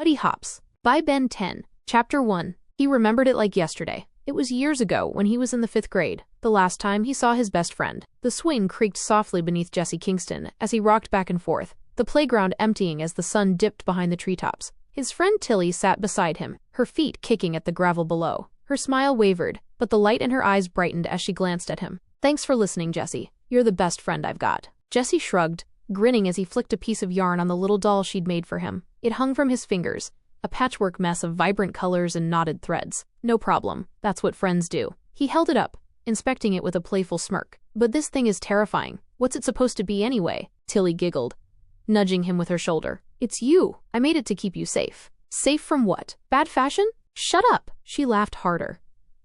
Buddy Hops by Ben 10. Chapter 1. He remembered it like yesterday. It was years ago when he was in the 5th grade, the last time he saw his best friend. The swing creaked softly beneath Jesse Kingston as he rocked back and forth, the playground emptying as the sun dipped behind the treetops. His friend Tilly sat beside him, her feet kicking at the gravel below. Her smile wavered, but the light in her eyes brightened as she glanced at him. "Thanks for listening, Jesse. You're the best friend I've got." Jesse shrugged, grinning as he flicked a piece of yarn on the little doll she'd made for him. It hung from his fingers, a patchwork mess of vibrant colors and knotted threads. "No problem. That's what friends do." He held it up, inspecting it with a playful smirk. "But this thing is terrifying. What's it supposed to be anyway?" Tilly giggled, nudging him with her shoulder. "It's you. I made it to keep you safe." "Safe from what? Bad fashion?" "Shut up." She laughed harder,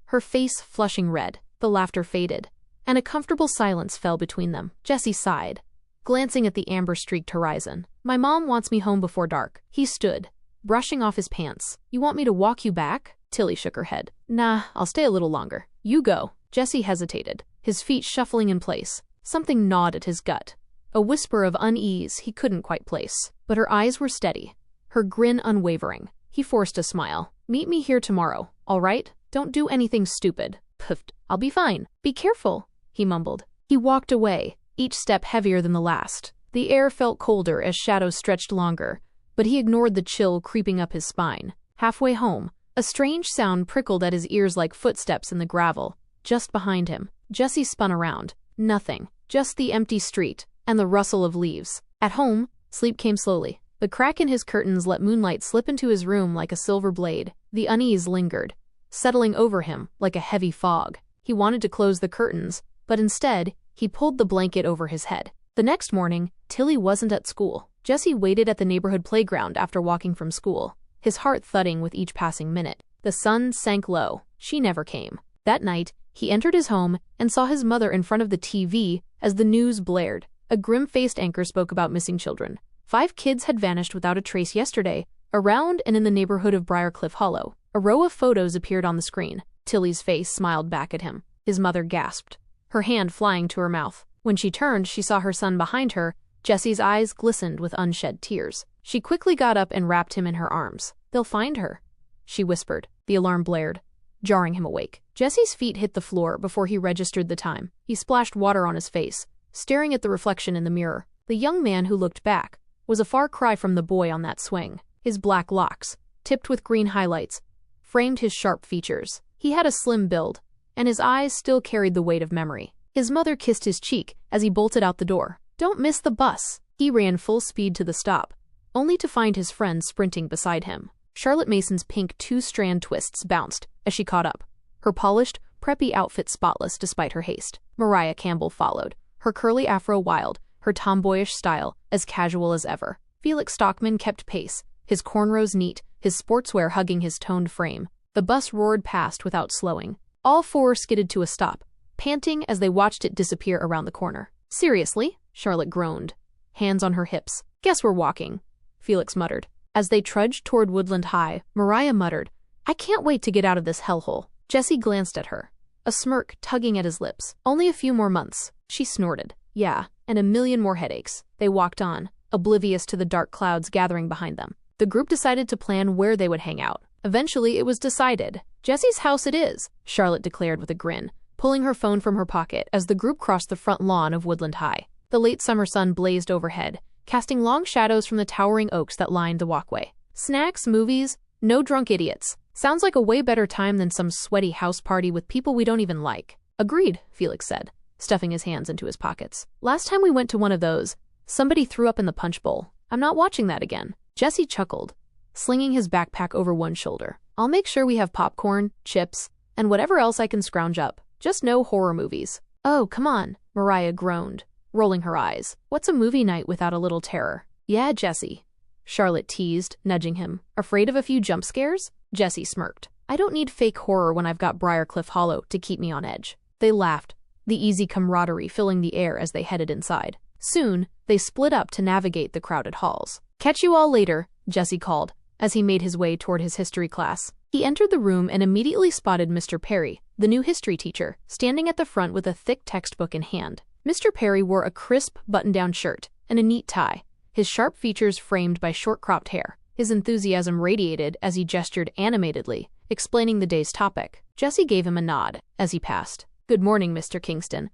her face flushing red. The laughter faded, and a comfortable silence fell between them. Jesse sighed, glancing at the amber-streaked horizon. "My mom wants me home before dark." He stood, brushing off his pants. "You want me to walk you back?" Tilly shook her head. "Nah, I'll stay a little longer." "You go." Jesse hesitated, his feet shuffling in place. Something gnawed at his gut, a whisper of unease he couldn't quite place. But her eyes were steady, her grin unwavering. He forced a smile. "Meet me here tomorrow, all right? Don't do anything stupid." "Puffed. I'll be fine." "Be careful," he mumbled. He walked away, each step heavier than the last. The air felt colder as shadows stretched longer, but he ignored the chill creeping up his spine. Halfway home, a strange sound prickled at his ears like footsteps in the gravel, just behind him. Jesse spun around. Nothing, just the empty street and the rustle of leaves. At home, sleep came slowly. The crack in his curtains let moonlight slip into his room like a silver blade. The unease lingered, settling over him like a heavy fog. He wanted to close the curtains, but instead, he pulled the blanket over his head. The next morning, Tilly wasn't at school. Jesse waited at the neighborhood playground after walking from school, his heart thudding with each passing minute. The sun sank low. She never came. That night, he entered his home and saw his mother in front of the TV as the news blared. A grim-faced anchor spoke about missing children. 5 kids had vanished without a trace yesterday, around and in the neighborhood of Briarcliff Hollow. A row of photos appeared on the screen. Tilly's face smiled back at him. His mother gasped, her hand flying to her mouth. When she turned, she saw her son behind her. Jesse's eyes glistened with unshed tears. She quickly got up and wrapped him in her arms. "They'll find her," she whispered. The alarm blared, jarring him awake. Jesse's feet hit the floor before he registered the time. He splashed water on his face, staring at the reflection in the mirror. The young man who looked back was a far cry from the boy on that swing. His black locks, tipped with green highlights, framed his sharp features. He had a slim build, and his eyes still carried the weight of memory. His mother kissed his cheek as he bolted out the door. "Don't miss the bus." He ran full speed to the stop, only to find his friend sprinting beside him. Charlotte Mason's pink 2-strand twists bounced as she caught up, her polished, preppy outfit spotless despite her haste. Mariah Campbell followed, her curly afro wild, her tomboyish style as casual as ever. Felix Stockman kept pace, his cornrows neat, his sportswear hugging his toned frame. The bus roared past without slowing. All 4 skidded to a stop, panting as they watched it disappear around the corner. "Seriously?" Charlotte groaned, hands on her hips. "Guess we're walking," Felix muttered. As they trudged toward Woodland High, Mariah muttered, "I can't wait to get out of this hellhole." Jesse glanced at her, a smirk tugging at his lips. "Only a few more months," she snorted. "Yeah, and a million more headaches." They walked on, oblivious to the dark clouds gathering behind them. The group decided to plan where they would hang out. Eventually, it was decided. "Jesse's house it is," Charlotte declared with a grin, pulling her phone from her pocket as the group crossed the front lawn of Woodland High. The late summer sun blazed overhead, casting long shadows from the towering oaks that lined the walkway. "Snacks, movies, no drunk idiots. Sounds like a way better time than some sweaty house party with people we don't even like." "Agreed," Felix said, stuffing his hands into his pockets. "Last time we went to one of those, somebody threw up in the punch bowl. I'm not watching that again." Jesse chuckled, slinging his backpack over one shoulder. "I'll make sure we have popcorn, chips, and whatever else I can scrounge up. Just no horror movies." "Oh, come on," Mariah groaned, rolling her eyes. "What's a movie night without a little terror?" "Yeah, Jesse," Charlotte teased, nudging him. "Afraid of a few jump scares?" Jesse smirked. "I don't need fake horror when I've got Briarcliff Hollow to keep me on edge." They laughed, the easy camaraderie filling the air as they headed inside. Soon, they split up to navigate the crowded halls. "Catch you all later," Jesse called, as he made his way toward his history class. He entered the room and immediately spotted Mr. Perry, the new history teacher, standing at the front with a thick textbook in hand. Mr. Perry wore a crisp button-down shirt and a neat tie, his sharp features framed by short-cropped hair. His enthusiasm radiated as he gestured animatedly, explaining the day's topic. Jessie gave him a nod as he passed. "Good morning, Mr. Kingston,"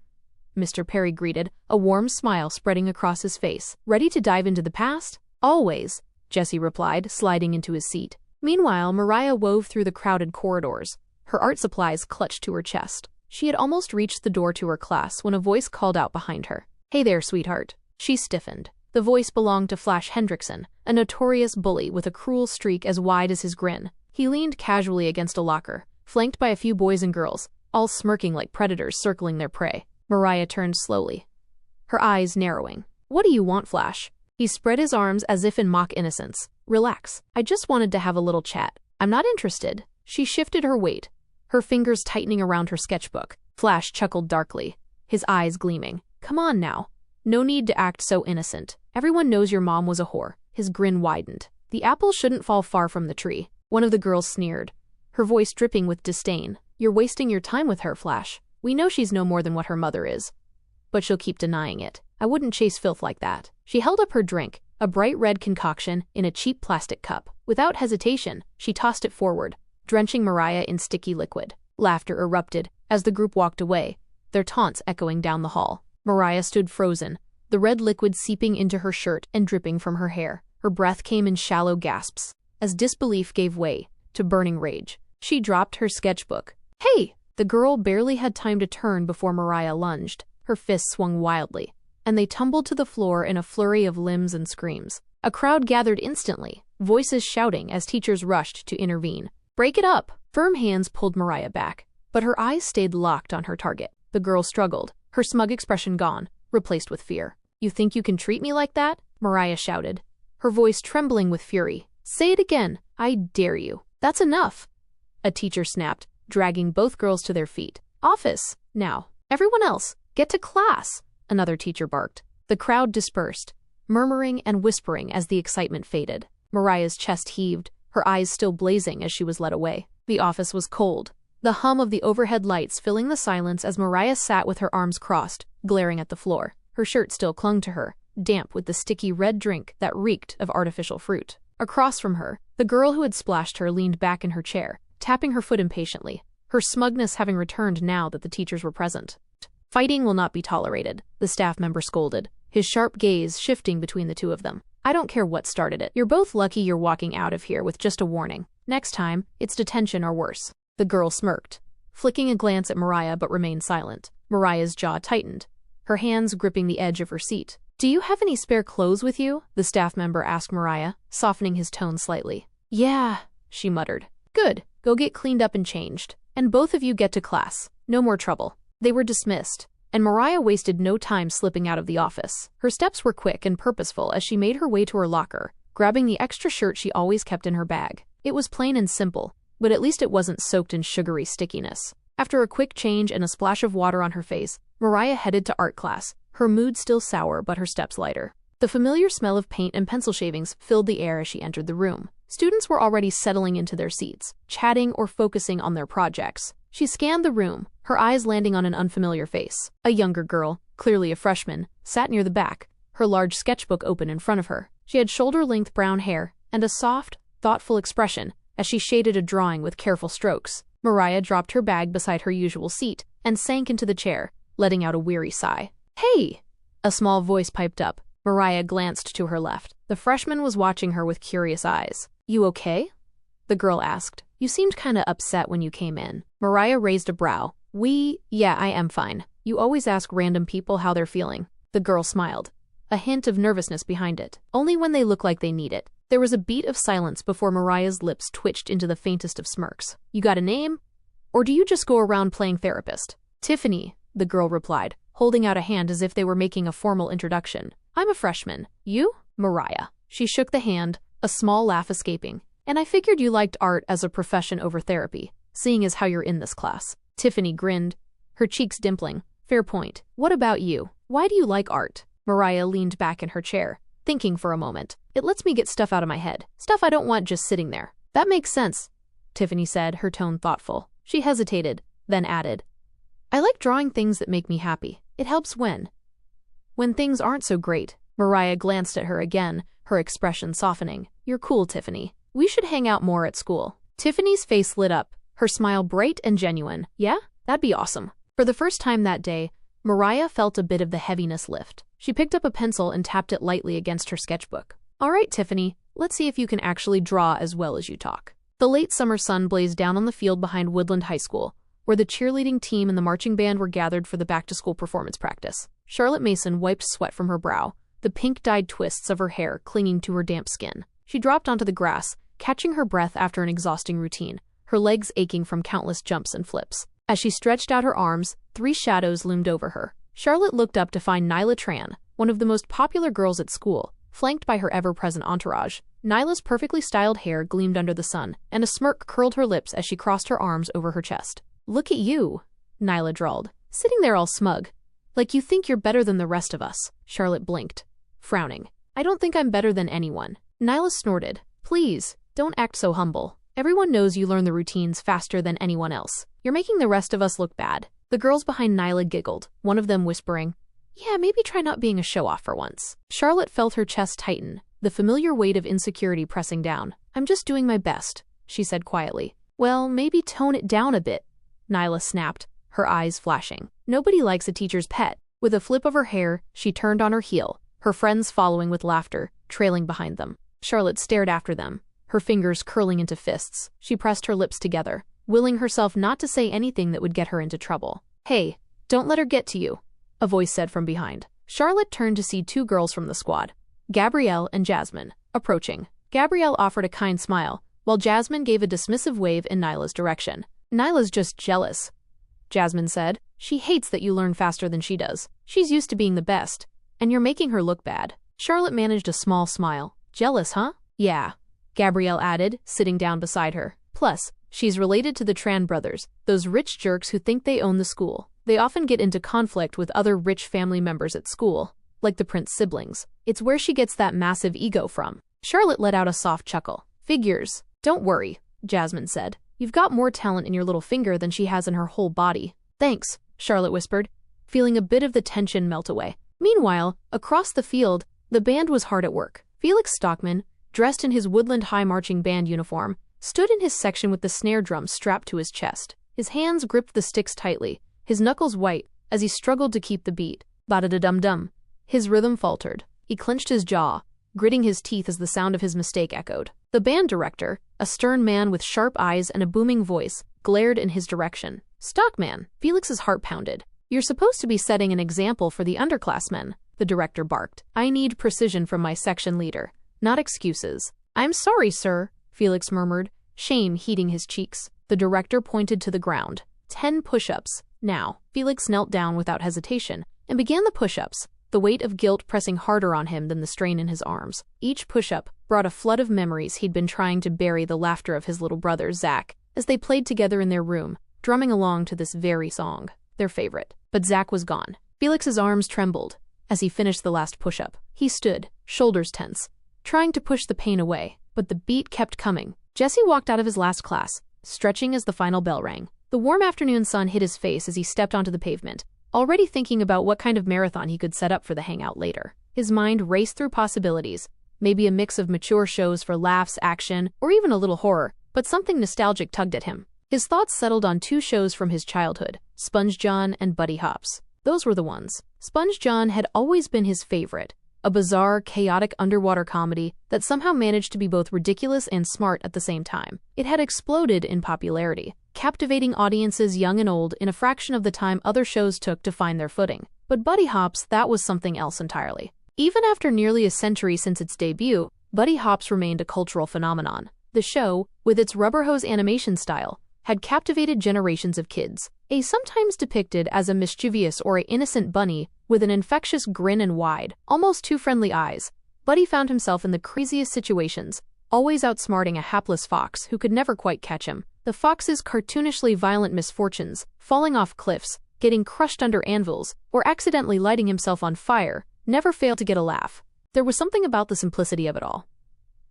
Mr. Perry greeted, a warm smile spreading across his face. "Ready to dive into the past?" "Always," Jessie replied, sliding into his seat. Meanwhile, Mariah wove through the crowded corridors, her art supplies clutched to her chest. She had almost reached the door to her class when a voice called out behind her. "Hey there, sweetheart." She stiffened. The voice belonged to Flash Hendrickson, a notorious bully with a cruel streak as wide as his grin. He leaned casually against a locker, flanked by a few boys and girls, all smirking like predators circling their prey. Mariah turned slowly, her eyes narrowing. "What do you want, Flash?" He spread his arms as if in mock innocence. "Relax. I just wanted to have a little chat. I'm not interested." She shifted her weight, her fingers tightening around her sketchbook. Flash chuckled darkly, his eyes gleaming. "Come on now. No need to act so innocent. Everyone knows your mom was a whore." His grin widened. "The apple shouldn't fall far from the tree." One of the girls sneered, her voice dripping with disdain. "You're wasting your time with her, Flash. We know she's no more than what her mother is. But she'll keep denying it. I wouldn't chase filth like that." She held up her drink, a bright red concoction in a cheap plastic cup. Without hesitation, she tossed it forward, drenching Mariah in sticky liquid. Laughter erupted as the group walked away, their taunts echoing down the hall. Mariah stood frozen, the red liquid seeping into her shirt and dripping from her hair. Her breath came in shallow gasps, as disbelief gave way to burning rage. She dropped her sketchbook. "Hey!" The girl barely had time to turn before Mariah lunged. Her fists swung wildly, and they tumbled to the floor in a flurry of limbs and screams. A crowd gathered instantly, voices shouting as teachers rushed to intervene. "Break it up!" Firm hands pulled Mariah back, but her eyes stayed locked on her target. The girl struggled, her smug expression gone, replaced with fear. "You think you can treat me like that?" Mariah shouted, her voice trembling with fury. "Say it again. I dare you." "That's enough," a teacher snapped, dragging both girls to their feet. "Office, now. Everyone else, get to class," another teacher barked. The crowd dispersed, murmuring and whispering as the excitement faded. Mariah's chest heaved, her eyes still blazing as she was led away. The office was cold, the hum of the overhead lights filling the silence as Mariah sat with her arms crossed, glaring at the floor. Her shirt still clung to her, damp with the sticky red drink that reeked of artificial fruit. Across from her, the girl who had splashed her leaned back in her chair, tapping her foot impatiently, her smugness having returned now that the teachers were present. "Fighting will not be tolerated," the staff member scolded, his sharp gaze shifting between the two of them. "I don't care what started it. You're both lucky you're walking out of here with just a warning. Next time, it's detention or worse." The girl smirked, flicking a glance at Mariah but remained silent. Mariah's jaw tightened, her hands gripping the edge of her seat. "Do you have any spare clothes with you?" the staff member asked Mariah, softening his tone slightly. "Yeah," she muttered. "Good. Go get cleaned up and changed. And both of you get to class. No more trouble." They were dismissed, and Mariah wasted no time slipping out of the office. Her steps were quick and purposeful as she made her way to her locker, grabbing the extra shirt she always kept in her bag. It was plain and simple, but at least it wasn't soaked in sugary stickiness. After a quick change and a splash of water on her face, Mariah headed to art class, her mood still sour but her steps lighter. The familiar smell of paint and pencil shavings filled the air as she entered the room. Students were already settling into their seats, chatting or focusing on their projects. She scanned the room, her eyes landing on an unfamiliar face. A younger girl, clearly a freshman, sat near the back, her large sketchbook open in front of her. She had shoulder-length brown hair and a soft, thoughtful expression as she shaded a drawing with careful strokes. Mariah dropped her bag beside her usual seat and sank into the chair, letting out a weary sigh. "Hey!" a small voice piped up. Mariah glanced to her left. The freshman was watching her with curious eyes. "You okay?" the girl asked. "You seemed kinda upset when you came in." Mariah raised a brow. Yeah, I am fine. You always ask random people how they're feeling." The girl smiled, a hint of nervousness behind it. "Only when they look like they need it." There was a beat of silence before Mariah's lips twitched into the faintest of smirks. "You got a name? Or do you just go around playing therapist?" "Tiffany," the girl replied, holding out a hand as if they were making a formal introduction. "I'm a freshman. You?" "Mariah." She shook the hand, a small laugh escaping. "And I figured you liked art as a profession over therapy, seeing as how you're in this class." Tiffany grinned, her cheeks dimpling. "Fair point. What about you? Why do you like art?" Mariah leaned back in her chair, thinking for a moment. "It lets me get stuff out of my head. Stuff I don't want just sitting there." "That makes sense," Tiffany said, her tone thoughtful. She hesitated, then added, "I like drawing things that make me happy. It helps when things aren't so great." Mariah glanced at her again, her expression softening. You're cool, Tiffany. We should hang out more at school. Tiffany's face lit up, her smile bright and genuine. Yeah? That'd be awesome. For the first time that day, Mariah felt a bit of the heaviness lift. She picked up a pencil and tapped it lightly against her sketchbook. All right, Tiffany, let's see if you can actually draw as well as you talk. The late summer sun blazed down on the field behind Woodland High School, where the cheerleading team and the marching band were gathered for the back-to-school performance practice. Charlotte Mason wiped sweat from her brow, the pink-dyed twists of her hair clinging to her damp skin. She dropped onto the grass, catching her breath after an exhausting routine, her legs aching from countless jumps and flips. As she stretched out her arms, 3 shadows loomed over her. Charlotte looked up to find Nyla Tran, one of the most popular girls at school, flanked by her ever-present entourage. Nyla's perfectly styled hair gleamed under the sun, and a smirk curled her lips as she crossed her arms over her chest. Look at you, Nyla drawled, sitting there all smug. Like you think you're better than the rest of us. Charlotte blinked, frowning. I don't think I'm better than anyone. Nyla snorted. Please, don't act so humble. Everyone knows you learn the routines faster than anyone else. You're making the rest of us look bad. The girls behind Nyla giggled, one of them whispering, yeah, maybe try not being a show-off for once. Charlotte felt her chest tighten, the familiar weight of insecurity pressing down. I'm just doing my best, she said quietly. Well, maybe tone it down a bit, Nyla snapped, her eyes flashing. Nobody likes a teacher's pet. With a flip of her hair, she turned on her heel, her friends following with laughter, trailing behind them. Charlotte stared after them, her fingers curling into fists. She pressed her lips together, willing herself not to say anything that would get her into trouble. Hey, don't let her get to you, a voice said from behind. Charlotte turned to see 2 girls from the squad, Gabrielle and Jasmine, approaching. Gabrielle offered a kind smile, while Jasmine gave a dismissive wave in Nyla's direction. Nyla's just jealous, Jasmine said. She hates that you learn faster than she does. She's used to being the best, and you're making her look bad. Charlotte managed a small smile. Jealous, huh? Yeah, Gabrielle added, sitting down beside her. Plus, she's related to the Tran brothers, those rich jerks who think they own the school. They often get into conflict with other rich family members at school, like the Prince siblings. It's where she gets that massive ego from. Charlotte let out a soft chuckle. Figures. Don't worry, Jasmine said. You've got more talent in your little finger than she has in her whole body. Thanks, Charlotte whispered, feeling a bit of the tension melt away. Meanwhile, across the field, the band was hard at work. Felix Stockman, dressed in his Woodland High marching band uniform, stood in his section with the snare drum strapped to his chest. His hands gripped the sticks tightly, his knuckles white, as he struggled to keep the beat. Ba-da-da-dum-dum. His rhythm faltered. He clenched his jaw, gritting his teeth as the sound of his mistake echoed. The band director, a stern man with sharp eyes and a booming voice, glared in his direction. Stockman, Felix's heart pounded. You're supposed to be setting an example for the underclassmen, the director barked. I need precision from my section leader, not excuses. I'm sorry, sir, Felix murmured, shame heating his cheeks. The director pointed to the ground. 10 push-ups. Now, Felix knelt down without hesitation and began the push-ups, the weight of guilt pressing harder on him than the strain in his arms. Each push-up brought a flood of memories he'd been trying to bury the laughter of his little brother, Zach, as they played together in their room, drumming along to this very song, their favorite. But Zach was gone. Felix's arms trembled as he finished the last push-up. He stood, shoulders tense, trying to push the pain away, but the beat kept coming. Jesse walked out of his last class, stretching as the final bell rang. The warm afternoon sun hit his face as he stepped onto the pavement, already thinking about what kind of marathon he could set up for the hangout later. His mind raced through possibilities, maybe a mix of mature shows for laughs, action, or even a little horror, but something nostalgic tugged at him. His thoughts settled on 2 shows from his childhood, Sponge John and Buddy Hops. Those were the ones. Sponge John had always been his favorite, a bizarre, chaotic underwater comedy that somehow managed to be both ridiculous and smart at the same time. It had exploded in popularity, captivating audiences young and old in a fraction of the time other shows took to find their footing. But Buddy Hops, that was something else entirely. Even after nearly a century since its debut, Buddy Hops remained a cultural phenomenon. The show, with its rubber hose animation style, had captivated generations of kids. Sometimes depicted as a mischievous or innocent bunny with an infectious grin and wide, almost too friendly eyes, Buddy found himself in the craziest situations, always outsmarting a hapless fox who could never quite catch him. The fox's cartoonishly violent misfortunes, falling off cliffs, getting crushed under anvils, or accidentally lighting himself on fire, never failed to get a laugh. There was something about the simplicity of it all.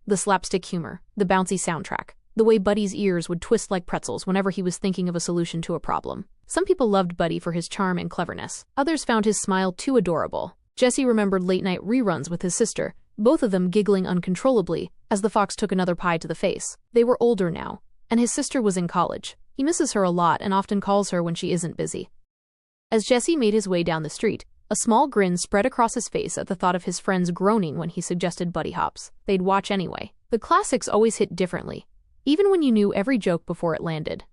The slapstick humor, the bouncy soundtrack, the way Buddy's ears would twist like pretzels whenever he was thinking of a solution to a problem. Some people loved Buddy for his charm and cleverness. Others found his smile too adorable. Jesse remembered late-night reruns with his sister, both of them giggling uncontrollably as the fox took another pie to the face. They were older now, and his sister was in college. He misses her a lot and often calls her when she isn't busy. As Jesse made his way down the street, a small grin spread across his face at the thought of his friends groaning when he suggested buddy hops. They'd watch anyway. The classics always hit differently, even when you knew every joke before it landed.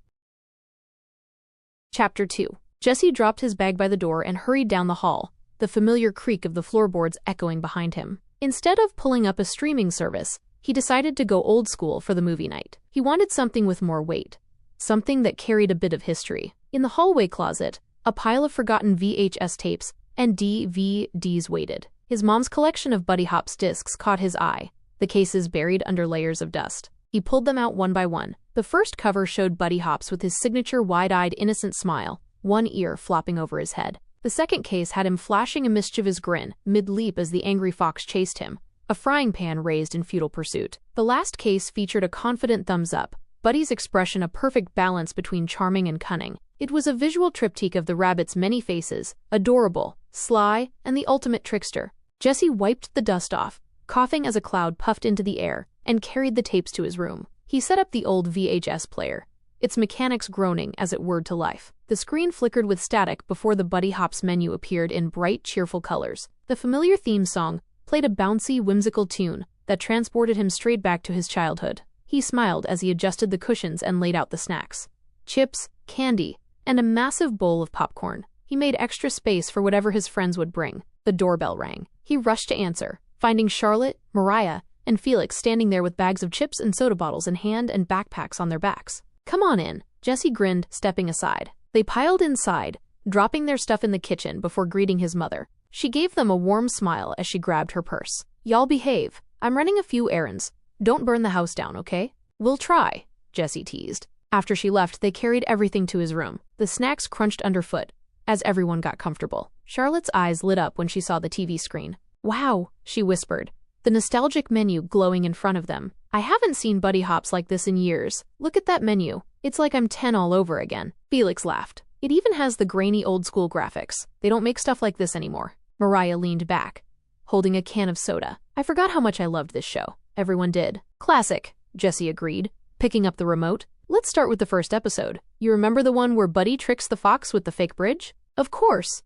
Chapter 2. Jesse dropped his bag by the door and hurried down the hall, the familiar creak of the floorboards echoing behind him. Instead of pulling up a streaming service, he decided to go old school for the movie night. He wanted something with more weight, something that carried a bit of history. In the hallway closet, a pile of forgotten VHS tapes and DVDs waited. His mom's collection of Buddy Hops discs caught his eye, the cases buried under layers of dust. He pulled them out one by one. The first cover showed Buddy Hops with his signature wide-eyed innocent smile, one ear flopping over his head. The second case had him flashing a mischievous grin, mid-leap as the angry fox chased him, a frying pan raised in futile pursuit. The last case featured a confident thumbs up, Buddy's expression a perfect balance between charming and cunning. It was a visual triptych of the rabbit's many faces, adorable, sly, and the ultimate trickster. Jesse wiped the dust off, coughing as a cloud puffed into the air, and carried the tapes to his room. He set up the old VHS player, its mechanics groaning as it whirred to life. The screen flickered with static before the Buddy Hops menu appeared in bright, cheerful colors. The familiar theme song played a bouncy, whimsical tune that transported him straight back to his childhood. He smiled as he adjusted the cushions and laid out the snacks. Chips, candy, and a massive bowl of popcorn. He made extra space for whatever his friends would bring. The doorbell rang. He rushed to answer, finding Charlotte, Mariah, and Felix standing there with bags of chips and soda bottles in hand and backpacks on their backs. "Come on in," Jesse grinned, stepping aside. They piled inside, dropping their stuff in the kitchen before greeting his mother. She gave them a warm smile as she grabbed her purse. "Y'all behave. I'm running a few errands. Don't burn the house down, okay?" "We'll try," Jesse teased. After she left, they carried everything to his room. The snacks crunched underfoot as everyone got comfortable. Charlotte's eyes lit up when she saw the TV screen. "Wow," she whispered, the nostalgic menu glowing in front of them. "I haven't seen Buddy Hops like this in years. Look at that menu. It's like I'm 10 all over again." Felix laughed. "It even has the grainy old-school graphics. They don't make stuff like this anymore." Mariah leaned back, holding a can of soda. "I forgot how much I loved this show." Everyone did. "Classic," Jesse agreed, picking up the remote. "Let's start with the first episode. You remember the one where Buddy tricks the fox with the fake bridge?" "Of course,"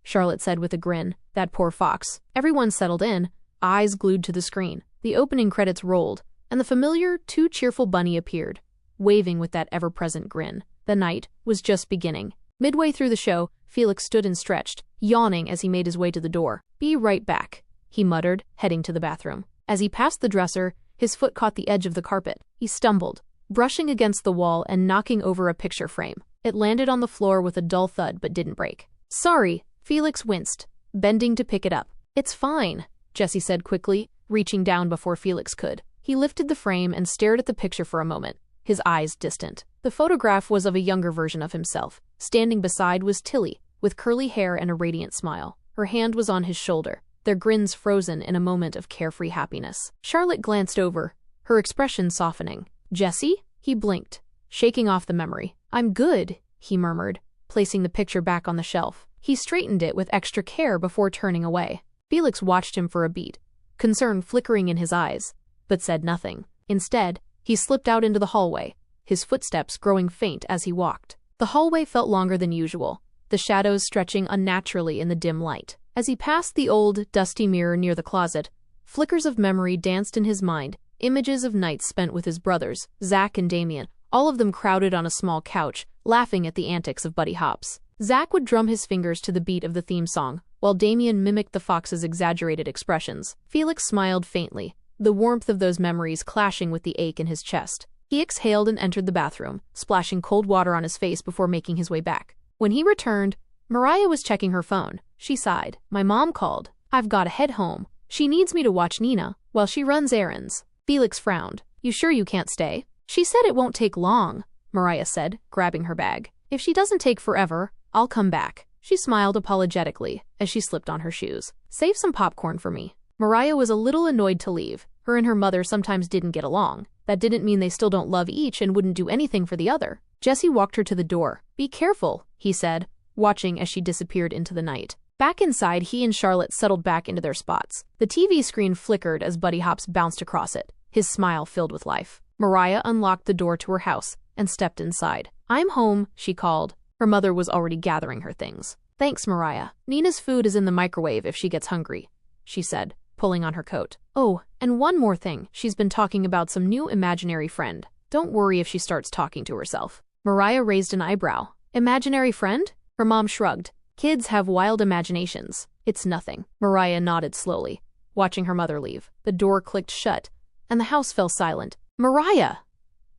Charlotte said with a grin. "That poor fox." Everyone settled in, eyes glued to the screen. The opening credits rolled, and the familiar, too cheerful bunny appeared, waving with that ever-present grin. The night was just beginning. Midway through the show, Felix stood and stretched, yawning as he made his way to the door. "Be right back," he muttered, heading to the bathroom. As he passed the dresser, his foot caught the edge of the carpet. He stumbled, brushing against the wall and knocking over a picture frame. It landed on the floor with a dull thud but didn't break. "Sorry," Felix winced, bending to pick it up. "It's fine," Jesse said quickly, reaching down before Felix could. He lifted the frame and stared at the picture for a moment, his eyes distant. The photograph was of a younger version of himself. Standing beside was Tilly, with curly hair and a radiant smile. Her hand was on his shoulder, their grins frozen in a moment of carefree happiness. Charlotte glanced over, her expression softening. "Jesse?" He blinked, shaking off the memory. "I'm good," he murmured, placing the picture back on the shelf. He straightened it with extra care before turning away. Felix watched him for a beat, concern flickering in his eyes, but said nothing. Instead, he slipped out into the hallway, his footsteps growing faint as he walked. The hallway felt longer than usual, the shadows stretching unnaturally in the dim light. As he passed the old, dusty mirror near the closet, flickers of memory danced in his mind, images of nights spent with his brothers, Zach and Damien, all of them crowded on a small couch, laughing at the antics of Buddy Hops. Zach would drum his fingers to the beat of the theme song, while Damien mimicked the fox's exaggerated expressions. Felix smiled faintly, the warmth of those memories clashing with the ache in his chest. He exhaled and entered the bathroom, splashing cold water on his face before making his way back. When he returned, Mariah was checking her phone. She sighed. "My mom called. I've got to head home. She needs me to watch Nina while she runs errands." Felix frowned. "You sure you can't stay?" "She said it won't take long," Mariah said, grabbing her bag. "If she doesn't take forever, I'll come back." She smiled apologetically as she slipped on her shoes. "Save some popcorn for me." Mariah was a little annoyed to leave. Her and her mother sometimes didn't get along. That didn't mean they still don't love each and wouldn't do anything for the other. Jesse walked her to the door. "Be careful," he said, watching as she disappeared into the night. Back inside, he and Charlotte settled back into their spots. The TV screen flickered as Buddy Hops bounced across it, his smile filled with life. Mariah unlocked the door to her house and stepped inside. "I'm home," she called. Her mother was already gathering her things. "Thanks, Mariah. Nina's food is in the microwave if she gets hungry," she said, pulling on her coat. "Oh, and one more thing. She's been talking about some new imaginary friend. Don't worry if she starts talking to herself." Mariah raised an eyebrow. "Imaginary friend?" Her mom shrugged. "Kids have wild imaginations. It's nothing." Mariah nodded slowly, watching her mother leave. The door clicked shut, and the house fell silent. "Mariah!"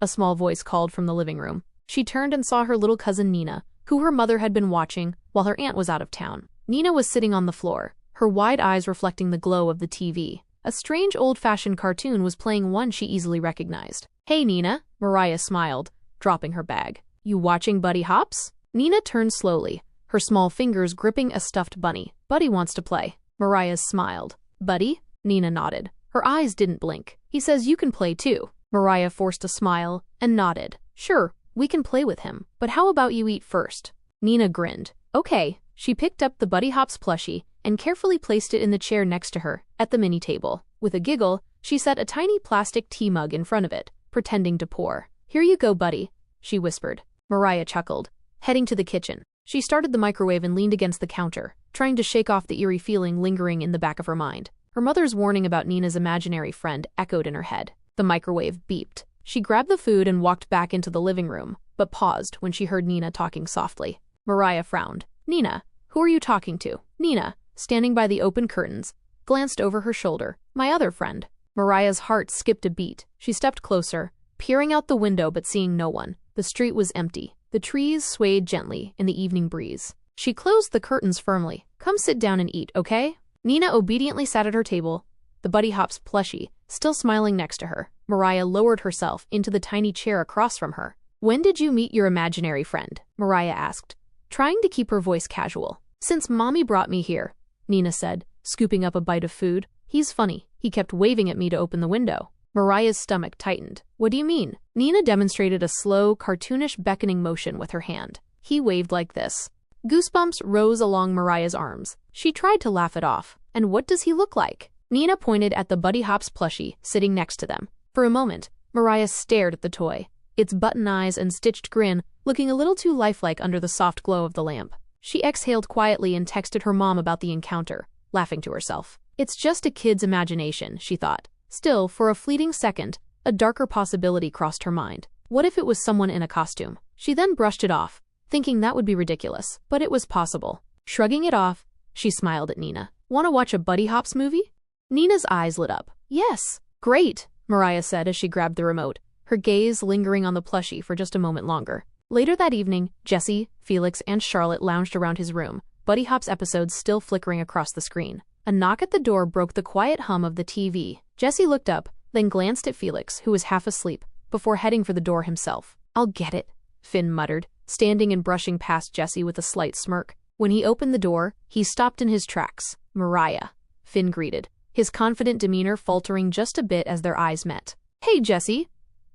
A small voice called from the living room. She turned and saw her little cousin Nina, who her mother had been watching while her aunt was out of town. Nina was sitting on the floor, her wide eyes reflecting the glow of the TV. A strange old-fashioned cartoon was playing, one she easily recognized. "Hey, Nina," Mariah smiled, dropping her bag. "You watching Buddy Hops?" Nina turned slowly, her small fingers gripping a stuffed bunny. "Buddy wants to play." Mariah smiled. "Buddy?" Nina nodded. Her eyes didn't blink. "He says you can play too." Mariah forced a smile and nodded. "Sure, we can play with him, but how about you eat first?" Nina grinned. "Okay." She picked up the Buddy Hops plushie and carefully placed it in the chair next to her at the mini table. With a giggle, she set a tiny plastic tea mug in front of it, pretending to pour. "Here you go, buddy," she whispered. Mariah chuckled, heading to the kitchen. She started the microwave and leaned against the counter, trying to shake off the eerie feeling lingering in the back of her mind. Her mother's warning about Nina's imaginary friend echoed in her head. The microwave beeped. She grabbed the food and walked back into the living room, but paused when she heard Nina talking softly. Mariah frowned. "Nina, who are you talking to?" Nina, standing by the open curtains, glanced over her shoulder. "My other friend." Mariah's heart skipped a beat. She stepped closer, peering out the window but seeing no one. The street was empty. The trees swayed gently in the evening breeze. She closed the curtains firmly. "Come sit down and eat, okay?" Nina obediently sat at her table, the Buddy Hops plushie still smiling next to her. Mariah lowered herself into the tiny chair across from her. "When did you meet your imaginary friend?" Mariah asked, trying to keep her voice casual. "Since Mommy brought me here," Nina said, scooping up a bite of food. "He's funny. He kept waving at me to open the window." Mariah's stomach tightened. "What do you mean?" Nina demonstrated a slow, cartoonish beckoning motion with her hand. "He waved like this." Goosebumps rose along Mariah's arms. She tried to laugh it off. "And what does he look like?" Nina pointed at the Buddy Hops plushie sitting next to them. For a moment, Mariah stared at the toy, its button eyes and stitched grin looking a little too lifelike under the soft glow of the lamp. She exhaled quietly and texted her mom about the encounter, laughing to herself. "It's just a kid's imagination," she thought. Still, for a fleeting second, a darker possibility crossed her mind. What if it was someone in a costume? She then brushed it off, thinking that would be ridiculous, but it was possible. Shrugging it off, she smiled at Nina. "Want to watch a Buddy Hops movie?" Nina's eyes lit up. "Yes." "Great," Mariah said as she grabbed the remote, her gaze lingering on the plushie for just a moment longer. Later that evening, Jesse, Felix, and Charlotte lounged around his room, Buddy Hops episodes still flickering across the screen. A knock at the door broke the quiet hum of the TV. Jesse looked up, then glanced at Felix, who was half asleep, before heading for the door himself. "I'll get it," Finn muttered, standing and brushing past Jesse with a slight smirk. When he opened the door, he stopped in his tracks. "Mariah," Finn greeted, his confident demeanor faltering just a bit as their eyes met. "Hey, Jesse,"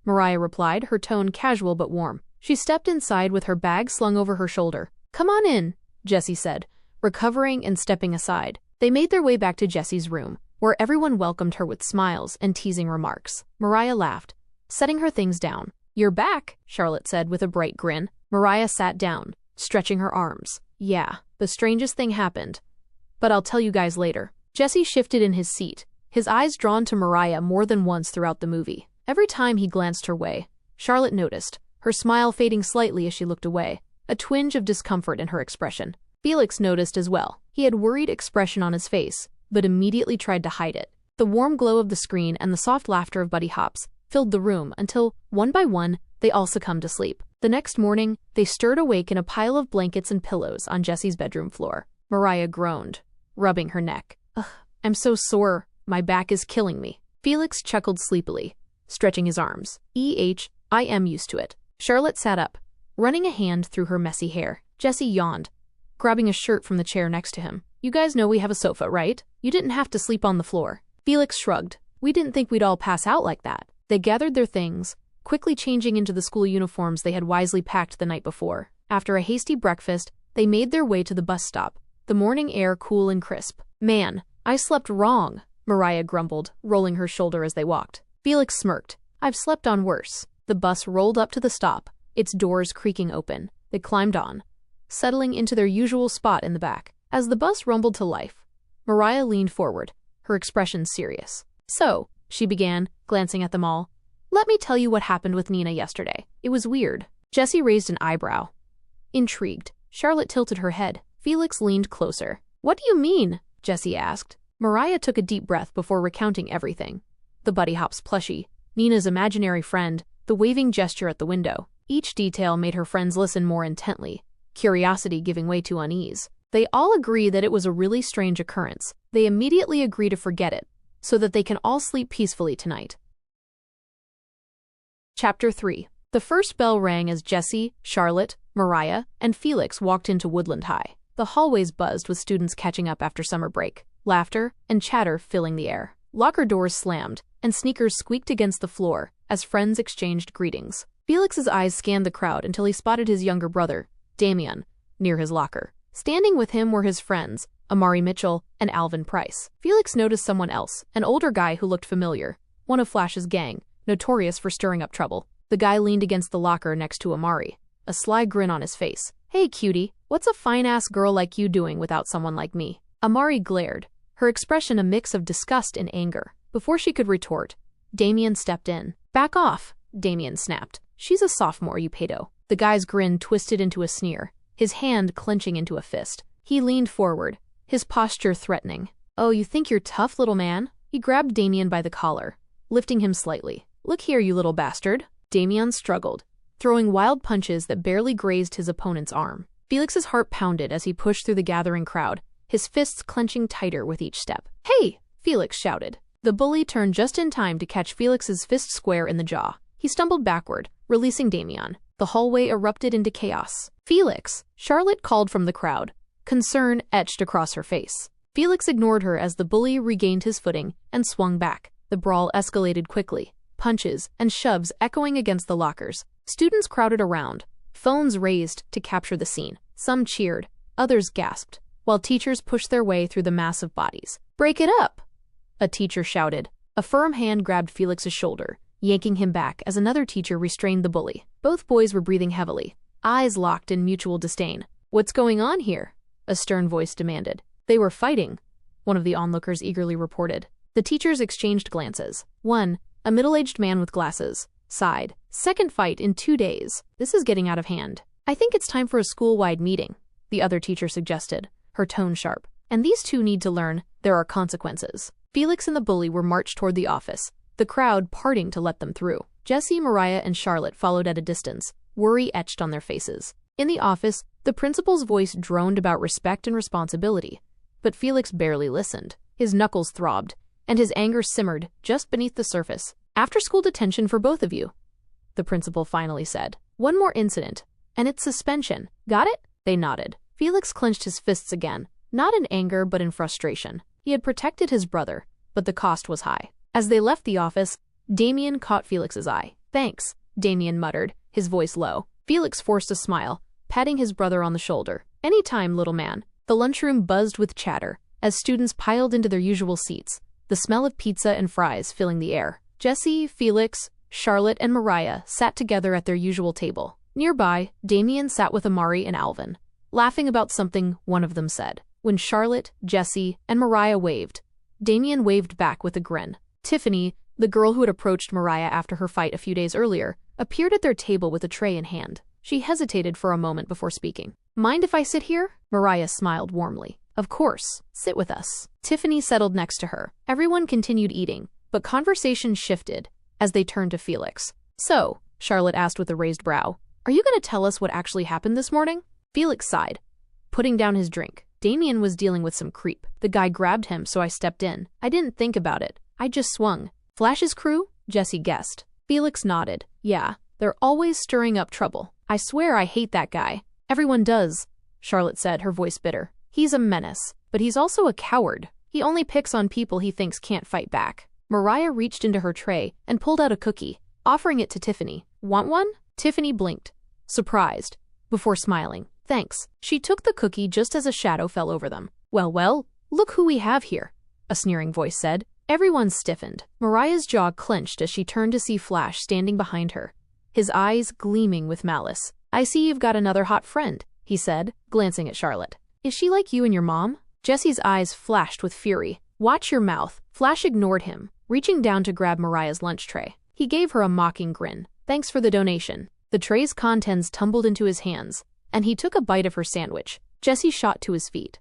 Mariah replied, her tone casual but warm. She stepped inside with her bag slung over her shoulder. "Come on in," Jesse said, recovering and stepping aside. They made their way back to Jesse's room, where everyone welcomed her with smiles and teasing remarks. Mariah laughed, setting her things down. "You're back," Charlotte said with a bright grin. Mariah sat down, stretching her arms. "Yeah, the strangest thing happened, but I'll tell you guys later." Jesse shifted in his seat, his eyes drawn to Mariah more than once throughout the movie. Every time he glanced her way, Charlotte noticed, her smile fading slightly as she looked away, a twinge of discomfort in her expression. Felix noticed as well. He had worried expression on his face, but immediately tried to hide it. The warm glow of the screen and the soft laughter of Buddy Hops filled the room until, one by one, they all succumbed to sleep. The next morning, they stirred awake in a pile of blankets and pillows on Jesse's bedroom floor. Mariah groaned, rubbing her neck. "Ugh, I'm so sore. My back is killing me." Felix chuckled sleepily, stretching his arms. I am used to it." Charlotte sat up, running a hand through her messy hair. Jesse yawned, grabbing a shirt from the chair next to him. "You guys know we have a sofa, right? You didn't have to sleep on the floor." Felix shrugged. "We didn't think we'd all pass out like that." They gathered their things, quickly changing into the school uniforms they had wisely packed the night before. After a hasty breakfast, they made their way to the bus stop, the morning air cool and crisp. "Man, I slept wrong," Mariah grumbled, rolling her shoulder as they walked. Felix smirked. "I've slept on worse." The bus rolled up to the stop, its doors creaking open. They climbed on, settling into their usual spot in the back. As the bus rumbled to life, Mariah leaned forward, her expression serious. "So," she began, glancing at them all, "let me tell you what happened with Nina yesterday. It was weird." Jessie raised an eyebrow. Intrigued, Charlotte tilted her head. Felix leaned closer. "What do you mean?" Jessie asked. Mariah took a deep breath before recounting everything. The Buddy Hops plushie, Nina's imaginary friend, the waving gesture at the window. Each detail made her friends listen more intently, curiosity giving way to unease. They all agree that it was a really strange occurrence. They immediately agree to forget it, so that they can all sleep peacefully tonight. Chapter 3. The first bell rang as Jessie, Charlotte, Mariah, and Felix walked into Woodland High. The hallways buzzed with students catching up after summer break, laughter and chatter filling the air. Locker doors slammed, and sneakers squeaked against the floor as friends exchanged greetings. Felix's eyes scanned the crowd until he spotted his younger brother, Damian, near his locker. Standing with him were his friends, Amari Mitchell and Alvin Price. Felix noticed someone else, an older guy who looked familiar, one of Flash's gang, notorious for stirring up trouble. The guy leaned against the locker next to Amari, a sly grin on his face. "Hey, cutie, what's a fine-ass girl like you doing without someone like me?" Amari glared, her expression a mix of disgust and anger. Before she could retort, Damian stepped in. "Back off," Damian snapped. "She's a sophomore, you pedo." The guy's grin twisted into a sneer, his hand clenching into a fist. He leaned forward, his posture threatening. "Oh, you think you're tough, little man?" He grabbed Damian by the collar, lifting him slightly. "Look here, you little bastard." Damian struggled, throwing wild punches that barely grazed his opponent's arm. Felix's heart pounded as he pushed through the gathering crowd, his fists clenching tighter with each step. "Hey!" Felix shouted. The bully turned just in time to catch Felix's fist square in the jaw. He stumbled backward, releasing Damian. The hallway erupted into chaos. "Felix!" Charlotte called from the crowd, concern etched across her face. Felix ignored her as the bully regained his footing and swung back. The brawl escalated quickly, punches and shoves echoing against the lockers. Students crowded around, phones raised to capture the scene. Some cheered, others gasped, while teachers pushed their way through the mass of bodies. "Break it up!" a teacher shouted. A firm hand grabbed Felix's shoulder, yanking him back as another teacher restrained the bully. Both boys were breathing heavily, eyes locked in mutual disdain. "What's going on here?" a stern voice demanded. "They were fighting," one of the onlookers eagerly reported. The teachers exchanged glances. One, a middle-aged man with glasses, sighed. "Second fight in 2 days. This is getting out of hand. I think it's time for a school-wide meeting," the other teacher suggested, her tone sharp. "And these two need to learn there are consequences." Felix and the bully were marched toward the office, the crowd parting to let them through. Jessie, Mariah, and Charlotte followed at a distance, worry etched on their faces. In the office, the principal's voice droned about respect and responsibility, but Felix barely listened. His knuckles throbbed, and his anger simmered just beneath the surface. "After-school detention for both of you," the principal finally said. "One more incident, and it's suspension. Got it?" They nodded. Felix clenched his fists again, not in anger but in frustration. He had protected his brother, but the cost was high. As they left the office, Damian caught Felix's eye. "Thanks," Damian muttered, his voice low. Felix forced a smile, patting his brother on the shoulder. "Any time, little man." The lunchroom buzzed with chatter as students piled into their usual seats, the smell of pizza and fries filling the air. Jessie, Felix, Charlotte, and Mariah sat together at their usual table. Nearby, Damian sat with Amari and Alvin, laughing about something one of them said. When Charlotte, Jessie, and Mariah waved, Damian waved back with a grin. Tiffany, the girl who had approached Mariah after her fight a few days earlier, appeared at their table with a tray in hand. She hesitated for a moment before speaking. "Mind if I sit here?" Mariah smiled warmly. "Of course, sit with us." Tiffany settled next to her. Everyone continued eating, but conversation shifted as they turned to Felix. "So," Charlotte asked with a raised brow, "are you going to tell us what actually happened this morning?" Felix sighed, putting down his drink. "Damian was dealing with some creep. The guy grabbed him, so I stepped in. I didn't think about it. I just swung." "Flash's crew?" Jessie guessed. Felix nodded. "Yeah, they're always stirring up trouble. I swear I hate that guy." "Everyone does," Charlotte said, her voice bitter. "He's a menace, but he's also a coward. He only picks on people he thinks can't fight back." Mariah reached into her tray and pulled out a cookie, offering it to Tiffany. "Want one?" Tiffany blinked, surprised, before smiling. Thanks. She took the cookie just as a shadow fell over them. Well, look who we have here, a sneering voice said. Everyone stiffened. Mariah's jaw clenched as she turned to see Flash standing behind her, his eyes gleaming with malice. I see you've got another hot friend, he said, glancing at Charlotte. Is she like you and your mom? Jesse's eyes flashed with fury. Watch your mouth. Flash ignored him, reaching down to grab Mariah's lunch tray. He gave her a mocking grin. Thanks for the donation. The tray's contents tumbled into his hands, and he took a bite of her sandwich. Jesse shot to his feet,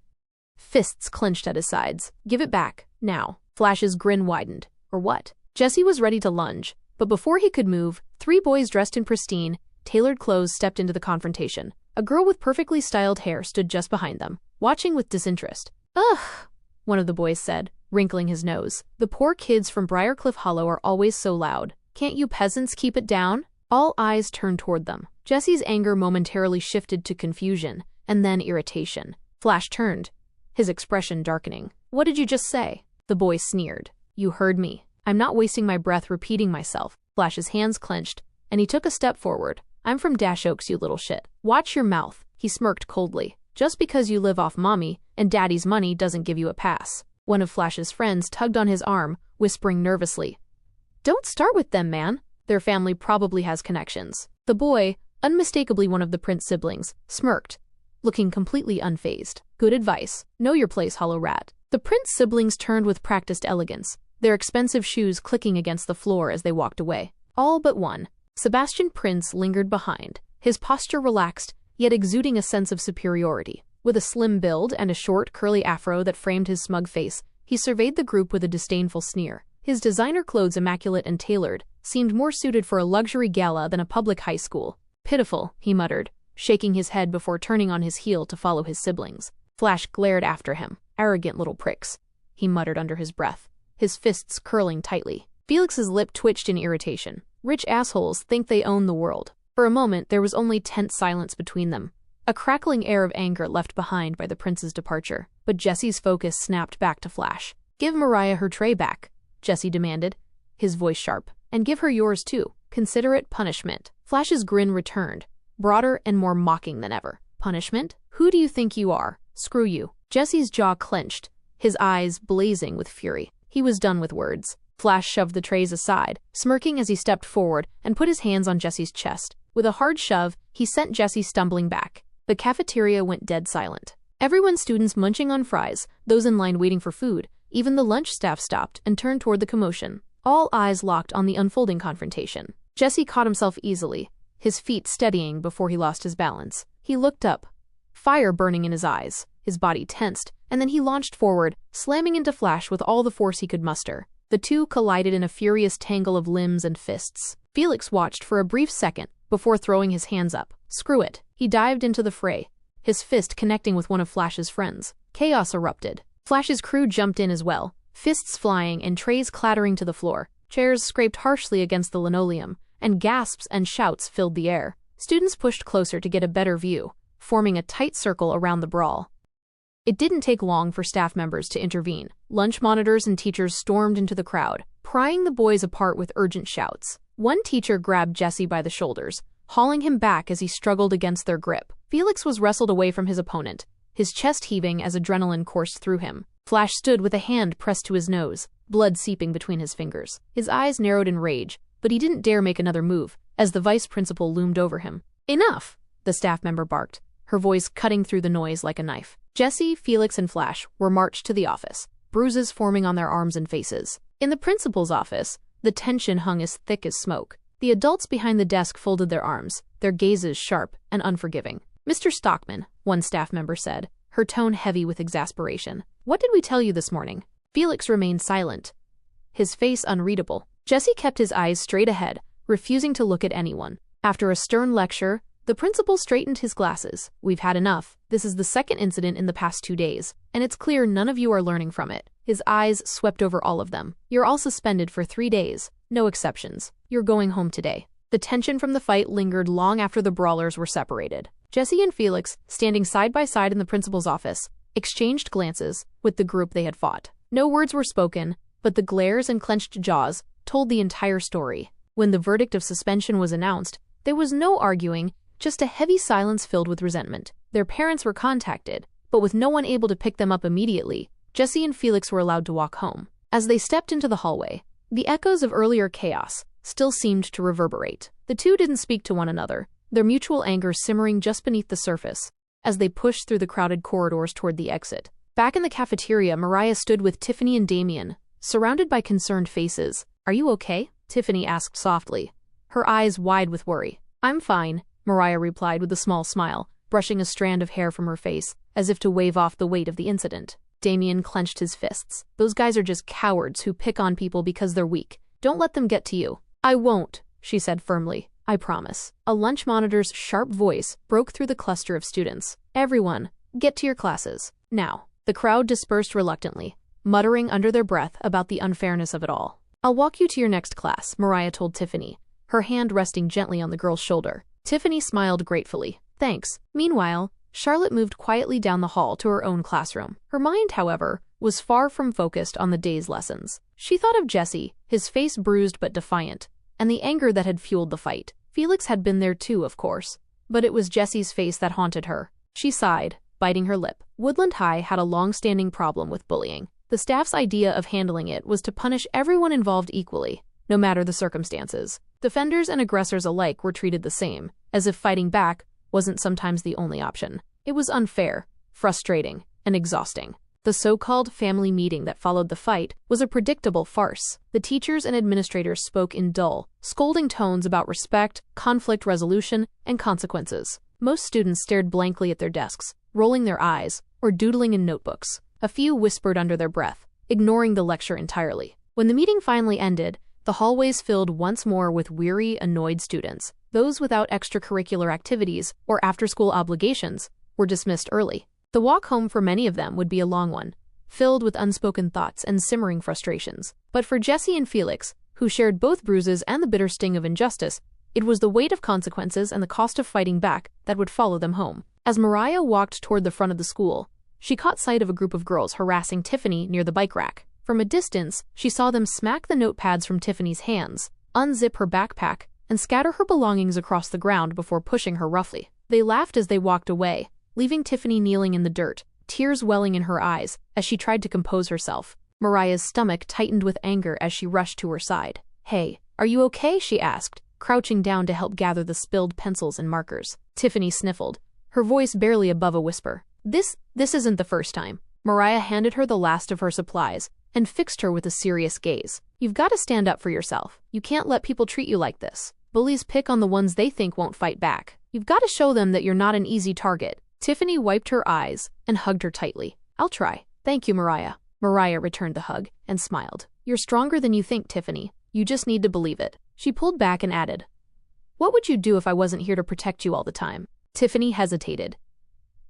fists clenched at his sides. Give it back, now. Flash's grin widened. Or what? Jesse was ready to lunge, but before he could move, 3 boys dressed in pristine, tailored clothes stepped into the confrontation. A girl with perfectly styled hair stood just behind them, watching with disinterest. Ugh, one of the boys said, wrinkling his nose. The poor kids from Briarcliff Hollow are always so loud. Can't you peasants keep it down? All eyes turned toward them. Jesse's anger momentarily shifted to confusion, and then irritation. Flash turned, his expression darkening. What did you just say? The boy sneered. You heard me. I'm not wasting my breath repeating myself. Flash's hands clenched, and he took a step forward. I'm from Dash Oaks, you little shit. Watch your mouth, he smirked coldly. Just because you live off mommy and daddy's money doesn't give you a pass. One of Flash's friends tugged on his arm, whispering nervously. Don't start with them, man. Their family probably has connections. The boy, unmistakably one of the Prince siblings, smirked, looking completely unfazed. Good advice. Know your place, hollow rat. The Prince siblings turned with practiced elegance, their expensive shoes clicking against the floor as they walked away. All but one. Sebastian Prince lingered behind, his posture relaxed, yet exuding a sense of superiority. With a slim build and a short, curly afro that framed his smug face, he surveyed the group with a disdainful sneer. His designer clothes, immaculate and tailored, seemed more suited for a luxury gala than a public high school. Pitiful, he muttered, shaking his head before turning on his heel to follow his siblings. Flash glared after him. Arrogant little pricks, he muttered under his breath, his fists curling tightly. Felix's lip twitched in irritation. Rich assholes think they own the world. For a moment, there was only tense silence between them, a crackling air of anger left behind by the prince's departure. But Jesse's focus snapped back to Flash. Give Mariah her tray back, Jesse demanded, his voice sharp. And give her yours too. Consider it punishment. Flash's grin returned, broader and more mocking than ever. Punishment? Who do you think you are? Screw you. Jesse's jaw clenched, his eyes blazing with fury. He was done with words. Flash shoved the trays aside, smirking as he stepped forward and put his hands on Jesse's chest. With a hard shove, he sent Jesse stumbling back. The cafeteria went dead silent. Everyone, students munching on fries, those in line waiting for food, even the lunch staff stopped and turned toward the commotion. All eyes locked on the unfolding confrontation. Jesse caught himself easily, his feet steadying before he lost his balance. He looked up, fire burning in his eyes. His body tensed, and then he launched forward, slamming into Flash with all the force he could muster. The two collided in a furious tangle of limbs and fists. Felix watched for a brief second before throwing his hands up. Screw it. He dived into the fray, his fist connecting with one of Flash's friends. Chaos erupted. Flash's crew jumped in as well, fists flying and trays clattering to the floor. Chairs scraped harshly against the linoleum, and gasps and shouts filled the air. Students pushed closer to get a better view, forming a tight circle around the brawl. It didn't take long for staff members to intervene. Lunch monitors and teachers stormed into the crowd, prying the boys apart with urgent shouts. One teacher grabbed Jesse by the shoulders, hauling him back as he struggled against their grip. Felix was wrestled away from his opponent, his chest heaving as adrenaline coursed through him. Flash stood with a hand pressed to his nose, blood seeping between his fingers. His eyes narrowed in rage, but he didn't dare make another move, as the vice principal loomed over him. Enough! The staff member barked, her voice cutting through the noise like a knife. Jesse, Felix, and Flash were marched to the office, bruises forming on their arms and faces. In the principal's office, the tension hung as thick as smoke. The adults behind the desk folded their arms, their gazes sharp and unforgiving. Mr. Stockman, one staff member said, her tone heavy with exasperation. What did we tell you this morning? Felix remained silent, his face unreadable. Jesse kept his eyes straight ahead, refusing to look at anyone. After a stern lecture, the principal straightened his glasses. We've had enough. This is the second incident in the past 2 days, and it's clear none of you are learning from it. His eyes swept over all of them. You're all suspended for 3 days. No exceptions. You're going home today. The tension from the fight lingered long after the brawlers were separated. Jesse and Felix, standing side by side in the principal's office, exchanged glances with the group they had fought. No words were spoken, but the glares and clenched jaws told the entire story. When the verdict of suspension was announced, there was no arguing, just a heavy silence filled with resentment. Their parents were contacted, but with no one able to pick them up immediately, Jesse and Felix were allowed to walk home. As they stepped into the hallway, the echoes of earlier chaos still seemed to reverberate. The two didn't speak to one another, their mutual anger simmering just beneath the surface, as they pushed through the crowded corridors toward the exit. Back in the cafeteria, Mariah stood with Tiffany and Damien, surrounded by concerned faces. "Are you okay?" Tiffany asked softly, her eyes wide with worry. "I'm fine," Mariah replied with a small smile, brushing a strand of hair from her face, as if to wave off the weight of the incident. Damien clenched his fists. "Those guys are just cowards who pick on people because they're weak. Don't let them get to you." "I won't," she said firmly. "I promise." A lunch monitor's sharp voice broke through the cluster of students. "Everyone, get to your classes, now." The crowd dispersed reluctantly, muttering under their breath about the unfairness of it all. "I'll walk you to your next class," Mariah told Tiffany, her hand resting gently on the girl's shoulder. Tiffany smiled gratefully. "Thanks." Meanwhile, Charlotte moved quietly down the hall to her own classroom. Her mind, however, was far from focused on the day's lessons. She thought of Jesse, his face bruised but defiant, and the anger that had fueled the fight. Felix had been there too, of course, but it was Jesse's face that haunted her. She sighed, biting her lip. Woodland High had a long-standing problem with bullying. The staff's idea of handling it was to punish everyone involved equally, no matter the circumstances. Defenders and aggressors alike were treated the same, as if fighting back wasn't sometimes the only option. It was unfair, frustrating, and exhausting. The so-called family meeting that followed the fight was a predictable farce. The teachers and administrators spoke in dull, scolding tones about respect, conflict resolution, and consequences. Most students stared blankly at their desks, rolling their eyes, or doodling in notebooks. A few whispered under their breath, ignoring the lecture entirely. When the meeting finally ended, the hallways filled once more with weary, annoyed students. Those without extracurricular activities or after-school obligations were dismissed early. The walk home for many of them would be a long one, filled with unspoken thoughts and simmering frustrations. But for Jesse and Felix, who shared both bruises and the bitter sting of injustice, it was the weight of consequences and the cost of fighting back that would follow them home. As Mariah walked toward the front of the school, she caught sight of a group of girls harassing Tiffany near the bike rack. From a distance, she saw them smack the notepads from Tiffany's hands, unzip her backpack, and scatter her belongings across the ground before pushing her roughly. They laughed as they walked away, leaving Tiffany kneeling in the dirt, tears welling in her eyes as she tried to compose herself. Mariah's stomach tightened with anger as she rushed to her side. "Hey, are you okay?" she asked, crouching down to help gather the spilled pencils and markers. Tiffany sniffled, her voice barely above a whisper. This isn't the first time." Mariah handed her the last of her supplies and fixed her with a serious gaze. "You've got to stand up for yourself. You can't let people treat you like this. Bullies pick on the ones they think won't fight back. You've got to show them that you're not an easy target." Tiffany wiped her eyes and hugged her tightly. "I'll try." "Thank you, Mariah." Mariah returned the hug and smiled. "You're stronger than you think, Tiffany. You just need to believe it." She pulled back and added, "What would you do if I wasn't here to protect you all the time?" Tiffany hesitated,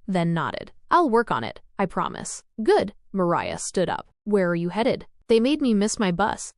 then nodded. "I'll work on it, I promise." "Good." Mariah stood up. "Where are you headed?" "They made me miss my bus,"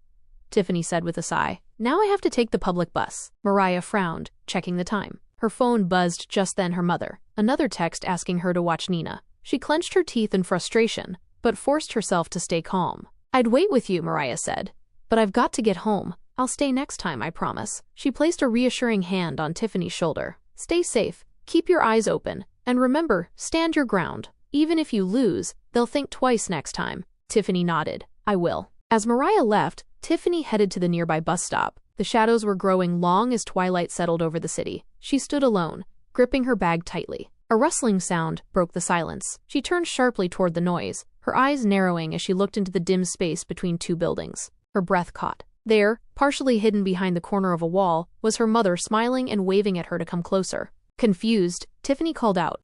Tiffany said with a sigh. "Now I have to take the public bus." Mariah frowned, checking the time. Her phone buzzed just then. Her mother. Another text asking her to watch Nina. She clenched her teeth in frustration, but forced herself to stay calm. "I'd wait with you," Mariah said, "but I've got to get home. I'll stay next time, I promise." She placed a reassuring hand on Tiffany's shoulder. "Stay safe, keep your eyes open, and remember, stand your ground. Even if you lose, they'll think twice next time." Tiffany nodded. "I will." As Mariah left, Tiffany headed to the nearby bus stop. The shadows were growing long as twilight settled over the city. She stood alone, gripping her bag tightly. A rustling sound broke the silence. She turned sharply toward the noise, her eyes narrowing as she looked into the dim space between two buildings. Her breath caught. There, partially hidden behind the corner of a wall, was her mother smiling and waving at her to come closer. Confused, Tiffany called out,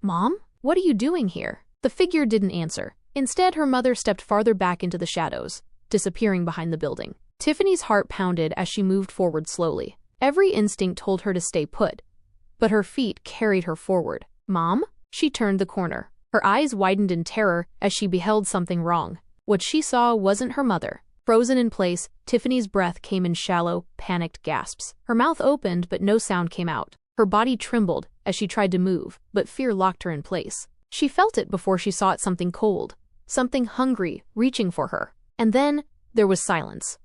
"Mom? What are you doing here?" The figure didn't answer. Instead, her mother stepped farther back into the shadows, disappearing behind the building. Tiffany's heart pounded as she moved forward slowly. Every instinct told her to stay put, but her feet carried her forward. "Mom?" She turned the corner. Her eyes widened in terror as she beheld something wrong. What she saw wasn't her mother. Frozen in place, Tiffany's breath came in shallow, panicked gasps. Her mouth opened, but no sound came out. Her body trembled as she tried to move, but fear locked her in place. She felt it before she saw it, something cold, something hungry, reaching for her. And then, there was silence.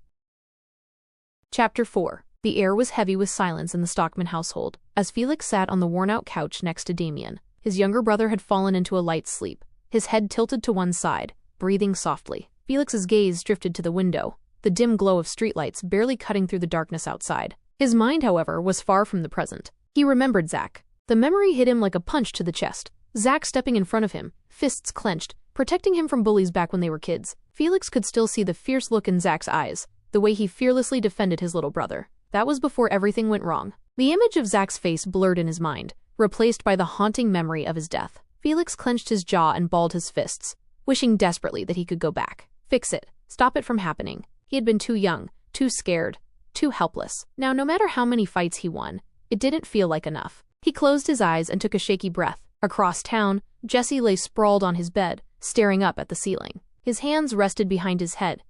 Chapter 4. The air was heavy with silence in the Stockman household, as Felix sat on the worn-out couch next to Damien. His His younger brother had fallen into a light sleep, his head tilted to one side, breathing softly. Felix's gaze drifted to the window, the dim glow of streetlights barely cutting through the darkness outside. His mind, however, was far from the present. He remembered Zach. The memory hit him like a punch to the chest. Zach stepping in front of him, fists clenched, protecting him from bullies back when they were kids. Felix could still see the fierce look in Zach's eyes, the way he fearlessly defended his little brother. That was before everything went wrong. The image of Zach's face blurred in his mind, replaced by the haunting memory of his death. Felix clenched his jaw and balled his fists, wishing desperately that he could go back. Fix it. Stop it from happening. He had been too young, too scared, too helpless. Now, no matter how many fights he won, it didn't feel like enough. He closed his eyes and took a shaky breath. Across town, Jesse lay sprawled on his bed, staring up at the ceiling. His hands rested behind his head,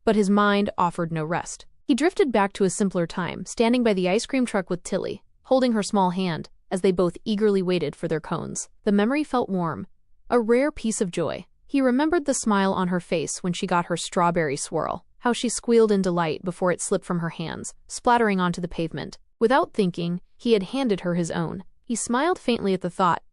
but his mind offered no rest. He drifted back to a simpler time, standing by the ice cream truck with Tilly, holding her small hand, as they both eagerly waited for their cones. The memory felt warm, a rare piece of joy. He remembered the smile on her face when she got her strawberry swirl, how she squealed in delight before it slipped from her hands, splattering onto the pavement. Without thinking, he had handed her his own. He smiled faintly at the thought,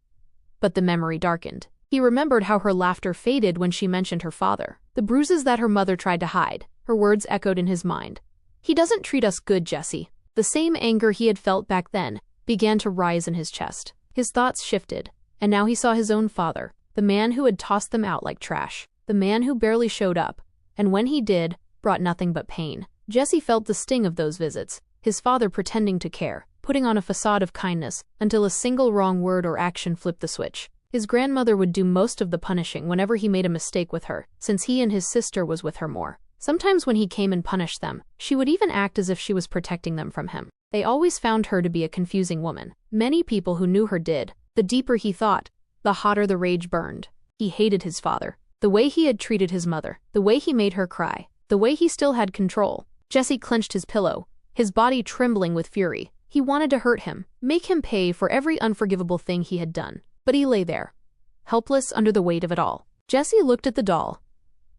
but the memory darkened. He remembered how her laughter faded when she mentioned her father, the bruises that her mother tried to hide. Her words echoed in his mind. "He doesn't treat us good, Jesse." The same anger he had felt back then began to rise in his chest. His thoughts shifted, and now he saw his own father, the man who had tossed them out like trash, the man who barely showed up, and when he did, brought nothing but pain. Jesse felt the sting of those visits, his father pretending to care, putting on a facade of kindness until a single wrong word or action flipped the switch. His grandmother would do most of the punishing whenever he made a mistake with her, since he and his sister was with her more. Sometimes when he came and punished them, she would even act as if she was protecting them from him. They always found her to be a confusing woman. Many people who knew her did. The deeper he thought, the hotter the rage burned. He hated his father, the way he had treated his mother, the way he made her cry, the way he still had control. Jesse clenched his pillow, his body trembling with fury. He wanted to hurt him, make him pay for every unforgivable thing he had done. But he lay there, helpless under the weight of it all. Jesse looked at the doll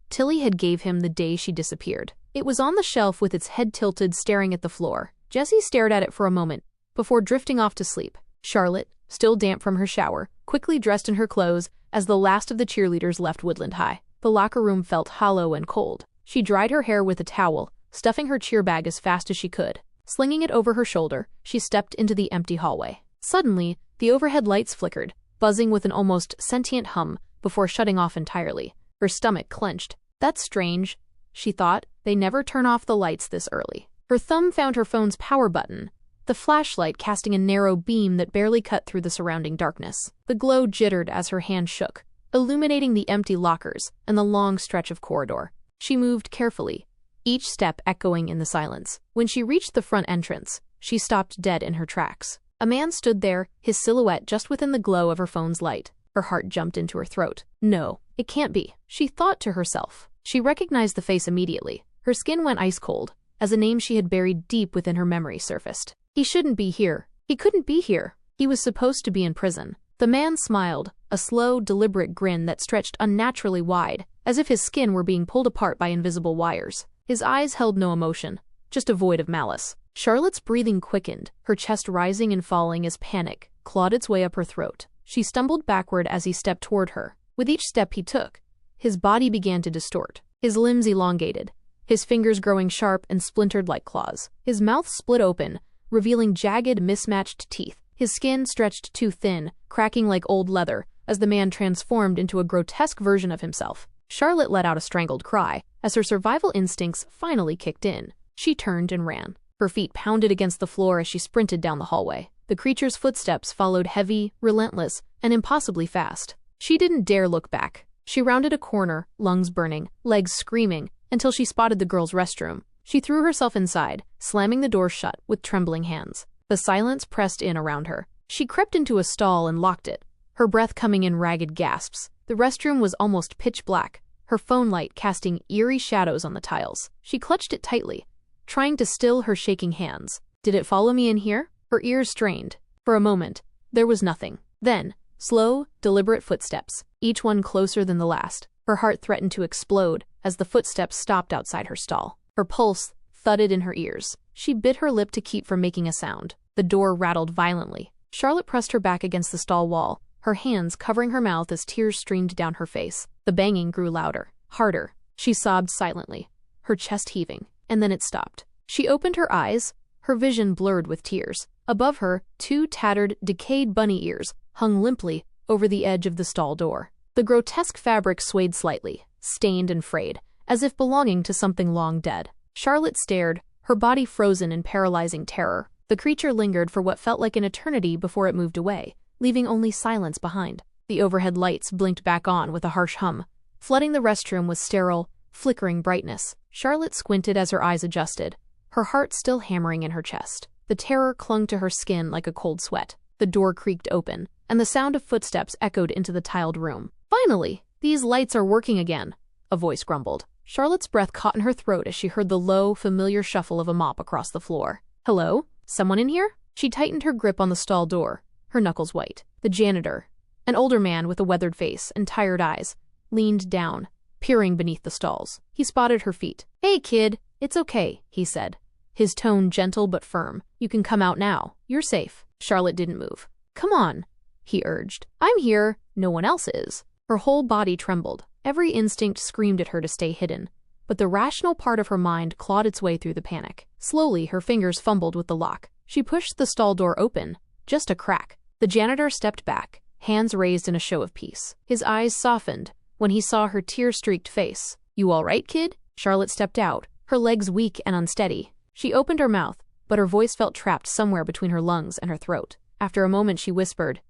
Tilly had gave him the day she disappeared. It was on the shelf with its head tilted, staring at the floor. Jesse stared at it for a moment, before drifting off to sleep. Charlotte, still damp from her shower, quickly dressed in her clothes as the last of the cheerleaders left Woodland High. The locker room felt hollow and cold. She dried her hair with a towel, stuffing her cheer bag as fast as she could. Slinging it over her shoulder, she stepped into the empty hallway. Suddenly, the overhead lights flickered, buzzing with an almost sentient hum before shutting off entirely. Her stomach clenched. That's strange, she thought. They never turn off the lights this early. Her thumb found her phone's power button, the flashlight casting a narrow beam that barely cut through the surrounding darkness. The glow jittered as her hand shook, illuminating the empty lockers and the long stretch of corridor. She moved carefully, each step echoing in the silence. When she reached the front entrance, she stopped dead in her tracks. A man stood there, his silhouette just within the glow of her phone's light. Her heart jumped into her throat. No, it can't be, she thought to herself. She recognized the face immediately. Her skin went ice cold, as a name she had buried deep within her memory surfaced. He shouldn't be here. He couldn't be here. He was supposed to be in prison. The man smiled, a slow, deliberate grin that stretched unnaturally wide, as if his skin were being pulled apart by invisible wires. His eyes held no emotion, just a void of malice. Charlotte's breathing quickened, her chest rising and falling as panic clawed its way up her throat. She stumbled backward as he stepped toward her. With each step he took, his body began to distort, his limbs elongated, his fingers growing sharp and splintered like claws. His mouth split open, revealing jagged, mismatched teeth. His skin stretched too thin, cracking like old leather, as the man transformed into a grotesque version of himself. Charlotte let out a strangled cry, as her survival instincts finally kicked in. She turned and ran. Her feet pounded against the floor as she sprinted down the hallway. The creature's footsteps followed heavy, relentless, and impossibly fast. She didn't dare look back. She rounded a corner, lungs burning, legs screaming, until she spotted the girls' restroom. She threw herself inside, slamming the door shut with trembling hands. The silence pressed in around her. She crept into a stall and locked it, her breath coming in ragged gasps. The restroom was almost pitch black, her phone light casting eerie shadows on the tiles. She clutched it tightly, trying to still her shaking hands. Did it follow me in here? Her ears strained. For a moment, there was nothing. Then, slow, deliberate footsteps, each one closer than the last. Her heart threatened to explode as the footsteps stopped outside her stall. Her pulse thudded in her ears. She bit her lip to keep from making a sound. The door rattled violently. Charlotte pressed her back against the stall wall, her hands covering her mouth as tears streamed down her face. The banging grew louder, harder. She sobbed silently, her chest heaving, and then it stopped. She opened her eyes, her vision blurred with tears. Above her, 2 tattered, decayed bunny ears hung limply over the edge of the stall door. The grotesque fabric swayed slightly, stained and frayed, as if belonging to something long dead. Charlotte stared, her body frozen in paralyzing terror. The creature lingered for what felt like an eternity before it moved away, leaving only silence behind. The overhead lights blinked back on with a harsh hum, flooding the restroom with sterile, flickering brightness. Charlotte squinted as her eyes adjusted, her heart still hammering in her chest. The terror clung to her skin like a cold sweat. The door creaked open, and the sound of footsteps echoed into the tiled room. "Finally, these lights are working again," a voice grumbled. Charlotte's breath caught in her throat as she heard the low, familiar shuffle of a mop across the floor. "Hello? Someone in here?" She tightened her grip on the stall door, her knuckles white. The janitor, an older man with a weathered face and tired eyes, leaned down, peering beneath the stalls. He spotted her feet. "Hey, kid, it's okay," he said, his tone gentle but firm. "You can come out now. You're safe." Charlotte didn't move. "Come on," he urged. "I'm here. No one else is." Her whole body trembled. Every instinct screamed at her to stay hidden, but the rational part of her mind clawed its way through the panic. Slowly, her fingers fumbled with the lock. She pushed the stall door open, just a crack. The janitor stepped back, hands raised in a show of peace. His eyes softened when he saw her tear-streaked face. "You all right, kid?" Charlotte stepped out, her legs weak and unsteady. She opened her mouth, but her voice felt trapped somewhere between her lungs and her throat. After a moment, she whispered,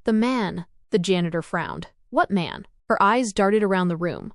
"The man." The janitor frowned. "What man?" Her eyes darted around the room,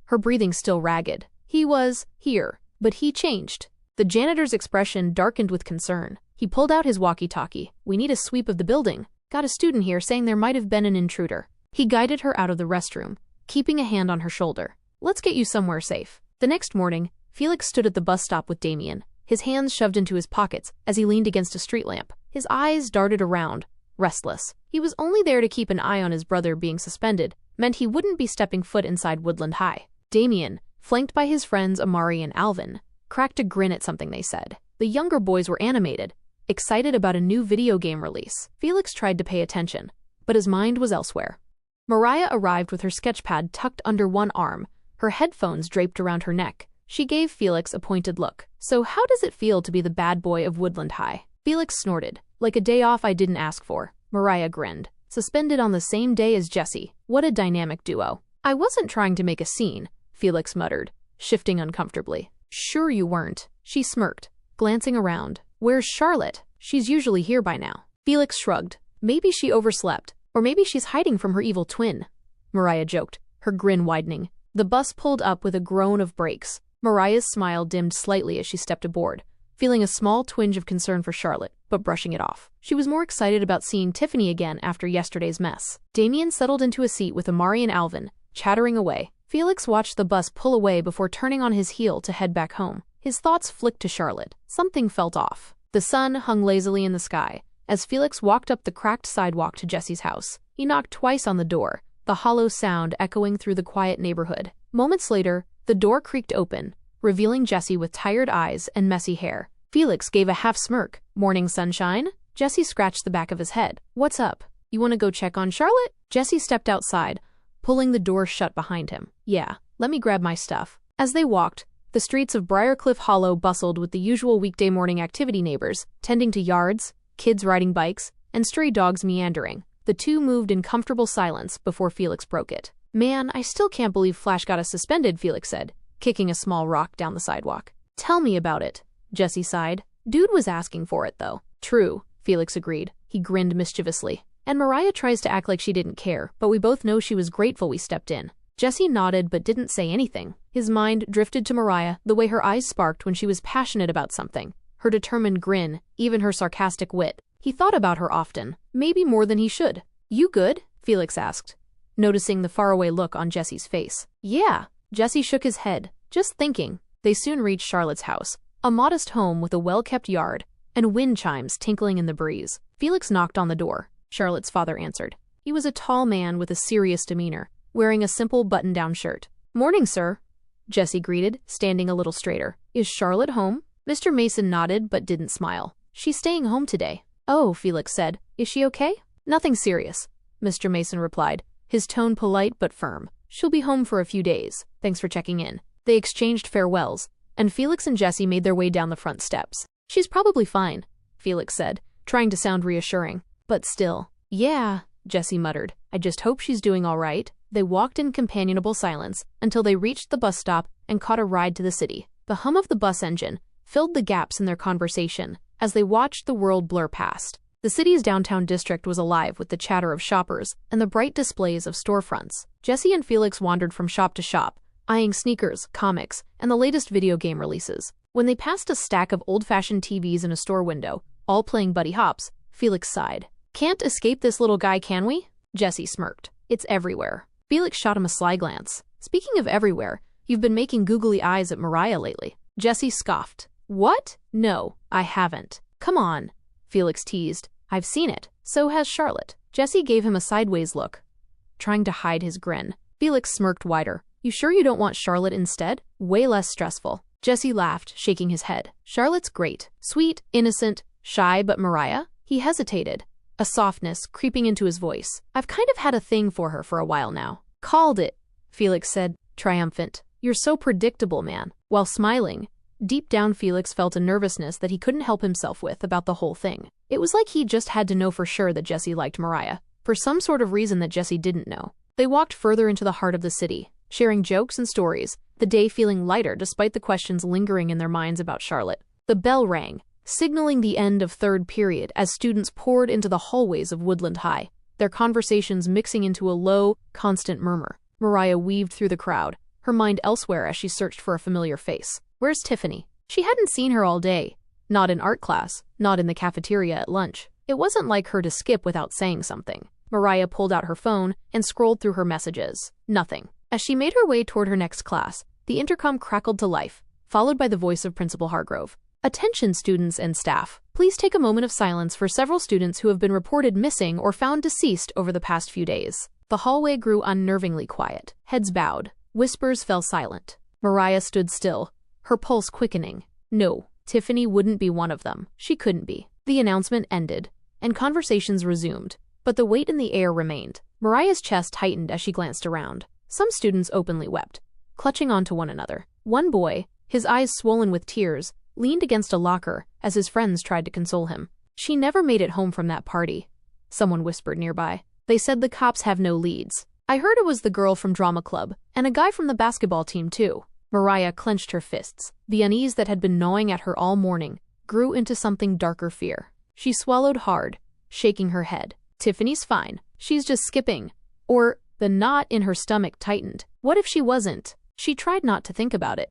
her breathing still ragged. "He was here, but he changed." The janitor's expression darkened with concern. He pulled out his walkie-talkie. "We need a sweep of the building. Got a student here saying there might have been an intruder." He guided her out of the restroom, keeping a hand on her shoulder. "Let's get you somewhere safe." The next morning, Felix stood at the bus stop with Damien, his hands shoved into his pockets as he leaned against a street lamp. His eyes darted around, restless. He was only there to keep an eye on his brother. Being suspended meant he wouldn't be stepping foot inside Woodland High. Damien, flanked by his friends Amari and Alvin, cracked a grin at something they said. The younger boys were animated, excited about a new video game release. Felix tried to pay attention, but his mind was elsewhere. Mariah arrived with her sketchpad tucked under one arm, her headphones draped around her neck. She gave Felix a pointed look. "So how does it feel to be the bad boy of Woodland High?" Felix snorted. "Like a day off I didn't ask for." Mariah grinned. "Suspended on the same day as Jesse. What a dynamic duo." "I wasn't trying to make a scene," Felix muttered, shifting uncomfortably. "Sure you weren't." She smirked, glancing around. "Where's Charlotte? She's usually here by now." Felix shrugged. "Maybe she overslept, or maybe she's hiding from her evil twin," Mariah joked, her grin widening. The bus pulled up with a groan of brakes. Mariah's smile dimmed slightly as she stepped aboard, feeling a small twinge of concern for Charlotte, but brushing it off. She was more excited about seeing Tiffany again after yesterday's mess. Damien settled into a seat with Amari and Alvin, chattering away. Felix watched the bus pull away before turning on his heel to head back home. His thoughts flicked to Charlotte. Something felt off. The sun hung lazily in the sky as Felix walked up the cracked sidewalk to Jesse's house. He knocked twice on the door, the hollow sound echoing through the quiet neighborhood. Moments later, the door creaked open, revealing Jesse with tired eyes and messy hair. Felix gave a half smirk. "Morning, sunshine?" Jesse scratched the back of his head. "What's up? You want to go check on Charlotte?" Jesse stepped outside, pulling the door shut behind him. "Yeah, let me grab my stuff." As they walked, the streets of Briarcliff Hollow bustled with the usual weekday morning activity: neighbors tending to yards, kids riding bikes, and stray dogs meandering. The two moved in comfortable silence before Felix broke it. "Man, I still can't believe Flash got us suspended," Felix said, kicking a small rock down the sidewalk. "Tell me about it," Jesse sighed. "Dude was asking for it, though." "True," Felix agreed. He grinned mischievously. "And Mariah tries to act like she didn't care, but we both know she was grateful we stepped in." Jesse nodded but didn't say anything. His mind drifted to Mariah, the way her eyes sparked when she was passionate about something, her determined grin, even her sarcastic wit. He thought about her often, maybe more than he should. "You good?" Felix asked, noticing the faraway look on Jesse's face. "Yeah." Jesse shook his head, just thinking. They soon reached Charlotte's house, a modest home with a well-kept yard and wind chimes tinkling in the breeze. Felix knocked on the door. Charlotte's father answered. He was a tall man with a serious demeanor, wearing a simple button-down shirt. "Morning, sir," Jesse greeted, standing a little straighter. "Is Charlotte home?" Mr. Mason nodded but didn't smile. "She's staying home today." "Oh," Felix said. "Is she okay?" "Nothing serious. Mr. Mason replied, his tone polite but firm. She'll be home for a few days. Thanks for checking in. They exchanged farewells, and Felix and Jessie made their way down the front steps. She's probably fine, Felix said, trying to sound reassuring. But still. Yeah, Jessie muttered. I just hope she's doing all right. They walked in companionable silence until they reached the bus stop and caught a ride to the city. The hum of the bus engine filled the gaps in their conversation as they watched the world blur past. The city's downtown district was alive with the chatter of shoppers and the bright displays of storefronts. Jessie and Felix wandered from shop to shop, eyeing sneakers, comics, and the latest video game releases. When they passed a stack of old-fashioned TVs in a store window, all playing Buddy Hops, Felix sighed. Can't escape this little guy, can we? Jessie smirked. It's everywhere. Felix shot him a sly glance. Speaking of everywhere, you've been making googly eyes at Mariah lately. Jessie scoffed. What? No, I haven't. Come on, Felix teased. I've seen it. So has Charlotte. Jessie gave him a sideways look, trying to hide his grin. Felix smirked wider. You sure you don't want Charlotte instead? Way less stressful. Jessie laughed, shaking his head. Charlotte's great. Sweet, innocent, shy, but Mariah? He hesitated, a softness creeping into his voice. I've kind of had a thing for her for a while now. Called it, Felix said, triumphant. You're so predictable, man. While smiling, deep down Felix felt a nervousness that he couldn't help himself with about the whole thing. It was like he just had to know for sure that Jessie liked Mariah, for some sort of reason that Jessie didn't know. They walked further into the heart of the city, sharing jokes and stories, the day feeling lighter despite the questions lingering in their minds about Charlotte. The bell rang, signaling the end of third period as students poured into the hallways of Woodland High, their conversations mixing into a low, constant murmur. Mariah weaved through the crowd, her mind elsewhere as she searched for a familiar face. Where's Tiffany? She hadn't seen her all day. Not in art class, not in the cafeteria at lunch. It wasn't like her to skip without saying something. Mariah pulled out her phone and scrolled through her messages. Nothing. As she made her way toward her next class, the intercom crackled to life, followed by the voice of Principal Hargrove. Attention students and staff. Please take a moment of silence for several students who have been reported missing or found deceased over the past few days. The hallway grew unnervingly quiet. Heads bowed. Whispers fell silent. Mariah stood still, her pulse quickening. No, Tiffany wouldn't be one of them. She couldn't be. The announcement ended, and conversations resumed, but the weight in the air remained. Mariah's chest tightened as she glanced around. Some students openly wept, clutching onto one another. One boy, his eyes swollen with tears, leaned against a locker as his friends tried to console him. She never made it home from that party, someone whispered nearby. They said the cops have no leads. I heard it was the girl from drama club, and a guy from the basketball team too. Mariah clenched her fists. The unease that had been gnawing at her all morning grew into something darker fear. She swallowed hard, shaking her head. Tiffany's fine. She's just skipping. Or, the knot in her stomach tightened. What if she wasn't? She tried not to think about it.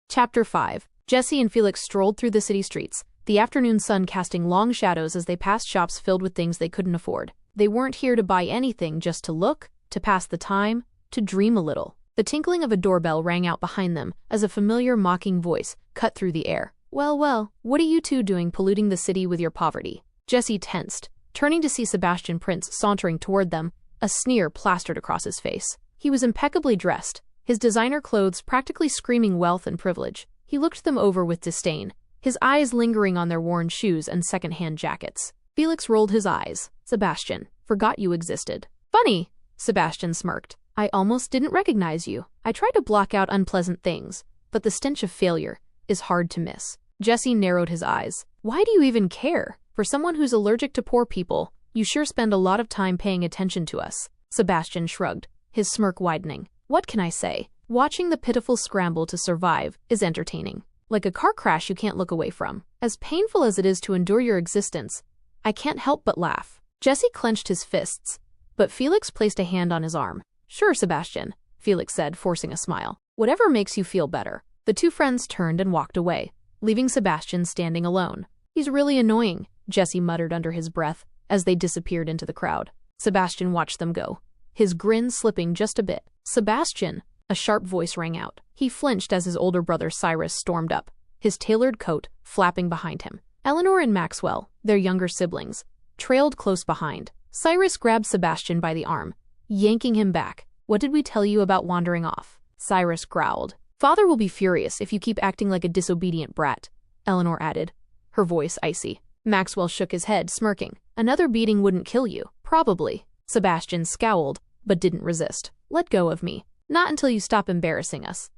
Chapter 5. Jessie and Felix strolled through the city streets, the afternoon sun casting long shadows as they passed shops filled with things they couldn't afford. They weren't here to buy anything, just to look, to pass the time, to dream a little. The tinkling of a doorbell rang out behind them as a familiar mocking voice cut through the air. Well, what are you two doing polluting the city with your poverty? Jessie tensed, turning to see Sebastian Prince sauntering toward them, a sneer plastered across his face. He was impeccably dressed, his designer clothes practically screaming wealth and privilege. He looked them over with disdain, his eyes lingering on their worn shoes and second-hand jackets. Felix rolled his eyes. Sebastian, forgot you existed. Funny, Sebastian smirked. I almost didn't recognize you. I try to block out unpleasant things, but the stench of failure is hard to miss. Jessie narrowed his eyes. Why do you even care? For someone who's allergic to poor people, you sure spend a lot of time paying attention to us. Sebastian shrugged, his smirk widening. What can I say? Watching the pitiful scramble to survive is entertaining. Like a car crash you can't look away from. As painful as it is to endure your existence, I can't help but laugh. Jessie clenched his fists, but Felix placed a hand on his arm. Sure, Sebastian, Felix said, forcing a smile. Whatever makes you feel better. The two friends turned and walked away, leaving Sebastian standing alone. He's really annoying, Jessie muttered under his breath as they disappeared into the crowd. Sebastian watched them go, his grin slipping just a bit. Sebastian, a sharp voice rang out. He flinched as his older brother Cyrus stormed up, his tailored coat flapping behind him. Eleanor and Maxwell, their younger siblings, trailed close behind. Cyrus grabbed Sebastian by the arm, yanking him back. What did we tell you about wandering off? Cyrus growled. Father will be furious if you keep acting like a disobedient brat, Eleanor added, her voice icy. Maxwell shook his head, smirking. Another beating wouldn't kill you. Probably. Sebastian scowled, but didn't resist. Let go of me. Not until you stop embarrassing us.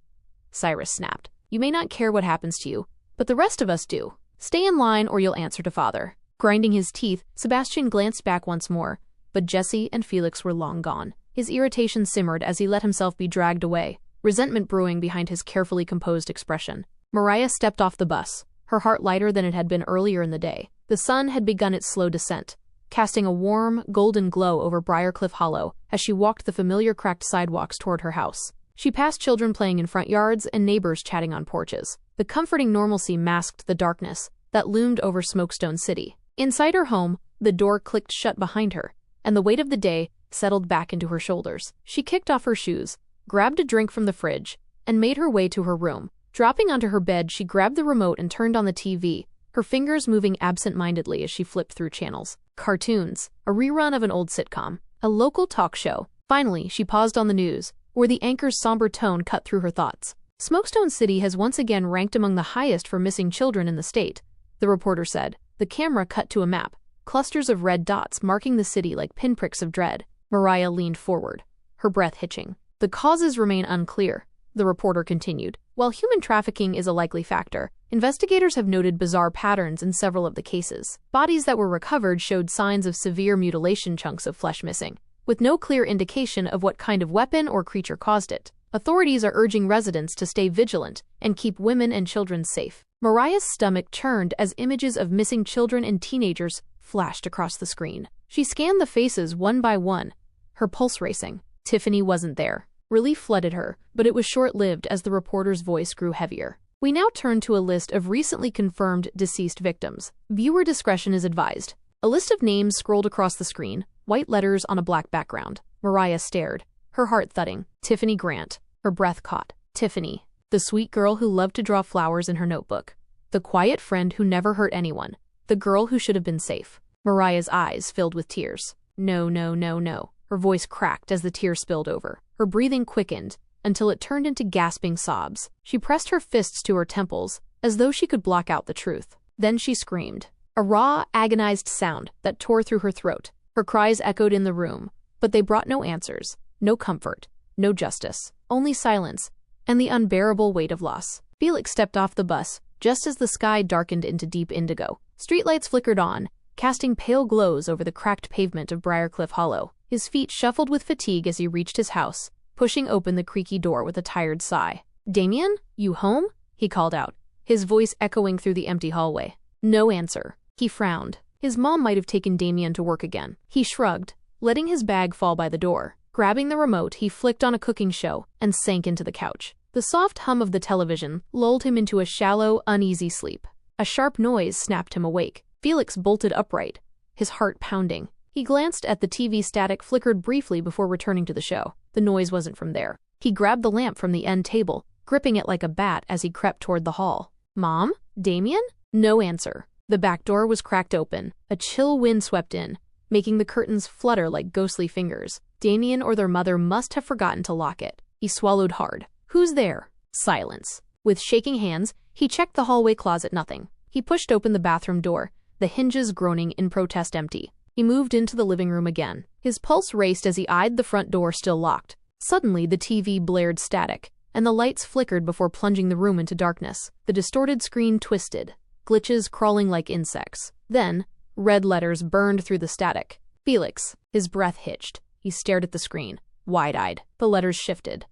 Cyrus snapped. You may not care what happens to you, but the rest of us do. Stay in line or you'll answer to father. Grinding his teeth, Sebastian glanced back once more, but Jesse and Felix were long gone. His irritation simmered as he let himself be dragged away, resentment brewing behind his carefully composed expression. Mariah stepped off the bus, her heart lighter than it had been earlier in the day. The sun had begun its slow descent, casting a warm, golden glow over Briarcliff Hollow as she walked the familiar cracked sidewalks toward her house. She passed children playing in front yards and neighbors chatting on porches. The comforting normalcy masked the darkness that loomed over Smokestone City. Inside her home, the door clicked shut behind her, and the weight of the day settled back into her shoulders. She kicked off her shoes, grabbed a drink from the fridge, and made her way to her room. Dropping onto her bed, she grabbed the remote and turned on the TV, her fingers moving absent-mindedly as she flipped through channels. Cartoons, a rerun of an old sitcom, a local talk show. Finally, she paused on the news, where the anchor's somber tone cut through her thoughts. Smokestone City has once again ranked among the highest for missing children in the state, the reporter said. The camera cut to a map, clusters of red dots marking the city like pinpricks of dread. Mariah leaned forward, her breath hitching. The causes remain unclear, the reporter continued. While human trafficking is a likely factor, investigators have noted bizarre patterns in several of the cases. Bodies that were recovered showed signs of severe mutilation, chunks of flesh missing, with no clear indication of what kind of weapon or creature caused it. Authorities are urging residents to stay vigilant and keep women and children safe. Mariah's stomach churned as images of missing children and teenagers flashed across the screen. She scanned the faces one by one, her pulse racing. Tiffany wasn't there. Relief flooded her, but it was short-lived as the reporter's voice grew heavier. We now turn to a list of recently confirmed deceased victims. Viewer discretion is advised. A list of names scrolled across the screen, white letters on a black background. Mariah stared, her heart thudding. Tiffany Grant. Her breath caught. Tiffany, the sweet girl who loved to draw flowers in her notebook. The quiet friend who never hurt anyone. The girl who should have been safe. Mariah's eyes filled with tears. No, no, no, no. Her voice cracked as the tears spilled over. Her breathing quickened until it turned into gasping sobs. She pressed her fists to her temples, as though she could block out the truth. Then she screamed. A raw, agonized sound that tore through her throat. Her cries echoed in the room, but they brought no answers, no comfort, no justice, only silence, and the unbearable weight of loss. Felix stepped off the bus, just as the sky darkened into deep indigo. Streetlights flickered on, casting pale glows over the cracked pavement of Briarcliff Hollow. His feet shuffled with fatigue as he reached his house, pushing open the creaky door with a tired sigh. Damien, you home? He called out, his voice echoing through the empty hallway. No answer. He frowned. His mom might have taken Damien to work again. He shrugged, letting his bag fall by the door. Grabbing the remote, he flicked on a cooking show and sank into the couch. The soft hum of the television lulled him into a shallow, uneasy sleep. A sharp noise snapped him awake. Felix bolted upright, his heart pounding. He glanced at the TV. Static flickered briefly before returning to the show. The noise wasn't from there. He grabbed the lamp from the end table, gripping it like a bat as he crept toward the hall. Mom? Damien? No answer. The back door was cracked open. A chill wind swept in, making the curtains flutter like ghostly fingers. Damien or their mother must have forgotten to lock it. He swallowed hard. Who's there? Silence. With shaking hands, he checked the hallway closet. Nothing. He pushed open the bathroom door, the hinges groaning in protest empty. He moved into the living room again. His pulse raced as he eyed the front door still locked. Suddenly, the TV blared static, and the lights flickered before plunging the room into darkness. The distorted screen twisted, glitches crawling like insects. Then, red letters burned through the static. Felix. His breath hitched. He stared at the screen, wide-eyed. The letters shifted.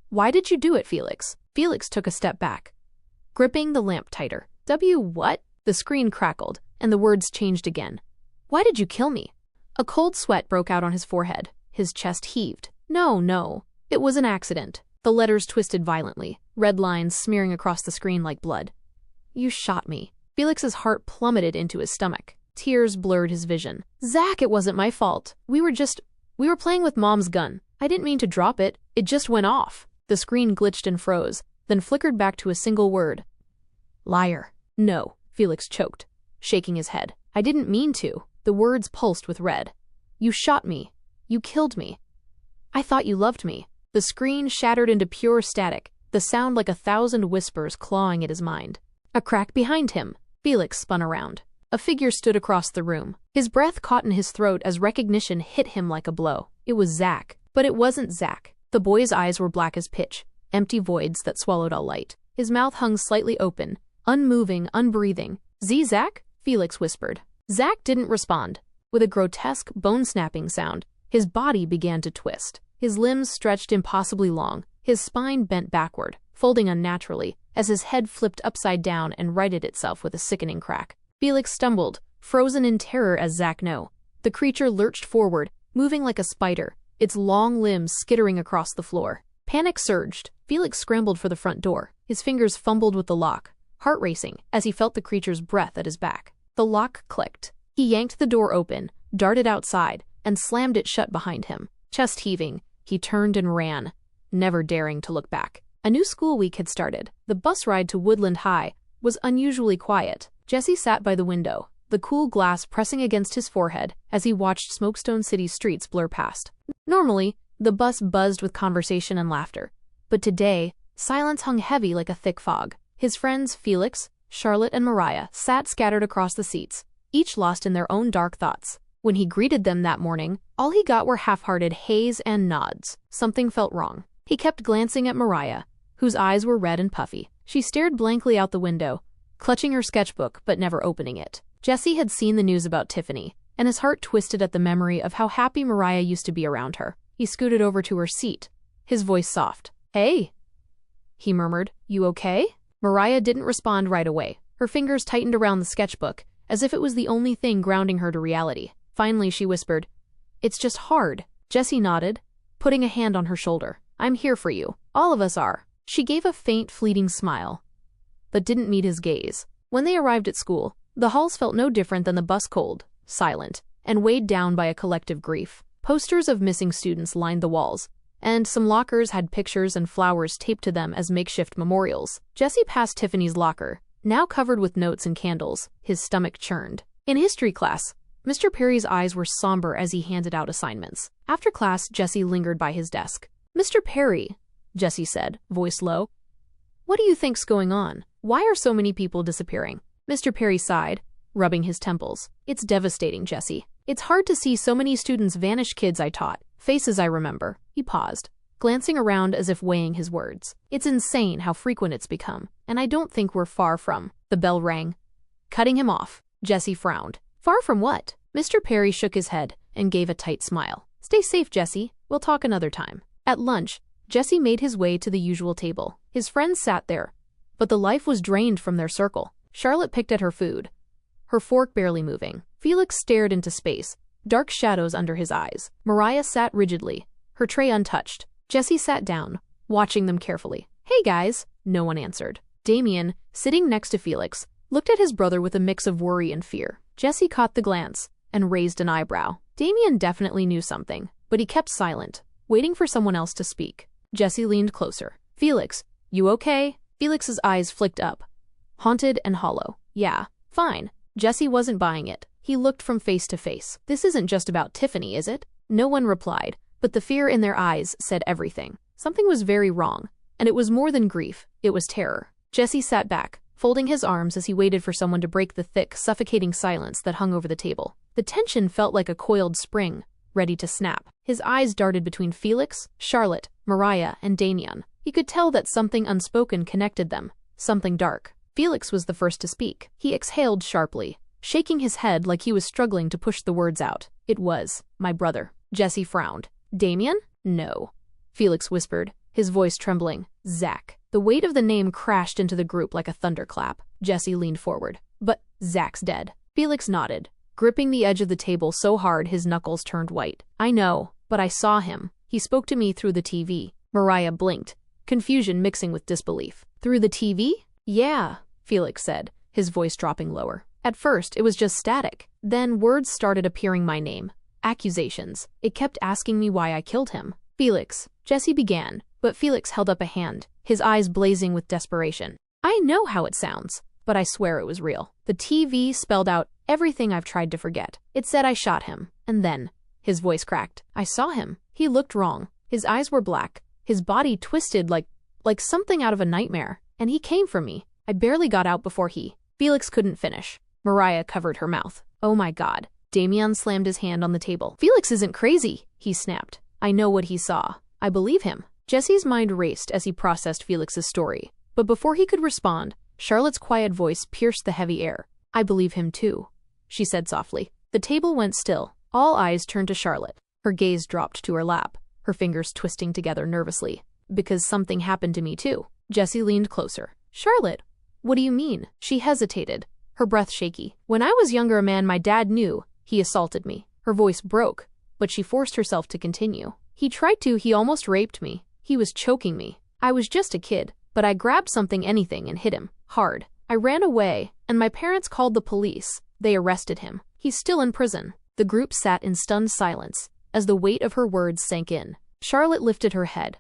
Why did you do it, Felix? Felix took a step back, gripping the lamp tighter. What? The screen crackled, and the words changed again. Why did you kill me? A cold sweat broke out on his forehead. His chest heaved. No. It was an accident. The letters twisted violently, red lines smearing across the screen like blood. You shot me. Felix's heart plummeted into his stomach. Tears blurred his vision. Zach, it wasn't my fault. We were playing with Mom's gun. I didn't mean to drop it. It just went off. The screen glitched and froze, then flickered back to a single word. Liar. No, Felix choked, shaking his head. I didn't mean to. The words pulsed with red. You shot me. You killed me. I thought you loved me. The screen shattered into pure static, the sound like 1,000 whispers clawing at his mind. A crack behind him. Felix spun around. A figure stood across the room. His breath caught in his throat as recognition hit him like a blow. It was Zach. But it wasn't Zach. The boy's eyes were black as pitch, empty voids that swallowed all light. His mouth hung slightly open, unmoving, unbreathing. Zach? Felix whispered. Zach didn't respond. With a grotesque, bone-snapping sound, his body began to twist. His limbs stretched impossibly long, his spine bent backward, folding unnaturally, as his head flipped upside down and righted itself with a sickening crack. Felix stumbled, frozen in terror as Zach knew. The creature lurched forward, moving like a spider, its long limbs skittering across the floor. Panic surged. Felix scrambled for the front door. His fingers fumbled with the lock, heart racing as he felt the creature's breath at his back. The lock clicked. He yanked the door open, darted outside, and slammed it shut behind him. Chest heaving, he turned and ran, never daring to look back. A new school week had started. The bus ride to Woodland High was unusually quiet. Jesse sat by the window, the cool glass pressing against his forehead as he watched Smokestone City's streets blur past. Normally, the bus buzzed with conversation and laughter. But today, silence hung heavy like a thick fog. His friends, Felix, Charlotte, and Mariah, sat scattered across the seats, each lost in their own dark thoughts. When he greeted them that morning, all he got were half-hearted haze and nods. Something felt wrong. He kept glancing at Mariah, whose eyes were red and puffy. She stared blankly out the window, clutching her sketchbook but never opening it. Jesse had seen the news about Tiffany, and his heart twisted at the memory of how happy Mariah used to be around her. He scooted over to her seat, his voice soft. "Hey," he murmured, "you okay?" Mariah didn't respond right away. Her fingers tightened around the sketchbook, as if it was the only thing grounding her to reality. Finally, she whispered, "It's just hard." Jesse nodded, putting a hand on her shoulder. "I'm here for you. All of us are." She gave a faint, fleeting smile, but didn't meet his gaze. When they arrived at school, the halls felt no different than the bus, cold, silent, and weighed down by a collective grief. Posters of missing students lined the walls, and some lockers had pictures and flowers taped to them as makeshift memorials. Jesse passed Tiffany's locker, now covered with notes and candles. His stomach churned. In history class, Mr. Perry's eyes were somber as he handed out assignments. After class, Jesse lingered by his desk. "Mr. Perry," Jesse said, voice low, "what do you think's going on? Why are so many people disappearing?" Mr. Perry sighed, rubbing his temples. "It's devastating, Jesse. It's hard to see so many students vanish, kids I taught, faces I remember." He paused, glancing around as if weighing his words. "It's insane how frequent it's become, and I don't think we're far from—" The bell rang, cutting him off. Jesse frowned. "Far from what?" Mr. Perry shook his head and gave a tight smile. "Stay safe, Jesse. We'll talk another time." At lunch, Jesse made his way to the usual table. His friends sat there, but the life was drained from their circle. Charlotte picked at her food, her fork barely moving. Felix stared into space, dark shadows under his eyes. Mariah sat rigidly, her tray untouched. Jesse sat down, watching them carefully. "Hey guys," no one answered. Damien, sitting next to Felix, looked at his brother with a mix of worry and fear. Jesse caught the glance and raised an eyebrow. Damien definitely knew something, but he kept silent, waiting for someone else to speak. Jesse leaned closer. "Felix, you okay?" Felix's eyes flicked up, haunted and hollow. "Yeah, fine." Jesse wasn't buying it. He looked from face to face. "This isn't just about Tiffany, is it?" No one replied, but the fear in their eyes said everything. Something was very wrong, and it was more than grief, it was terror. Jesse sat back, folding his arms as he waited for someone to break the thick, suffocating silence that hung over the table. The tension felt like a coiled spring, ready to snap. His eyes darted between Felix, Charlotte, Mariah, and Damien. He could tell that something unspoken connected them, something dark. Felix was the first to speak. He exhaled sharply, shaking his head like he was struggling to push the words out. "It was my brother." Jesse frowned. "Damien?" "No," Felix whispered, his voice trembling. "Zach." The weight of the name crashed into the group like a thunderclap. Jesse leaned forward. "But Zach's dead." Felix nodded, gripping the edge of the table so hard his knuckles turned white. "I know, but I saw him. He spoke to me through the TV." Mariah blinked, confusion mixing with disbelief. "Through the TV?" "Yeah," Felix said, his voice dropping lower. "At first, it was just static. Then words started appearing, my name. Accusations. It kept asking me why I killed him." "Felix," Jesse began, but Felix held up a hand, his eyes blazing with desperation. "I know how it sounds, but I swear it was real. The TV spelled out everything I've tried to forget. It said I shot him, and then," his voice cracked, "I saw him. He looked wrong. His eyes were black, his body twisted like something out of a nightmare, and he came for me. I barely got out before he—" Felix couldn't finish. Mariah covered her mouth. Oh my God. Damian slammed his hand on the table. Felix isn't crazy, he snapped. I know what he saw. I believe him. Jesse's mind raced as he processed Felix's story. But before he could respond, Charlotte's quiet voice pierced the heavy air. I believe him too, she said softly. The table went still. All eyes turned to Charlotte. Her gaze dropped to her lap, her fingers twisting together nervously. Because something happened to me too. Jesse leaned closer. Charlotte, what do you mean? She hesitated, her breath shaky. When I was younger, a man my dad knew, he assaulted me. Her voice broke, but she forced herself to continue. He almost raped me. He was choking me. I was just a kid, but I grabbed anything and hit him, hard. I ran away, and my parents called the police. They arrested him. He's still in prison. The group sat in stunned silence as the weight of her words sank in. Charlotte lifted her head,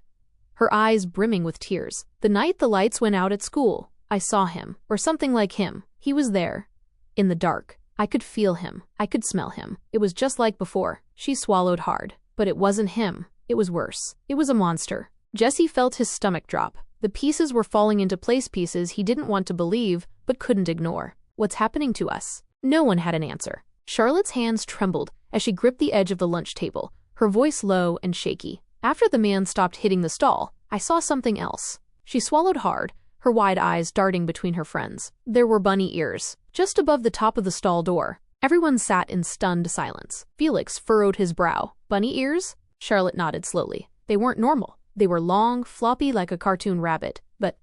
her eyes brimming with tears. The night the lights went out at school, I saw him, or something like him. He was there, in the dark. I could feel him. I could smell him. It was just like before. She swallowed hard. But it wasn't him. It was worse. It was a monster. Jesse felt his stomach drop. The pieces were falling into place, pieces he didn't want to believe, but couldn't ignore. What's happening to us? No one had an answer. Charlotte's hands trembled as she gripped the edge of the lunch table, her voice low and shaky. After the man stopped hitting the stall, I saw something else. She swallowed hard, her wide eyes darting between her friends. There were bunny ears, just above the top of the stall door. Everyone sat in stunned silence. Felix furrowed his brow. Bunny ears? Charlotte nodded slowly. They weren't normal. They were long, floppy like a cartoon rabbit, but...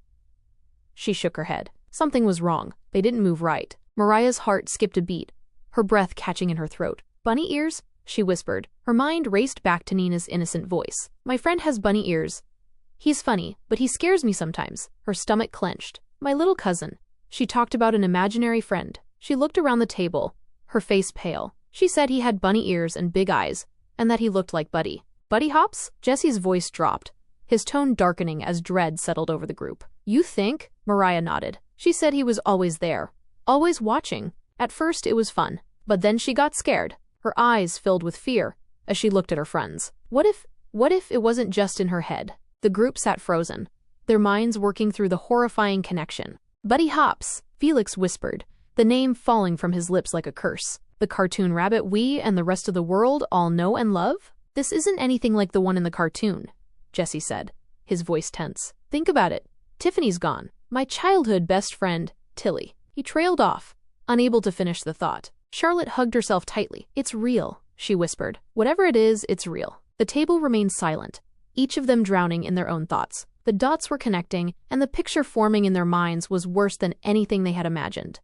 She shook her head. Something was wrong. They didn't move right. Mariah's heart skipped a beat, her breath catching in her throat. Bunny ears? She whispered. Her mind raced back to Nina's innocent voice. My friend has bunny ears. He's funny, but he scares me sometimes. Her stomach clenched. My little cousin. She talked about an imaginary friend. She looked around the table, her face pale. She said he had bunny ears and big eyes, and that he looked like Buddy. Buddy Hops? Jesse's voice dropped, his tone darkening as dread settled over the group. You think? Mariah nodded. She said he was always there, always watching. At first it was fun, but then she got scared. Her eyes filled with fear as she looked at her friends. What if it wasn't just in her head? The group sat frozen, their minds working through the horrifying connection. Buddy Hops, Felix whispered, the name falling from his lips like a curse. The cartoon rabbit we and the rest of the world all know and love? This isn't anything like the one in the cartoon, Jesse said, his voice tense. Think about it. Tiffany's gone. My childhood best friend, Tilly. He trailed off, unable to finish the thought. Charlotte hugged herself tightly. It's real, she whispered. Whatever it is, it's real. The table remained silent, each of them drowning in their own thoughts. The dots were connecting, and the picture forming in their minds was worse than anything they had imagined.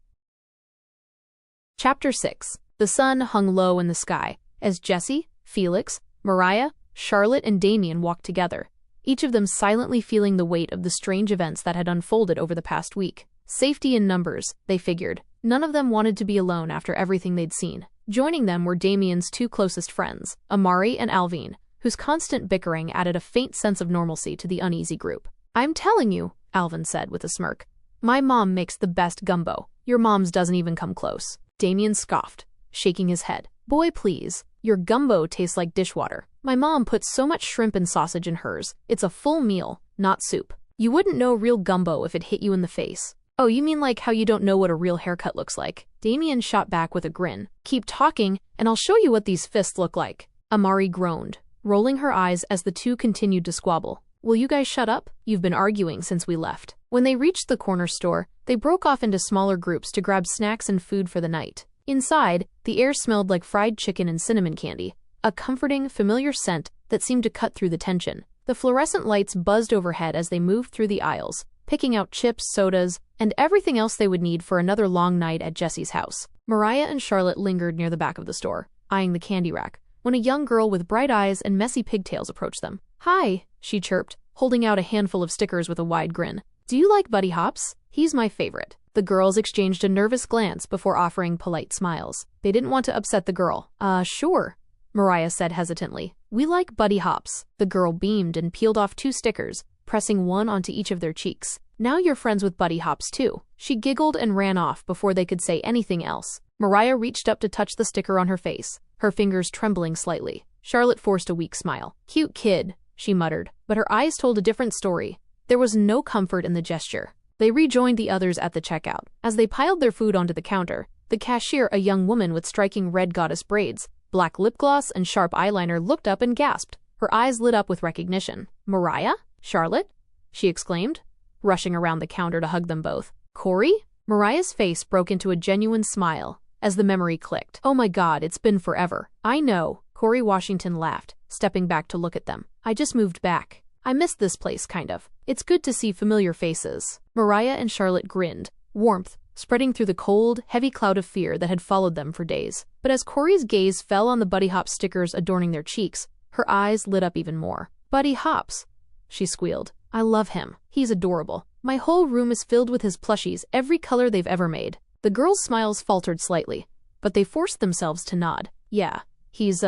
Chapter 6. The sun hung low in the sky as Jesse, Felix, Mariah, Charlotte, and Damian walked together, each of them silently feeling the weight of the strange events that had unfolded over the past week. Safety in numbers, they figured. None of them wanted to be alone after everything they'd seen. Joining them were Damian's two closest friends, Amari and Alvin, whose constant bickering added a faint sense of normalcy to the uneasy group. I'm telling you, Alvin said with a smirk. My mom makes the best gumbo. Your mom's doesn't even come close. Damian scoffed, shaking his head. Boy, please. Your gumbo tastes like dishwater. My mom puts so much shrimp and sausage in hers. It's a full meal, not soup. You wouldn't know real gumbo if it hit you in the face. Oh, you mean like how you don't know what a real haircut looks like? Damian shot back with a grin. Keep talking, and I'll show you what these fists look like. Amari groaned, rolling her eyes as the two continued to squabble. Will you guys shut up? You've been arguing since we left. When they reached the corner store, they broke off into smaller groups to grab snacks and food for the night. Inside, the air smelled like fried chicken and cinnamon candy, a comforting, familiar scent that seemed to cut through the tension. The fluorescent lights buzzed overhead as they moved through the aisles, picking out chips, sodas, and everything else they would need for another long night at Jesse's house. Mariah and Charlotte lingered near the back of the store, eyeing the candy rack, when a young girl with bright eyes and messy pigtails approached them. Hi, she chirped, holding out a handful of stickers with a wide grin. Do you like Buddy Hops? He's my favorite. The girls exchanged a nervous glance before offering polite smiles. They didn't want to upset the girl. Sure, Mariah said hesitantly. We like Buddy Hops. The girl beamed and peeled off 2 stickers, pressing one onto each of their cheeks. Now you're friends with Buddy Hops too. She giggled and ran off before they could say anything else. Mariah reached up to touch the sticker on her face, her fingers trembling slightly. Charlotte forced a weak smile. Cute kid, she muttered, but her eyes told a different story. There was no comfort in the gesture. They rejoined the others at the checkout. As they piled their food onto the counter, The cashier, a young woman with striking red goddess braids, black lip gloss, and sharp eyeliner, looked up and gasped. Her eyes lit up with recognition. "Mariah? Charlotte?" she exclaimed, rushing around the counter to hug them both. "Corey?" Mariah's face broke into a genuine smile as the memory clicked. "Oh my God, it's been forever." "I know," Corey Washington laughed, stepping back to look at them. "I just moved back. I missed this place, kind of. It's good to see familiar faces." Mariah and Charlotte grinned, warmth spreading through the cold, heavy cloud of fear that had followed them for days. But as Corey's gaze fell on the Buddy Hop stickers adorning their cheeks, her eyes lit up even more. "Buddy Hops," she squealed. "I love him. He's adorable. My whole room is filled with his plushies, every color they've ever made." The girls' smiles faltered slightly, but they forced themselves to nod. "Yeah, he's,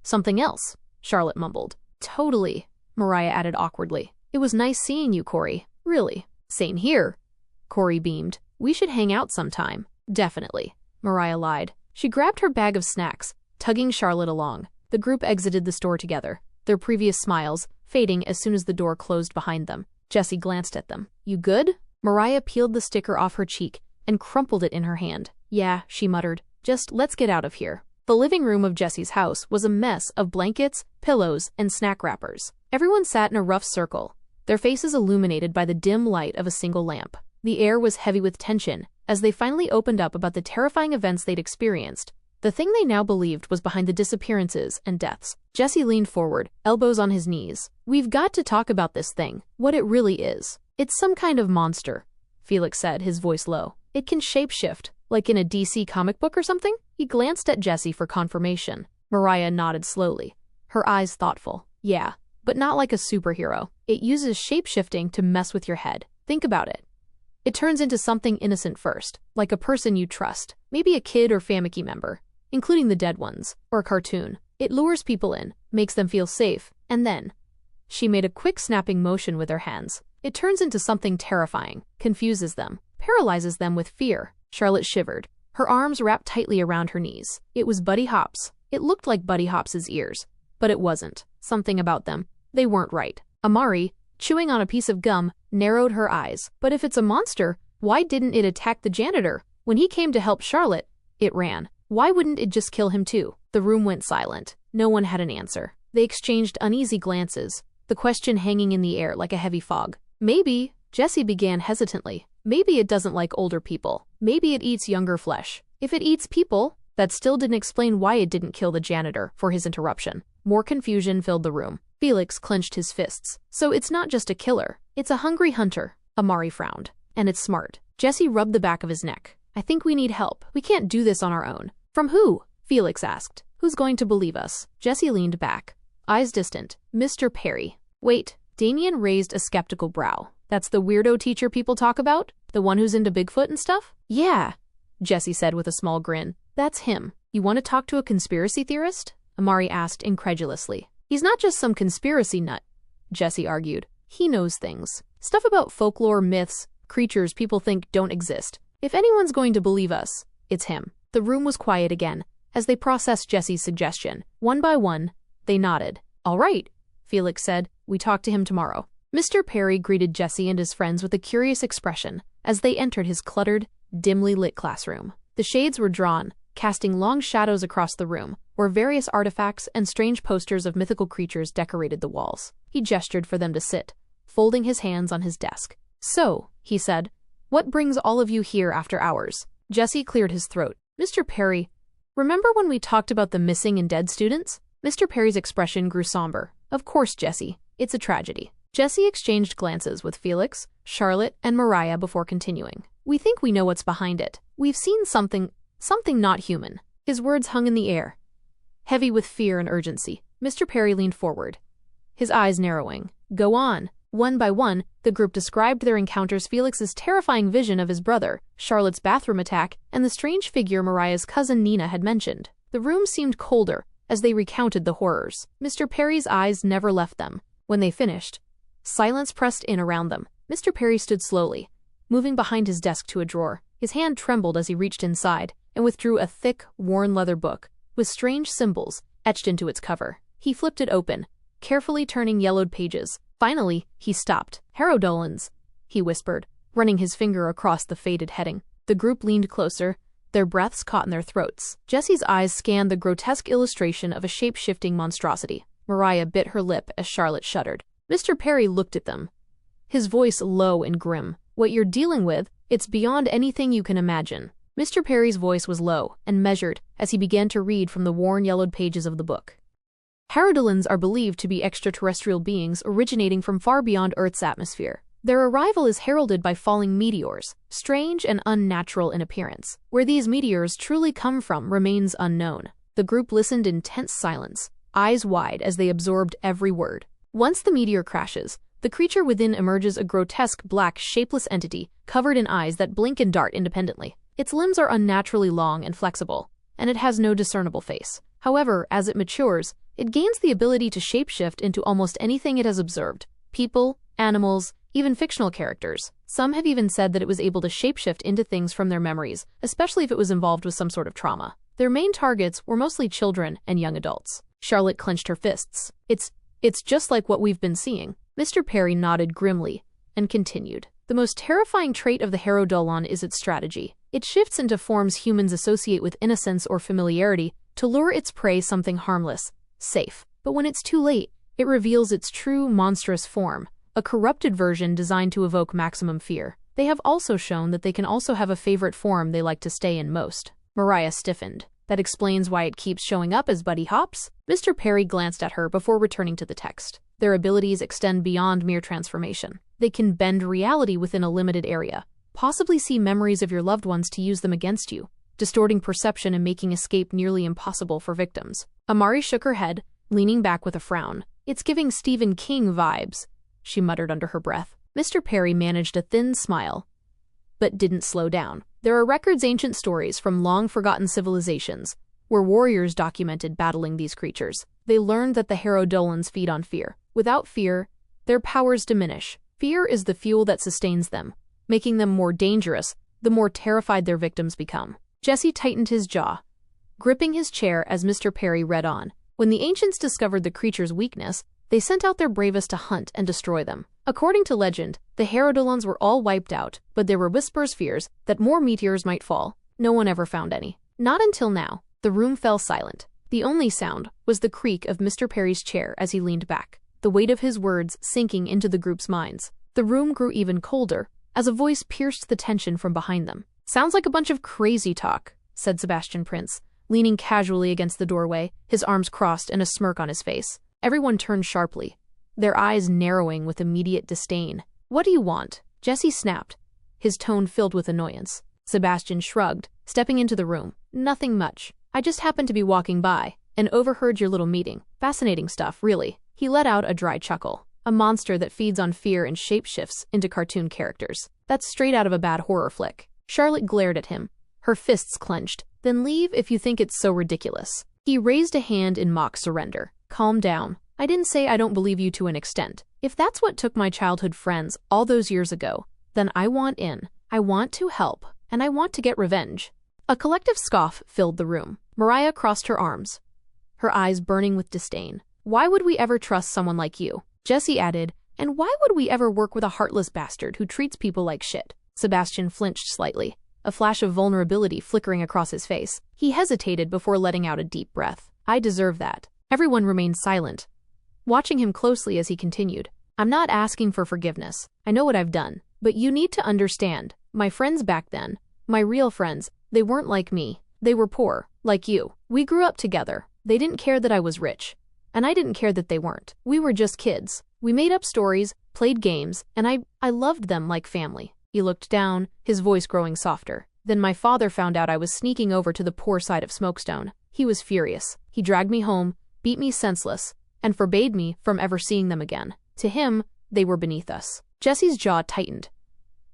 something else," Charlotte mumbled. "Totally," Mariah added awkwardly. "It was nice seeing you, Corey. Really." "Same here," Corey beamed. "We should hang out sometime." "Definitely," Mariah lied. She grabbed her bag of snacks, tugging Charlotte along. The group exited the store together, their previous smiles fading as soon as the door closed behind them. Jessie glanced at them. "You good?" Mariah peeled the sticker off her cheek and crumpled it in her hand. "Yeah," she muttered. "Just let's get out of here." The living room of Jessie's house was a mess of blankets, pillows, and snack wrappers. Everyone sat in a rough circle, their faces illuminated by the dim light of a single lamp. The air was heavy with tension as they finally opened up about the terrifying events they'd experienced. The thing they now believed was behind the disappearances and deaths. Jessie leaned forward, elbows on his knees. "We've got to talk about this thing, what it really is." "It's some kind of monster," Felix said, his voice low. "It can shapeshift, like in a DC comic book or something?" He glanced at Jessie for confirmation. Mariah nodded slowly, her eyes thoughtful. "Yeah, but not like a superhero. It uses shapeshifting to mess with your head. Think about it. It turns into something innocent first, like a person you trust, maybe a kid or family member, including the dead ones, or a cartoon. It lures people in, makes them feel safe, and then..." She made a quick snapping motion with her hands. "It turns into something terrifying, confuses them, paralyzes them with fear." Charlotte shivered, her arms wrapped tightly around her knees. It was Buddy Hops. It looked like Buddy Hops's ears, but it wasn't. Something about them. They weren't right. Amari, chewing on a piece of gum, narrowed her eyes. "But if it's a monster, why didn't it attack the janitor? When he came to help Charlotte, it ran. Why wouldn't it just kill him too?" The room went silent. No one had an answer. They exchanged uneasy glances, the question hanging in the air like a heavy fog. "Maybe," Jessie began hesitantly, "maybe it doesn't like older people. Maybe it eats younger flesh. If it eats people..." That still didn't explain why it didn't kill the janitor for his interruption. More confusion filled the room. Felix clenched his fists. "So it's not just a killer. It's a hungry hunter." Amari frowned. "And it's smart." Jessie rubbed the back of his neck. "I think we need help. We can't do this on our own." "From who?" Felix asked. "Who's going to believe us?" Jessie leaned back, eyes distant. "Mr. Perry." "Wait." Damien raised a skeptical brow. "That's the weirdo teacher people talk about? The one who's into Bigfoot and stuff?" "Yeah," Jessie said with a small grin. "That's him." "You want to talk to a conspiracy theorist?" Amari asked incredulously. "He's not just some conspiracy nut," Jessie argued. "He knows things. Stuff about folklore, myths, creatures people think don't exist. If anyone's going to believe us, it's him." The room was quiet again as they processed Jessie's suggestion. One by one, they nodded. "All right," Felix said. "We talk to him tomorrow." Mr. Perry greeted Jessie and his friends with a curious expression as they entered his cluttered, dimly lit classroom. The shades were drawn, casting long shadows across the room, where various artifacts and strange posters of mythical creatures decorated the walls. He gestured for them to sit, folding his hands on his desk. "So," he said, "what brings all of you here after hours?" Jessie cleared his throat. "Mr. Perry, remember when we talked about the missing and dead students?" Mr. Perry's expression grew somber. "Of course, Jessie. It's a tragedy." Jessie exchanged glances with Felix, Charlotte, and Mariah before continuing. "We think we know what's behind it. We've seen something not human." His words hung in the air, heavy with fear and urgency. Mr. Perry leaned forward, his eyes narrowing. "Go on." One by one, the group described their encounters: Felix's terrifying vision of his brother, Charlotte's bathroom attack, and the strange figure Mariah's cousin Nina had mentioned. The room seemed colder as they recounted the horrors. Mr. Perry's eyes never left them. When they finished, silence pressed in around them. Mr. Perry stood slowly, moving behind his desk to a drawer. His hand trembled as he reached inside and withdrew a thick, worn leather book with strange symbols etched into its cover. He flipped it open, carefully turning yellowed pages. Finally, he stopped. "Herodolans," he whispered, running his finger across the faded heading. The group leaned closer, their breaths caught in their throats. Jesse's eyes scanned the grotesque illustration of a shape-shifting monstrosity. Mariah bit her lip as Charlotte shuddered. Mr. Perry looked at them, his voice low and grim. "What you're dealing with, it's beyond anything you can imagine." Mr. Perry's voice was low and measured as he began to read from the worn yellowed pages of the book. Herodolans are believed to be extraterrestrial beings originating from far beyond Earth's atmosphere. Their arrival is heralded by falling meteors, strange and unnatural in appearance. Where these meteors truly come from remains unknown. The group listened in tense silence, eyes wide as they absorbed every word. Once the meteor crashes, the creature within emerges a grotesque black, shapeless entity covered in eyes that blink and dart independently. Its limbs are unnaturally long and flexible, and it has no discernible face. However, as it matures, it gains the ability to shapeshift into almost anything it has observed: people, animals, even fictional characters. Some have even said that it was able to shapeshift into things from their memories, especially if it was involved with some sort of trauma. Their main targets were mostly children and young adults. Charlotte clenched her fists. It's just like what we've been seeing." Mr. Perry nodded grimly and continued. "The most terrifying trait of the Herodolon is its strategy. It shifts into forms humans associate with innocence or familiarity to lure its prey something harmless, safe. But when it's too late, it reveals its true, monstrous form, a corrupted version designed to evoke maximum fear. They have also shown that they can also have a favorite form they like to stay in most." Mariah stiffened. "That explains why it keeps showing up as Buddy Hops?" Mr. Perry glanced at her before returning to the text. "Their abilities extend beyond mere transformation. They can bend reality within a limited area, possibly see memories of your loved ones to use them against you, distorting perception and making escape nearly impossible for victims." Amari shook her head, leaning back with a frown. "It's giving Stephen King vibes," she muttered under her breath. Mr. Perry managed a thin smile, but didn't slow down. "There are records, ancient stories from long-forgotten civilizations, where warriors documented battling these creatures. They learned that the Herodolans feed on fear. Without fear, their powers diminish. Fear is the fuel that sustains them, making them more dangerous the more terrified their victims become." Jesse tightened his jaw, gripping his chair as Mr. Perry read on. "When the ancients discovered the creature's weakness, they sent out their bravest to hunt and destroy them. According to legend, the Herodolans were all wiped out, but there were fears that more meteors might fall. No one ever found any. Not until now." The room fell silent. The only sound was the creak of Mr. Perry's chair as he leaned back, the weight of his words sinking into the group's minds. The room grew even colder as a voice pierced the tension from behind them. "Sounds like a bunch of crazy talk," said Sebastian Prince, leaning casually against the doorway, his arms crossed and a smirk on his face. Everyone turned sharply, their eyes narrowing with immediate disdain. "What do you want?" Jesse snapped, his tone filled with annoyance. Sebastian shrugged, stepping into the room. "Nothing much. I just happened to be walking by and overheard your little meeting. Fascinating stuff, really." He let out a dry chuckle. "A monster that feeds on fear and shapeshifts into cartoon characters. That's straight out of a bad horror flick." Charlotte glared at him, her fists clenched. "Then leave if you think it's so ridiculous." He raised a hand in mock surrender. "Calm down. I didn't say I don't believe you to an extent. If that's what took my childhood friends all those years ago, then I want in. I want to help, and I want to get revenge." A collective scoff filled the room. Mariah crossed her arms, her eyes burning with disdain. "Why would we ever trust someone like you?" Jesse added, "And why would we ever work with a heartless bastard who treats people like shit?" Sebastian flinched slightly, a flash of vulnerability flickering across his face. He hesitated before letting out a deep breath. "I deserve that." Everyone remained silent, watching him closely as he continued. "I'm not asking for forgiveness. I know what I've done. But you need to understand, my friends back then, my real friends, they weren't like me. They were poor, like you. We grew up together. They didn't care that I was rich, and I didn't care that they weren't. We were just kids. We made up stories, played games, and I loved them like family." He looked down, his voice growing softer. "Then my father found out I was sneaking over to the poor side of Smokestone. He was furious. He dragged me home, beat me senseless, and forbade me from ever seeing them again. To him, they were beneath us." Jesse's jaw tightened,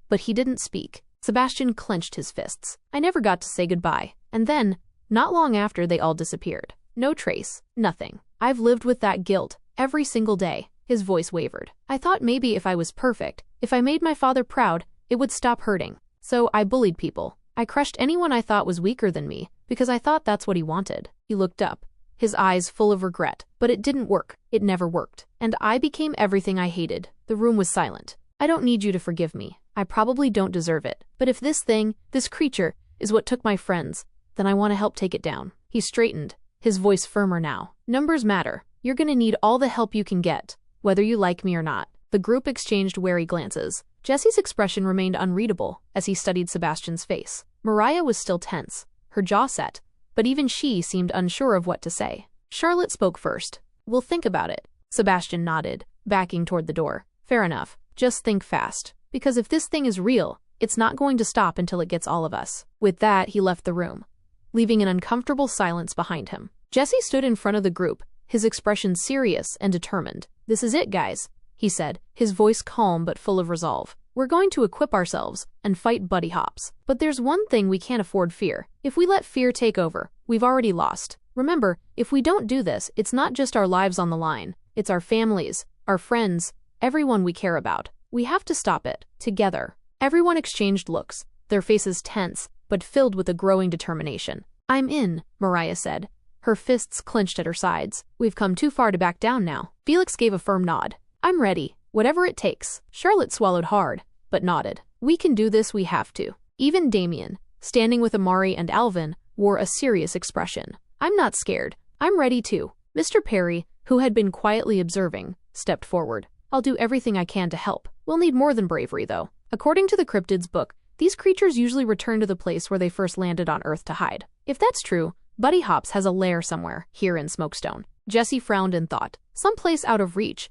but he didn't speak. Sebastian clenched his fists. "I never got to say goodbye. And then, not long after, they all disappeared. No trace, nothing. I've lived with that guilt every single day." His voice wavered. "I thought maybe if I was perfect, if I made my father proud, it would stop hurting. So I bullied people. I crushed anyone I thought was weaker than me, because I thought that's what he wanted." He looked up, his eyes full of regret. "But it didn't work. It never worked. And I became everything I hated." The room was silent. "I don't need you to forgive me. I probably don't deserve it. But if this creature, is what took my friends. Then I want to help take it down." He straightened, his voice firmer now. "Numbers matter. You're gonna need all the help you can get, whether you like me or not." The group exchanged wary glances. Jesse's expression remained unreadable as he studied Sebastian's face. Mariah was still tense, her jaw set, but even she seemed unsure of what to say. Charlotte spoke first. "We'll think about it." Sebastian nodded, backing toward the door. "Fair enough. Just think fast. Because if this thing is real, it's not going to stop until it gets all of us." With that, he left the room, leaving an uncomfortable silence behind him. Jesse stood in front of the group, his expression serious and determined. "This is it, guys," he said, his voice calm but full of resolve. "We're going to equip ourselves and fight buddy hops. But there's one thing we can't afford: fear. If we let fear take over, we've already lost. Remember, if we don't do this, it's not just our lives on the line. It's our families, our friends, everyone we care about. We have to stop it, together." Everyone exchanged looks, their faces tense, but filled with a growing determination. "I'm in," Mariah said, her fists clenched at her sides. "We've come too far to back down now." Felix gave a firm nod. "I'm ready, whatever it takes." Charlotte swallowed hard, but nodded. "We can do this, we have to." Even Damien, standing with Amari and Alvin, wore a serious expression. "I'm not scared. I'm ready too." Mr. Perry, who had been quietly observing, stepped forward. "I'll do everything I can to help. We'll need more than bravery, though." According to the cryptids book, these creatures usually return to the place where they first landed on Earth to hide. If that's true, Buddy Hops has a lair somewhere here in Smokestone. Jesse frowned in thought. Someplace out of reach.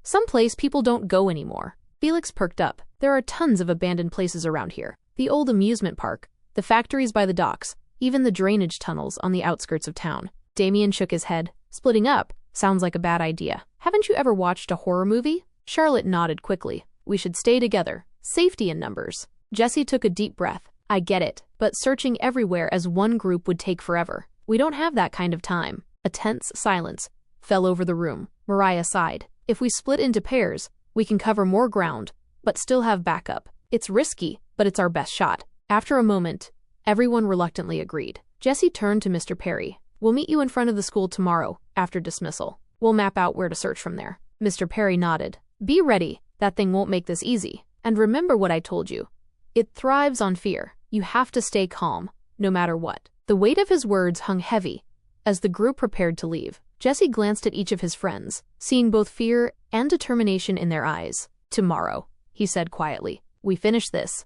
Someplace people don't go anymore. Felix perked up. "There are tons of abandoned places around here. The old amusement park, the factories by the docks, even the drainage tunnels on the outskirts of town." Damien shook his head. "Splitting up sounds like a bad idea. Haven't you ever watched a horror movie?" Charlotte nodded quickly. "We should stay together. Safety in numbers." Jesse took a deep breath. "I get it, but searching everywhere as one group would take forever. We don't have that kind of time." A tense silence fell over the room. Mariah sighed. "If we split into pairs, we can cover more ground, but still have backup. It's risky, but it's our best shot." After a moment, everyone reluctantly agreed. Jesse turned to Mr. Perry. "We'll meet you in front of the school tomorrow, after dismissal. We'll map out where to search from there." Mr. Perry nodded. "Be ready. That thing won't make this easy. And remember what I told you. It thrives on fear. You have to stay calm, no matter what." The weight of his words hung heavy as the group prepared to leave. Jesse glanced at each of his friends, seeing both fear and determination in their eyes. "Tomorrow," he said quietly, "we finish this."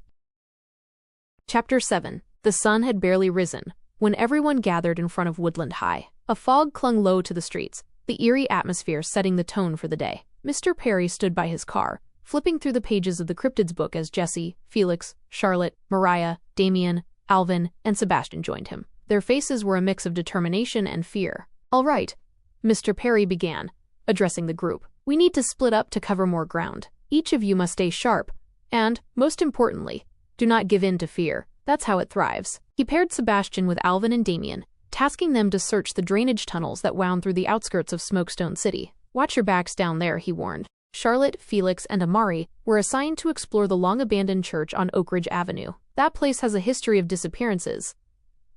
Chapter 7. The sun had barely risen when everyone gathered in front of Woodland High. A fog clung low to the streets, the eerie atmosphere setting the tone for the day. Mr. Perry stood by his car, flipping through the pages of the cryptids book as Jesse, Felix, Charlotte, Mariah, Damien, Alvin, and Sebastian joined him. Their faces were a mix of determination and fear. "All right," Mr. Perry began, addressing the group. "We need to split up to cover more ground. Each of you must stay sharp, and, most importantly, do not give in to fear. That's how it thrives." He paired Sebastian with Alvin and Damien, tasking them to search the drainage tunnels that wound through the outskirts of Smokestone City. "Watch your backs down there," he warned. Charlotte, Felix, and Amari were assigned to explore the long-abandoned church on Oak Ridge Avenue. "That place has a history of disappearances,"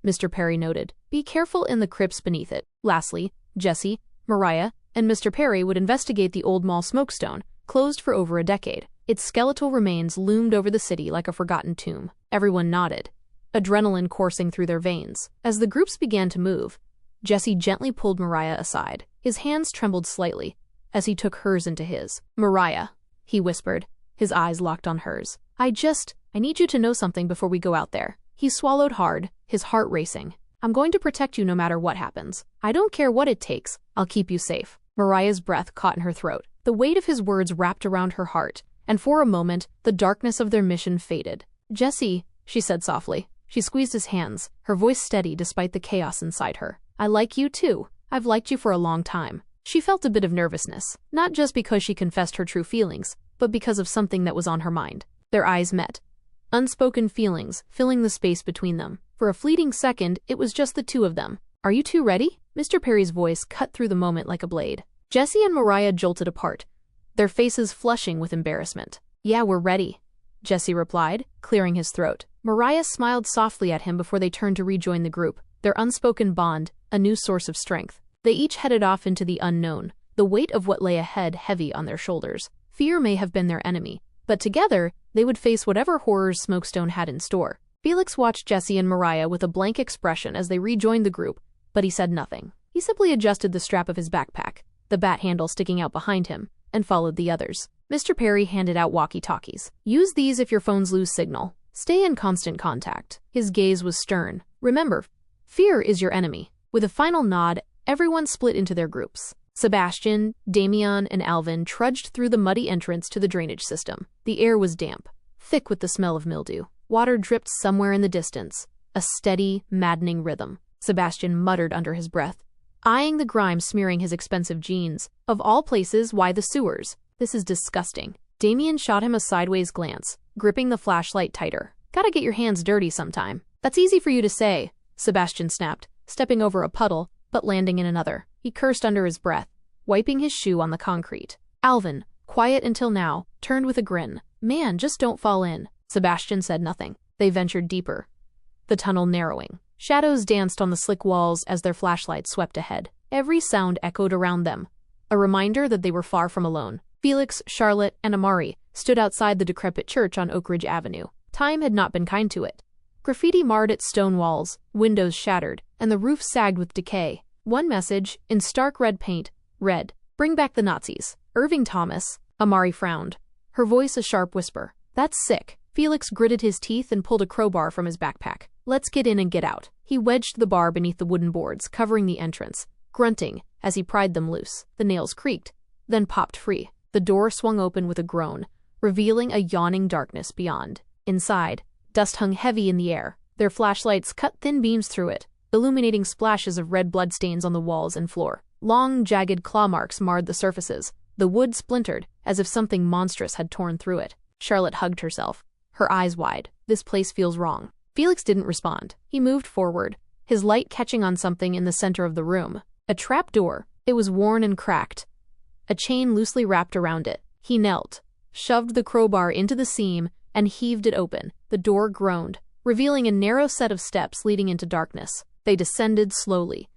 Mr. Perry noted. "Be careful in the crypts beneath it." Lastly, Jesse, Mariah, and Mr. Perry would investigate the old mall Smokestone, closed for over a decade. Its skeletal remains loomed over the city like a forgotten tomb. Everyone nodded, adrenaline coursing through their veins. As the groups began to move, Jesse gently pulled Mariah aside. His hands trembled slightly as he took hers into his. "Mariah," he whispered, his eyes locked on hers. I need you to know something before we go out there." He swallowed hard, his heart racing. "I'm going to protect you no matter what happens. I don't care what it takes. I'll keep you safe." Mariah's breath caught in her throat. The weight of his words wrapped around her heart, and for a moment, the darkness of their mission faded. "Jesse," she said softly. She squeezed his hands, her voice steady despite the chaos inside her. "I like you too. I've liked you for a long time." She felt a bit of nervousness, not just because she confessed her true feelings, but because of something that was on her mind. Their eyes met. Unspoken feelings filling the space between them. For a fleeting second, it was just the two of them. "Are you two ready?" Mr. Perry's voice cut through the moment like a blade. Jesse and Mariah jolted apart, their faces flushing with embarrassment. "Yeah, we're ready," Jesse replied, clearing his throat. Mariah smiled softly at him before they turned to rejoin the group, their unspoken bond a new source of strength. They each headed off into the unknown, the weight of what lay ahead heavy on their shoulders. Fear may have been their enemy, but together, they would face whatever horrors Smokestone had in store. Felix watched Jesse and Mariah with a blank expression as they rejoined the group, but he said nothing. He simply adjusted the strap of his backpack, the bat handle sticking out behind him, and followed the others. Mr. Perry handed out walkie-talkies. Use these if your phones lose signal. Stay in constant contact. His gaze was stern. Remember, fear is your enemy. With a final nod, everyone split into their groups. Sebastian, Damian, and Alvin trudged through the muddy entrance to the drainage system. The air was damp, thick with the smell of mildew. Water dripped somewhere in the distance, a steady, maddening rhythm. Sebastian muttered under his breath, eyeing the grime smearing his expensive jeans. Of all places, why the sewers? This is disgusting. Damian shot him a sideways glance, gripping the flashlight tighter. Gotta get your hands dirty sometime. That's easy for you to say, Sebastian snapped, stepping over a puddle, but landing in another. He cursed under his breath, wiping his shoe on the concrete. Alvin, quiet until now, turned with a grin. Man, just don't fall in. Sebastian said nothing. They ventured deeper, the tunnel narrowing. Shadows danced on the slick walls as their flashlights swept ahead. Every sound echoed around them, a reminder that they were far from alone. Felix, Charlotte, and Amari stood outside the decrepit church on Oak Ridge Avenue. Time had not been kind to it. Graffiti marred its stone walls, windows shattered, and the roof sagged with decay. One message, in stark red paint, read, "Bring back the Nazis. Irving Thomas." Amari frowned, her voice a sharp whisper. That's sick. Felix gritted his teeth and pulled a crowbar from his backpack. Let's get in and get out. He wedged the bar beneath the wooden boards, covering the entrance, grunting as he pried them loose. The nails creaked, then popped free. The door swung open with a groan, revealing a yawning darkness beyond. Inside, dust hung heavy in the air. Their flashlights cut thin beams through it, illuminating splashes of red bloodstains on the walls and floor. Long, jagged claw marks marred the surfaces. The wood splintered, as if something monstrous had torn through it. Charlotte hugged herself, her eyes wide. This place feels wrong. Felix didn't respond. He moved forward, his light catching on something in the center of the room. A trap door. It was worn and cracked, a chain loosely wrapped around it. He knelt, shoved the crowbar into the seam, and heaved it open. The door groaned, revealing a narrow set of steps leading into darkness. They descended slowly,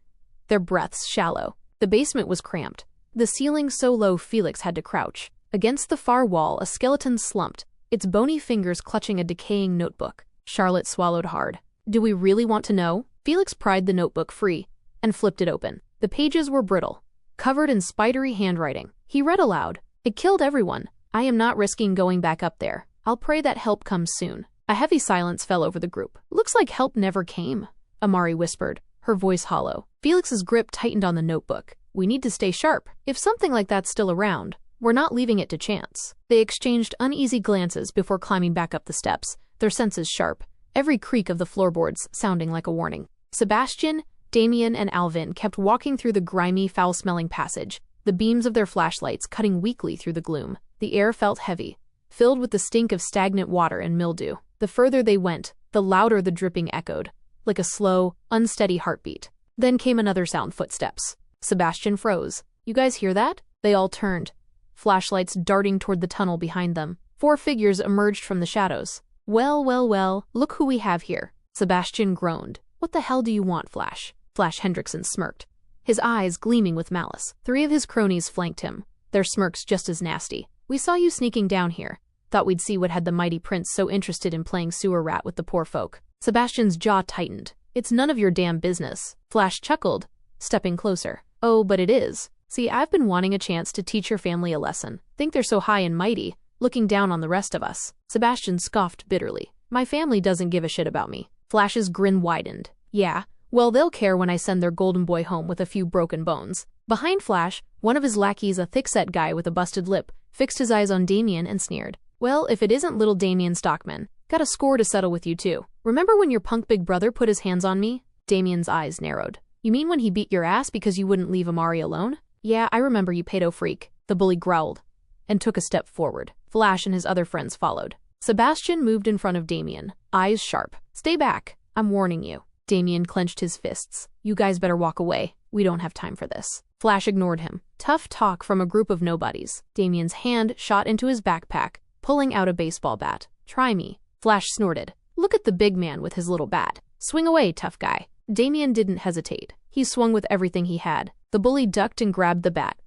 their breaths shallow. The basement was cramped, the ceiling so low Felix had to crouch. Against the far wall, a skeleton slumped, its bony fingers clutching a decaying notebook. Charlotte swallowed hard. Do we really want to know? Felix pried the notebook free and flipped it open. The pages were brittle, covered in spidery handwriting. He read aloud. It killed everyone. I am not risking going back up there. I'll pray that help comes soon. A heavy silence fell over the group. Looks like help never came, Amari whispered, her voice hollow. Felix's grip tightened on the notebook. We need to stay sharp. If something like that's still around, we're not leaving it to chance. They exchanged uneasy glances before climbing back up the steps, their senses sharp, every creak of the floorboards sounding like a warning. Sebastian, Damian, and Alvin kept walking through the grimy, foul-smelling passage, the beams of their flashlights cutting weakly through the gloom. The air felt heavy, filled with the stink of stagnant water and mildew. The further they went, the louder the dripping echoed, like a slow, unsteady heartbeat. Then came another sound: footsteps. Sebastian froze. You guys hear that? They all turned, flashlights darting toward the tunnel behind them. 4 figures emerged from the shadows. Well, well, well, look who we have here. Sebastian groaned. What the hell do you want, Flash? Flash Hendrickson smirked, his eyes gleaming with malice. 3 of his cronies flanked him, their smirks just as nasty. We saw you sneaking down here. Thought we'd see what had the mighty prince so interested in playing sewer rat with the poor folk. Sebastian's jaw tightened. It's none of your damn business. Flash chuckled, stepping closer. Oh, but it is. See, I've been wanting a chance to teach your family a lesson. Think they're so high and mighty, looking down on the rest of us. Sebastian scoffed bitterly. My family doesn't give a shit about me. Flash's grin widened. Yeah, well, they'll care when I send their golden boy home with a few broken bones. Behind Flash, one of his lackeys, a thick-set guy with a busted lip, fixed his eyes on Damian and sneered. Well, if it isn't little Damian Stockman, got a score to settle with you too. Remember when your punk big brother put his hands on me? Damian's eyes narrowed. You mean when he beat your ass because you wouldn't leave Amari alone? Yeah, I remember, you pedo freak. The bully growled and took a step forward. Flash and his other friends followed. Sebastian moved in front of Damian, eyes sharp. Stay back. I'm warning you. Damian clenched his fists. You guys better walk away. We don't have time for this. Flash ignored him. Tough talk from a group of nobodies. Damian's hand shot into his backpack, pulling out a baseball bat. Try me. Flash snorted. Look at the big man with his little bat. Swing away, tough guy. Damian didn't hesitate. He swung with everything he had. The bully ducked and grabbed the bat,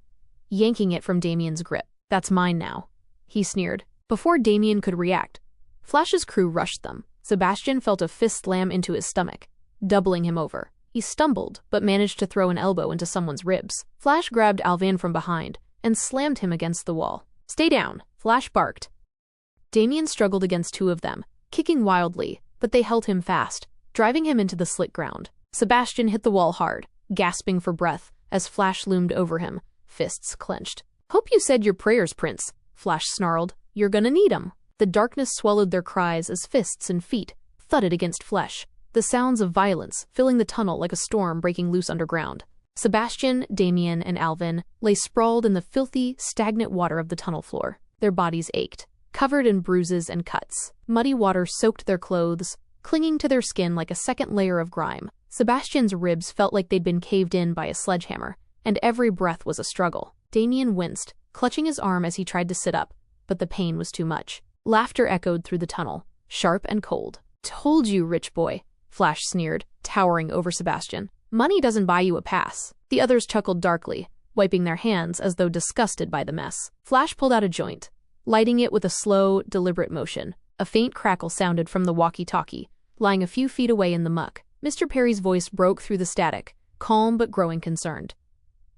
yanking it from Damian's grip. That's mine now, he sneered. Before Damian could react, Flash's crew rushed them. Sebastian felt a fist slam into his stomach, doubling him over. He stumbled, but managed to throw an elbow into someone's ribs. Flash grabbed Alvin from behind and slammed him against the wall. "Stay down," Flash barked. Damien struggled against two of them, kicking wildly, but they held him fast, driving him into the slick ground. Sebastian hit the wall hard, gasping for breath as Flash loomed over him, fists clenched. "Hope you said your prayers, Prince," Flash snarled. "You're gonna need 'em." The darkness swallowed their cries as fists and feet thudded against flesh, the sounds of violence filling the tunnel like a storm breaking loose underground. Sebastian, Damien, and Alvin lay sprawled in the filthy, stagnant water of the tunnel floor. Their bodies ached, covered in bruises and cuts. Muddy water soaked their clothes, clinging to their skin like a second layer of grime. Sebastian's ribs felt like they'd been caved in by a sledgehammer, and every breath was a struggle. Damien winced, clutching his arm as he tried to sit up, but the pain was too much. Laughter echoed through the tunnel, sharp and cold. "Told you, rich boy," Flash sneered, towering over Sebastian. "Money doesn't buy you a pass." The others chuckled darkly, wiping their hands as though disgusted by the mess. Flash pulled out a joint, lighting it with a slow, deliberate motion. A faint crackle sounded from the walkie-talkie, lying a few feet away in the muck. Mr. Perry's voice broke through the static, calm but growing concerned.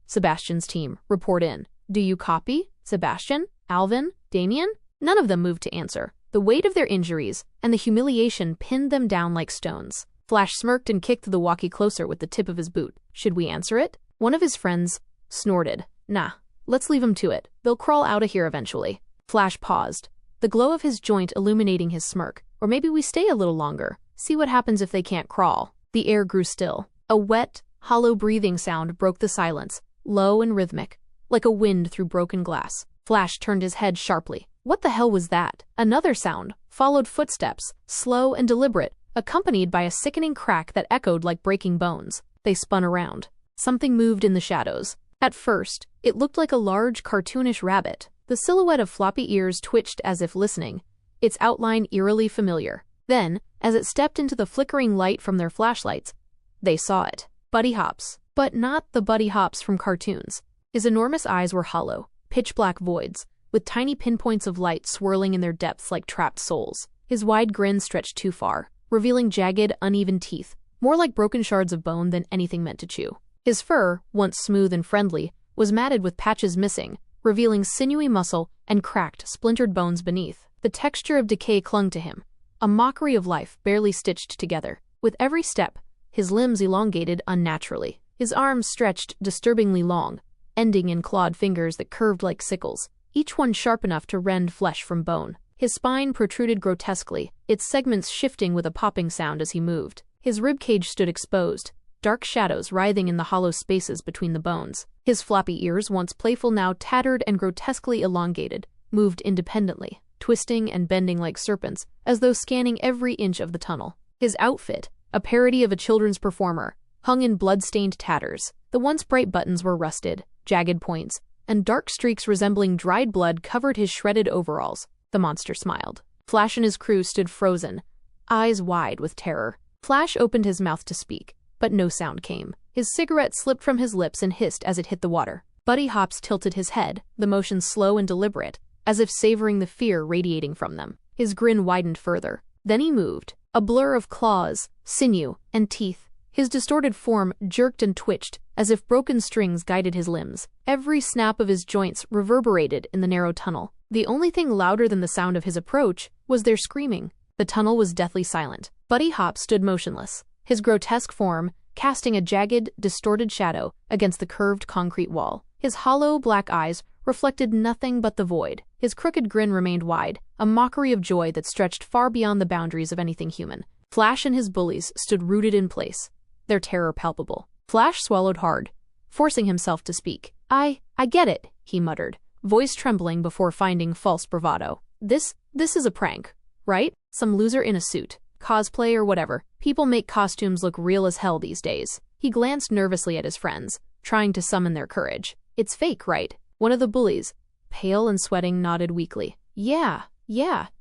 "Sebastian's team, report in. Do you copy? Sebastian? Alvin? Damien?" None of them moved to answer. The weight of their injuries and the humiliation pinned them down like stones. Flash smirked and kicked the walkie closer with the tip of his boot. "Should we answer it?" One of his friends snorted. "Nah, let's leave them to it. They'll crawl out of here eventually." Flash paused, the glow of his joint illuminating his smirk. "Or maybe we stay a little longer, see what happens if they can't crawl." The air grew still. A wet, hollow breathing sound broke the silence, low and rhythmic, like a wind through broken glass. Flash turned his head sharply. What the hell was that? Another sound, followed footsteps, slow and deliberate, accompanied by a sickening crack that echoed like breaking bones. They spun around. Something moved in the shadows. At first, it looked like a large, cartoonish rabbit. The silhouette of floppy ears twitched as if listening, its outline eerily familiar. Then, as it stepped into the flickering light from their flashlights, they saw it. Buddy Hops. But not the Buddy Hops from cartoons. His enormous eyes were hollow, pitch-black voids, with tiny pinpoints of light swirling in their depths like trapped souls. His wide grin stretched too far, revealing jagged, uneven teeth, more like broken shards of bone than anything meant to chew. His fur, once smooth and friendly, was matted with patches missing, revealing sinewy muscle and cracked, splintered bones beneath. The texture of decay clung to him, a mockery of life barely stitched together. With every step, his limbs elongated unnaturally. His arms stretched disturbingly long, ending in clawed fingers that curved like sickles, each one sharp enough to rend flesh from bone. His spine protruded grotesquely, its segments shifting with a popping sound as he moved. His ribcage stood exposed, dark shadows writhing in the hollow spaces between the bones. His floppy ears, once playful now tattered and grotesquely elongated, moved independently, twisting and bending like serpents, as though scanning every inch of the tunnel. His outfit, a parody of a children's performer, hung in blood-stained tatters. The once bright buttons were rusted, jagged points, and dark streaks resembling dried blood covered his shredded overalls. The monster smiled. Flash and his crew stood frozen, eyes wide with terror. Flash opened his mouth to speak, but no sound came. His cigarette slipped from his lips and hissed as it hit the water. Buddy Hops tilted his head, the motion slow and deliberate, as if savoring the fear radiating from them. His grin widened further. Then he moved, a blur of claws, sinew, and teeth. His distorted form jerked and twitched, as if broken strings guided his limbs. Every snap of his joints reverberated in the narrow tunnel. The only thing louder than the sound of his approach was their screaming. The tunnel was deathly silent. Buddy Hops stood motionless, his grotesque form casting a jagged, distorted shadow against the curved concrete wall. His hollow, black eyes reflected nothing but the void. His crooked grin remained wide, a mockery of joy that stretched far beyond the boundaries of anything human. Flash and his bullies stood rooted in place, their terror palpable. Flash swallowed hard, forcing himself to speak. I get it," he muttered, voice trembling before finding false bravado. This is a prank, right? Some loser in a suit, cosplay or whatever. People make costumes look real as hell these days." He glanced nervously at his friends, trying to summon their courage. "It's fake, right?" One of the bullies, pale and sweating, nodded weakly. Yeah,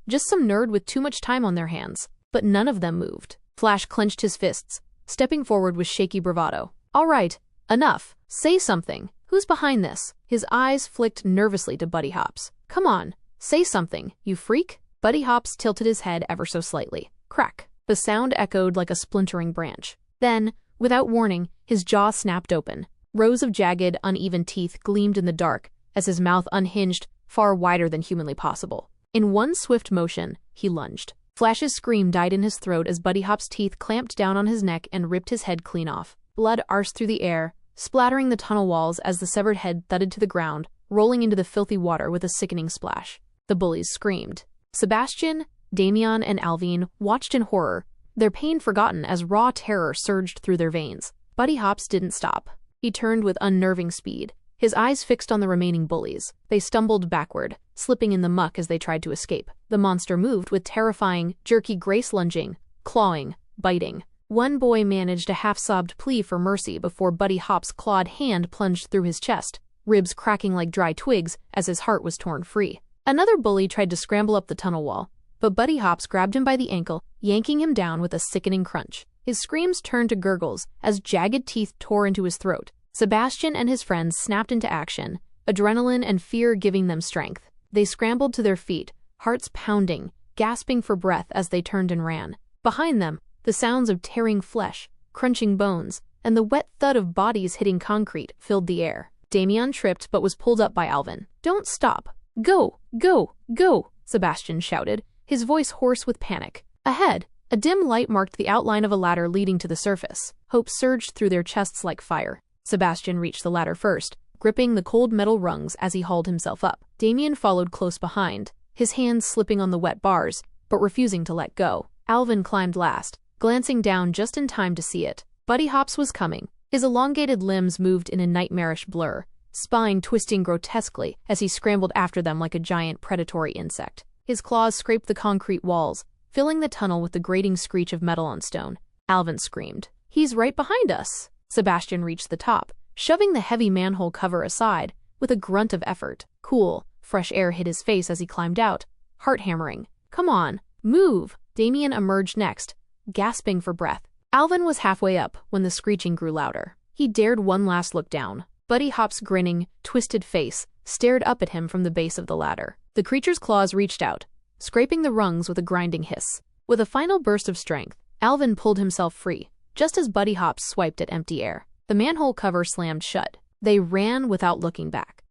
just some nerd with too much time on their hands." But none of them moved. Flash clenched his fists, stepping forward with shaky bravado. "All right, enough. Say something. Who's behind this?" His eyes flicked nervously to Buddy Hops. "Come on, say something, you freak." Buddy Hops tilted his head ever so slightly. Crack. The sound echoed like a splintering branch. Then, without warning, his jaw snapped open. Rows of jagged, uneven teeth gleamed in the dark as his mouth unhinged, far wider than humanly possible. In one swift motion, he lunged. Flash's scream died in his throat as Buddy Hop's teeth clamped down on his neck and ripped his head clean off. Blood arsed through the air, splattering the tunnel walls as the severed head thudded to the ground, rolling into the filthy water with a sickening splash. The bullies screamed. Sebastian, Damian, and Alvin watched in horror, their pain forgotten as raw terror surged through their veins. Buddy Hops didn't stop. He turned with unnerving speed, his eyes fixed on the remaining bullies. They stumbled backward, slipping in the muck as they tried to escape. The monster moved with terrifying, jerky grace, lunging, clawing, biting. One boy managed a half-sobbed plea for mercy before Buddy Hop's clawed hand plunged through his chest, ribs cracking like dry twigs as his heart was torn free. Another bully tried to scramble up the tunnel wall, but Buddy Hops grabbed him by the ankle, yanking him down with a sickening crunch. His screams turned to gurgles as jagged teeth tore into his throat. Sebastian and his friends snapped into action, adrenaline and fear giving them strength. They scrambled to their feet, hearts pounding, gasping for breath as they turned and ran. Behind them, the sounds of tearing flesh, crunching bones, and the wet thud of bodies hitting concrete filled the air. Damian tripped but was pulled up by Alvin. "Don't stop. Go, go, go," Sebastian shouted, his voice hoarse with panic. Ahead, a dim light marked the outline of a ladder leading to the surface. Hope surged through their chests like fire. Sebastian reached the ladder first, gripping the cold metal rungs as he hauled himself up. Damian followed close behind, his hands slipping on the wet bars, but refusing to let go. Alvin climbed last, glancing down just in time to see it. Buddy Hops was coming. His elongated limbs moved in a nightmarish blur, spine twisting grotesquely as he scrambled after them like a giant predatory insect. His claws scraped the concrete walls, filling the tunnel with the grating screech of metal on stone. Alvin screamed. "He's right behind us!" Sebastian reached the top, shoving the heavy manhole cover aside with a grunt of effort. Cool, fresh air hit his face as he climbed out, heart hammering. "Come on, move!" Damian emerged next, gasping for breath. Alvin was halfway up when the screeching grew louder. He dared one last look down. Buddy Hop's grinning, twisted face stared up at him from the base of the ladder. The creature's claws reached out, scraping the rungs with a grinding hiss. With a final burst of strength, Alvin pulled himself free, just as Buddy Hops swiped at empty air. The manhole cover slammed shut. They ran without looking back.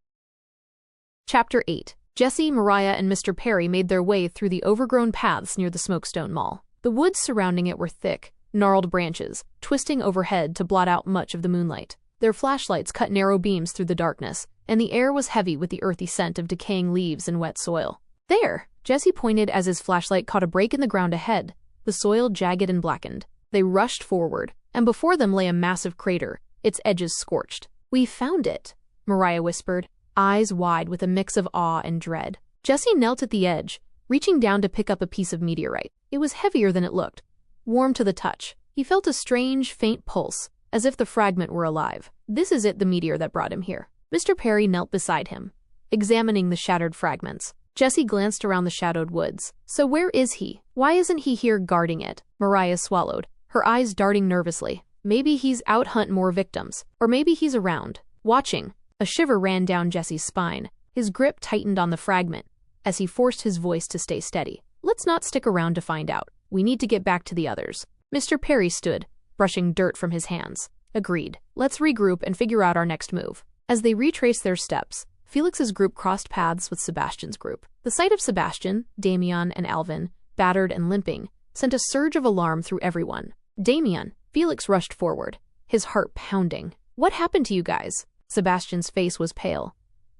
Chapter 8. Jesse, Mariah, and Mr. Perry made their way through the overgrown paths near the Smokestone Mall. The woods surrounding it were thick, gnarled branches, twisting overhead to blot out much of the moonlight. Their flashlights cut narrow beams through the darkness, and the air was heavy with the earthy scent of decaying leaves and wet soil. "There!" Jesse pointed as his flashlight caught a break in the ground ahead, the soil jagged and blackened. They rushed forward, and before them lay a massive crater, its edges scorched. "We found it," Mariah whispered, eyes wide with a mix of awe and dread. Jesse knelt at the edge, reaching down to pick up a piece of meteorite. It was heavier than it looked, warm to the touch. He felt a strange, faint pulse, as if the fragment were alive. "This is it, the meteor that brought him here." Mr. Perry knelt beside him, examining the shattered fragments. Jesse glanced around the shadowed woods. "So where is he? Why isn't he here guarding it?" Mariah swallowed, her eyes darting nervously. "Maybe he's out hunt more victims. Or maybe he's around, watching." A shiver ran down Jesse's spine. His grip tightened on the fragment as he forced his voice to stay steady. "Let's not stick around to find out. We need to get back to the others." Mr. Perry stood, brushing dirt from his hands. "Agreed. Let's regroup and figure out our next move." As they retraced their steps, Felix's group crossed paths with Sebastian's group. The sight of Sebastian, Damian, and Alvin, battered and limping, sent a surge of alarm through everyone. "Damian!" Felix rushed forward, his heart pounding. "What happened to you guys?" Sebastian's face was pale,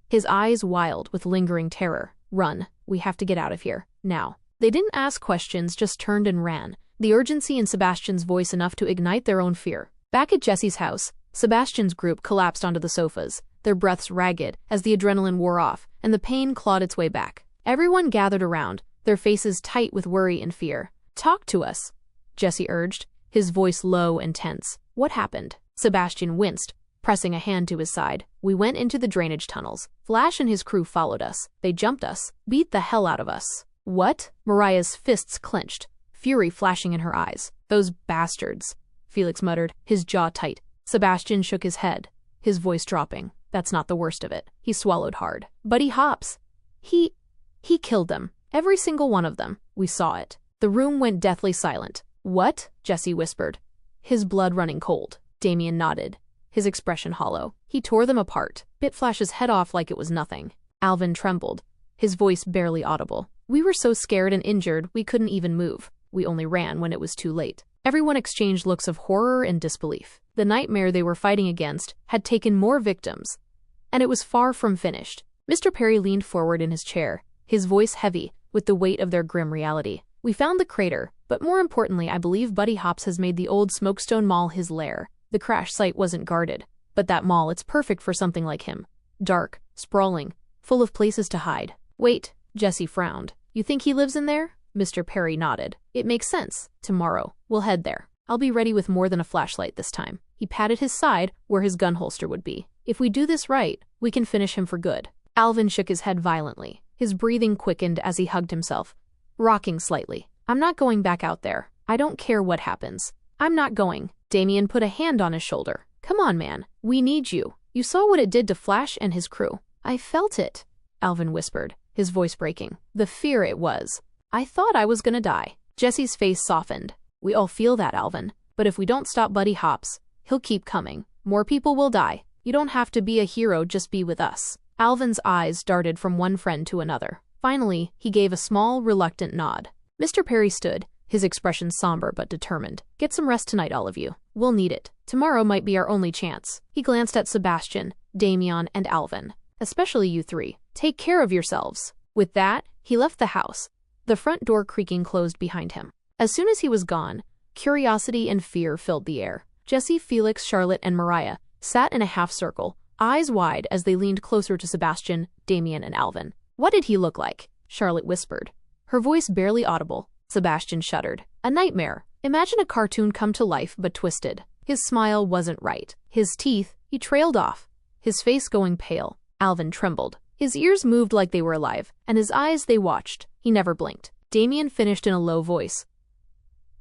his eyes wild with lingering terror. "Run. We have to get out of here. Now." They didn't ask questions, just turned and ran, the urgency in Sebastian's voice enough to ignite their own fear. Back at Jesse's house, Sebastian's group collapsed onto the sofas, their breaths ragged as the adrenaline wore off and the pain clawed its way back. Everyone gathered around, their faces tight with worry and fear. "Talk to us," Jesse urged, his voice low and tense. "What happened?" Sebastian winced, pressing a hand to his side. "We went into the drainage tunnels. Flash and his crew followed us. They jumped us, beat the hell out of us." "What?" Mariah's fists clenched, fury flashing in her eyes. "Those bastards," Felix muttered, his jaw tight. Sebastian shook his head, his voice dropping. "That's not the worst of it." He swallowed hard. "Buddy Hops. He killed them. Every single one of them. We saw it." The room went deathly silent. "What?" Jesse whispered, his blood running cold. Damien nodded, his expression hollow. "He tore them apart, bit Flash's head off like it was nothing." Alvin trembled, his voice barely audible. "We were so scared and injured we couldn't even move. We only ran when it was too late." Everyone exchanged looks of horror and disbelief. The nightmare they were fighting against had taken more victims, and it was far from finished. Mr. Perry leaned forward in his chair, his voice heavy with the weight of their grim reality. "We found the crater, but more importantly, I believe Buddy Hops has made the old Smokestone Mall his lair. The crash site wasn't guarded, but that mall, it's perfect for something like him. Dark, sprawling, full of places to hide." "Wait," Jesse frowned. "You think he lives in there?" Mr. Perry nodded. "It makes sense. Tomorrow, we'll head there. I'll be ready with more than a flashlight this time." He patted his side where his gun holster would be. "If we do this right, we can finish him for good." Alvin shook his head violently. His breathing quickened as he hugged himself, rocking slightly. "I'm not going back out there. I don't care what happens. I'm not going." Damien put a hand on his shoulder. "Come on, man. We need you. You saw what it did to Flash and his crew." "I felt it," Alvin whispered, his voice breaking. "The fear it was. I thought I was gonna die." Jesse's face softened. "We all feel that, Alvin. But if we don't stop Buddy Hops, he'll keep coming. More people will die. You don't have to be a hero, just be with us." Alvin's eyes darted from one friend to another. Finally, he gave a small, reluctant nod. Mr. Perry stood, his expression somber but determined. "Get some rest tonight, all of you. We'll need it. Tomorrow might be our only chance." He glanced at Sebastian, Damien, and Alvin. "Especially you three. Take care of yourselves." With that, he left the house, the front door creaking closed behind him. As soon as he was gone, curiosity and fear filled the air. Jesse, Felix, Charlotte, and Mariah sat in a half circle, eyes wide as they leaned closer to Sebastian, Damien, and Alvin. "What did he look like?" Charlotte whispered, her voice barely audible. Sebastian shuddered. "A nightmare. Imagine a cartoon come to life but twisted." His smile wasn't right. His teeth, he trailed off, his face going pale. Alvin trembled. His ears moved like they were alive, and his eyes, they watched. He never blinked. Damien finished in a low voice.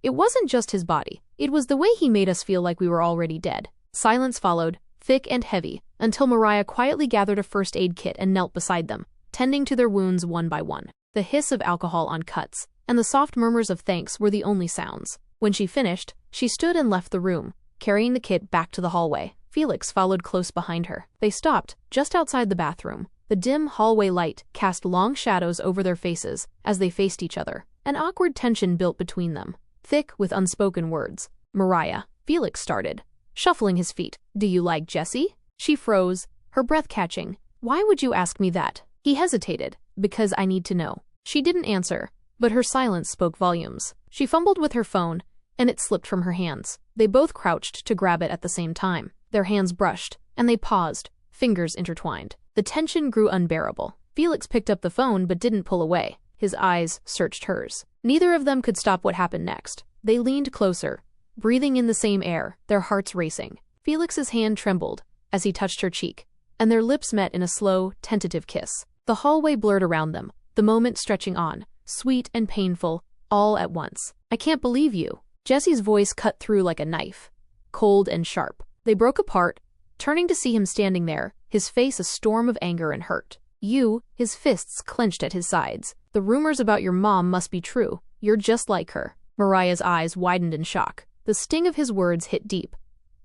"It wasn't just his body. It was the way he made us feel like we were already dead." Silence followed, thick and heavy, until Mariah quietly gathered a first aid kit and knelt beside them, tending to their wounds one by one. The hiss of alcohol on cuts and the soft murmurs of thanks were the only sounds. When she finished, she stood and left the room, carrying the kit back to the hallway. Felix followed close behind her. They stopped just outside the bathroom. The dim hallway light cast long shadows over their faces as they faced each other. An awkward tension built between them, thick with unspoken words. "Mariah," Felix started, shuffling his feet. "Do you like Jesse?" She froze, her breath catching. "Why would you ask me that?" He hesitated. "Because I need to know." She didn't answer, but her silence spoke volumes. She fumbled with her phone, and it slipped from her hands. They both crouched to grab it at the same time. Their hands brushed, and they paused, fingers intertwined. The tension grew unbearable. Felix picked up the phone but didn't pull away. His eyes searched hers. Neither of them could stop what happened next. They leaned closer, breathing in the same air, their hearts racing. Felix's hand trembled as he touched her cheek, and their lips met in a slow, tentative kiss. The hallway blurred around them, the moment stretching on, sweet and painful, all at once. "I can't believe you." Jesse's voice cut through like a knife, cold and sharp. They broke apart, turning to see him standing there, his face a storm of anger and hurt. "You," his fists clenched at his sides. "The rumors about your mom must be true. You're just like her." Mariah's eyes widened in shock. The sting of his words hit deep,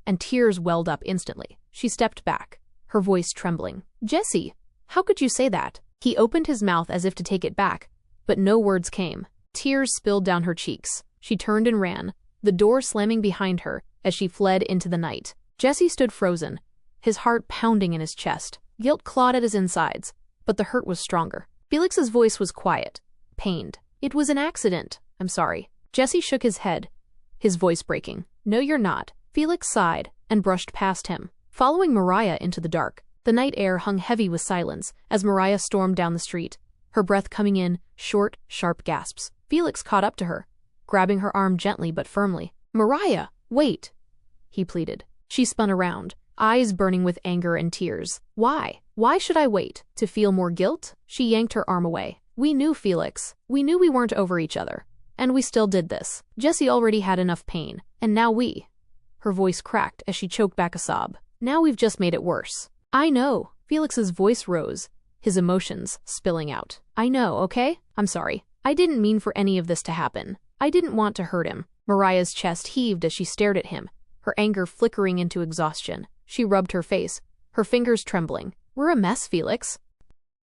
and tears welled up instantly. She stepped back, her voice trembling. "Jesse, how could you say that?" He opened his mouth as if to take it back, but no words came. Tears spilled down her cheeks. She turned and ran, the door slamming behind her as she fled into the night. Jesse stood frozen, his heart pounding in his chest. Guilt clawed at his insides, but the hurt was stronger. Felix's voice was quiet, pained. "It was an accident. I'm sorry." Jesse shook his head, his voice breaking. "No, you're not." Felix sighed and brushed past him, following Mariah into the dark. The night air hung heavy with silence as Mariah stormed down the street, her breath coming in short, sharp gasps. Felix caught up to her, grabbing her arm gently but firmly. "Mariah, wait," he pleaded. She spun around, eyes burning with anger and tears. "Why? Why should I wait? To feel more guilt?" She yanked her arm away. "We knew, Felix. We knew we weren't over each other. And we still did this. Jesse already had enough pain. And now we..." Her voice cracked as she choked back a sob. "Now we've just made it worse." "I know." Felix's voice rose, his emotions spilling out. "I know, okay? I'm sorry. I didn't mean for any of this to happen." I didn't want to hurt him. Mariah's chest heaved as she stared at him, her anger flickering into exhaustion. She rubbed her face, her fingers trembling. We're a mess, Felix.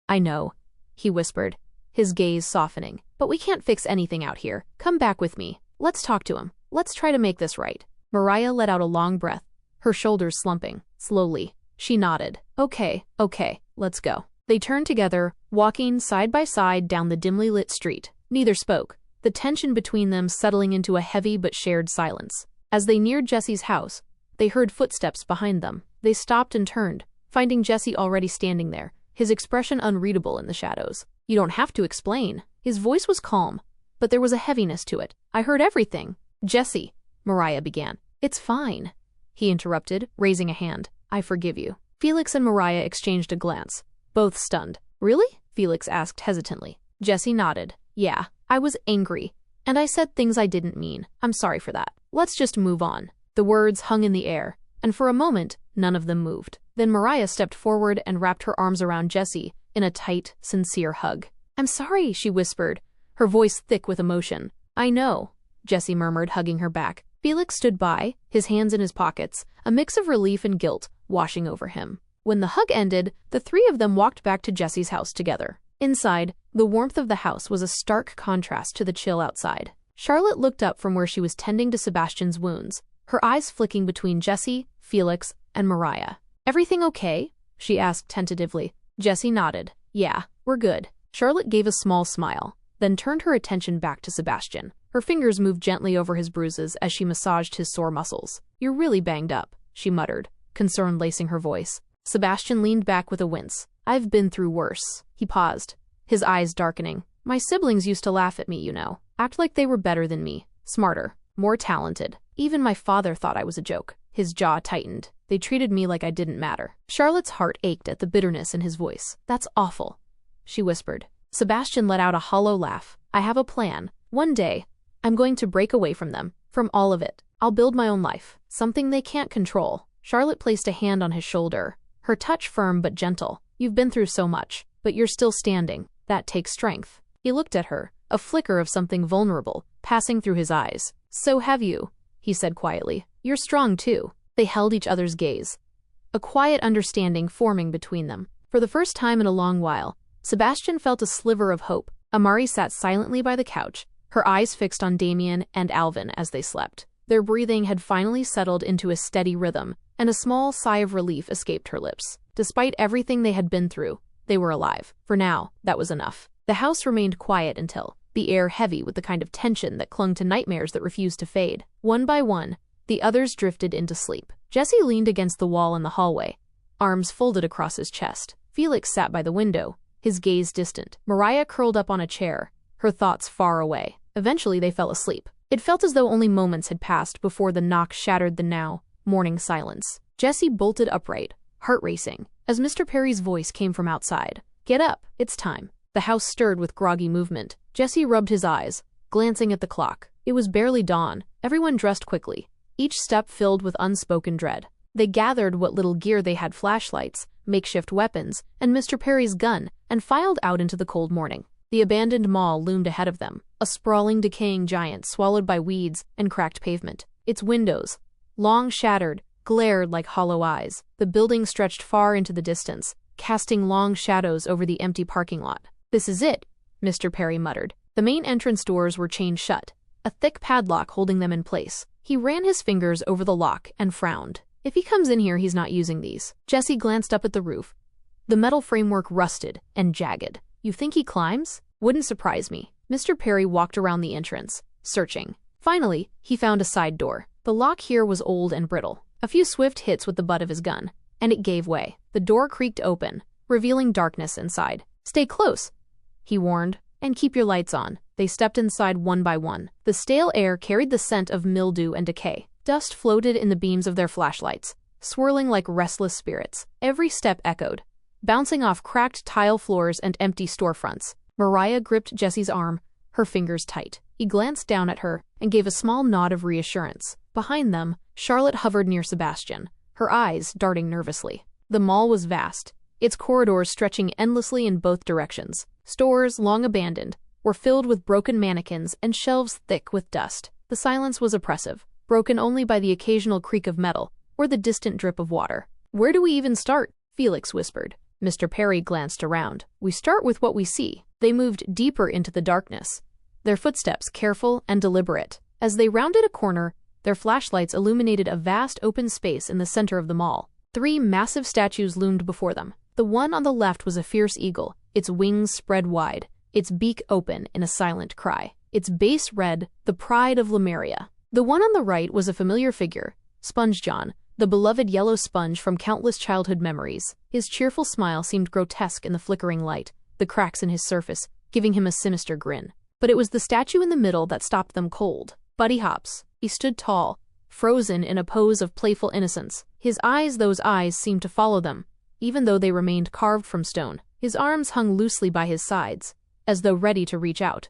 I know, he whispered, his gaze softening. But we can't fix anything out here. Come back with me. Let's talk to him. Let's try to make this right. Mariah let out a long breath, her shoulders slumping. Slowly, she nodded. Okay, let's go. They turned together, walking side by side down the dimly lit street. Neither spoke, the tension between them settling into a heavy but shared silence. As they neared Jesse's house, they heard footsteps behind them. They stopped and turned, finding Jesse already standing there, his expression unreadable in the shadows. You don't have to explain. His voice was calm, but there was a heaviness to it. I heard everything. Jesse, Mariah began. It's fine, he interrupted, raising a hand. I forgive you. Felix and Mariah exchanged a glance, both stunned. Really? Felix asked hesitantly. Jesse nodded. Yeah, I was angry, and I said things I didn't mean. I'm sorry for that. Let's just move on. The words hung in the air, and for a moment, none of them moved. Then Mariah stepped forward and wrapped her arms around Jesse in a tight, sincere hug. I'm sorry, she whispered, her voice thick with emotion. I know, Jesse murmured, hugging her back. Felix stood by, his hands in his pockets, a mix of relief and guilt washing over him. When the hug ended, the three of them walked back to Jesse's house together. Inside, the warmth of the house was a stark contrast to the chill outside. Charlotte looked up from where she was tending to Sebastian's wounds, her eyes flicking between Jesse, Felix, and Mariah. Everything okay? She asked tentatively. Jesse nodded. Yeah, we're good. Charlotte gave a small smile, then turned her attention back to Sebastian. Her fingers moved gently over his bruises as she massaged his sore muscles. You're really banged up, she muttered, concern lacing her voice. Sebastian leaned back with a wince. I've been through worse. He paused, his eyes darkening. My siblings used to laugh at me, you know. Act like they were better than me, smarter, more talented. Even my father thought I was a joke. His jaw tightened. They treated me like I didn't matter. Charlotte's heart ached at the bitterness in his voice. That's awful, she whispered. Sebastian let out a hollow laugh. I have a plan. One day, I'm going to break away from them, from all of it. I'll build my own life, something they can't control. Charlotte placed a hand on his shoulder, her touch firm but gentle. You've been through so much, but you're still standing. That takes strength. He looked at her, a flicker of something vulnerable passing through his eyes. So have you, he said quietly. You're strong too. They held each other's gaze, a quiet understanding forming between them. For the first time in a long while, Sebastian felt a sliver of hope. Amari sat silently by the couch, her eyes fixed on Damien and Alvin as they slept. Their breathing had finally settled into a steady rhythm, and a small sigh of relief escaped her lips. Despite everything they had been through, they were alive. For now, that was enough. The house remained quiet until, the air heavy with the kind of tension that clung to nightmares that refused to fade. One by one, the others drifted into sleep. Jesse leaned against the wall in the hallway, arms folded across his chest. Felix sat by the window, his gaze distant. Mariah curled up on a chair, her thoughts far away. Eventually they fell asleep. It felt as though only moments had passed before the knock shattered the now morning silence. Jesse bolted upright, heart racing, as Mr. Perry's voice came from outside. Get up, it's time. The house stirred with groggy movement. Jesse rubbed his eyes, glancing at the clock. It was barely dawn. Everyone dressed quickly, each step filled with unspoken dread. They gathered what little gear they had, flashlights, makeshift weapons, and Mr. Perry's gun, and filed out into the cold morning. The abandoned mall loomed ahead of them, a sprawling, decaying giant swallowed by weeds and cracked pavement. Its windows, long shattered, glared like hollow eyes. The building stretched far into the distance, casting long shadows over the empty parking lot. This is it, Mr. Perry muttered. The main entrance doors were chained shut, a thick padlock holding them in place. He ran his fingers over the lock and frowned. If he comes in here, he's not using these. Jesse glanced up at the roof. The metal framework rusted and jagged. You think he climbs? Wouldn't surprise me. Mr. Perry walked around the entrance, searching. Finally, he found a side door. The lock here was old and brittle. A few swift hits with the butt of his gun, and it gave way. The door creaked open, revealing darkness inside. Stay close, he warned, and keep your lights on. They stepped inside one by one. The stale air carried the scent of mildew and decay. Dust floated in the beams of their flashlights, swirling like restless spirits. Every step echoed, bouncing off cracked tile floors and empty storefronts. Mariah gripped Jesse's arm, her fingers tight. He glanced down at her and gave a small nod of reassurance. Behind them, Charlotte hovered near Sebastian, her eyes darting nervously. The mall was vast, its corridors stretching endlessly in both directions. Stores, long abandoned, were filled with broken mannequins and shelves thick with dust. The silence was oppressive, broken only by the occasional creak of metal or the distant drip of water. "Where do we even start?" Felix whispered. Mr. Perry glanced around. "We start with what we see." They moved deeper into the darkness, their footsteps careful and deliberate. As they rounded a corner, their flashlights illuminated a vast open space in the center of the mall. 3 massive statues loomed before them. The one on the left was a fierce eagle, its wings spread wide, its beak open in a silent cry. Its base read, "The Pride of Lemuria." The one on the right was a familiar figure, Sponge John, the beloved yellow sponge from countless childhood memories. His cheerful smile seemed grotesque in the flickering light, the cracks in his surface giving him a sinister grin. But it was the statue in the middle that stopped them cold. Buddy Hops. He stood tall, frozen in a pose of playful innocence. Those eyes seemed to follow them, even though they remained carved from stone. His arms hung loosely by his sides, as though ready to reach out.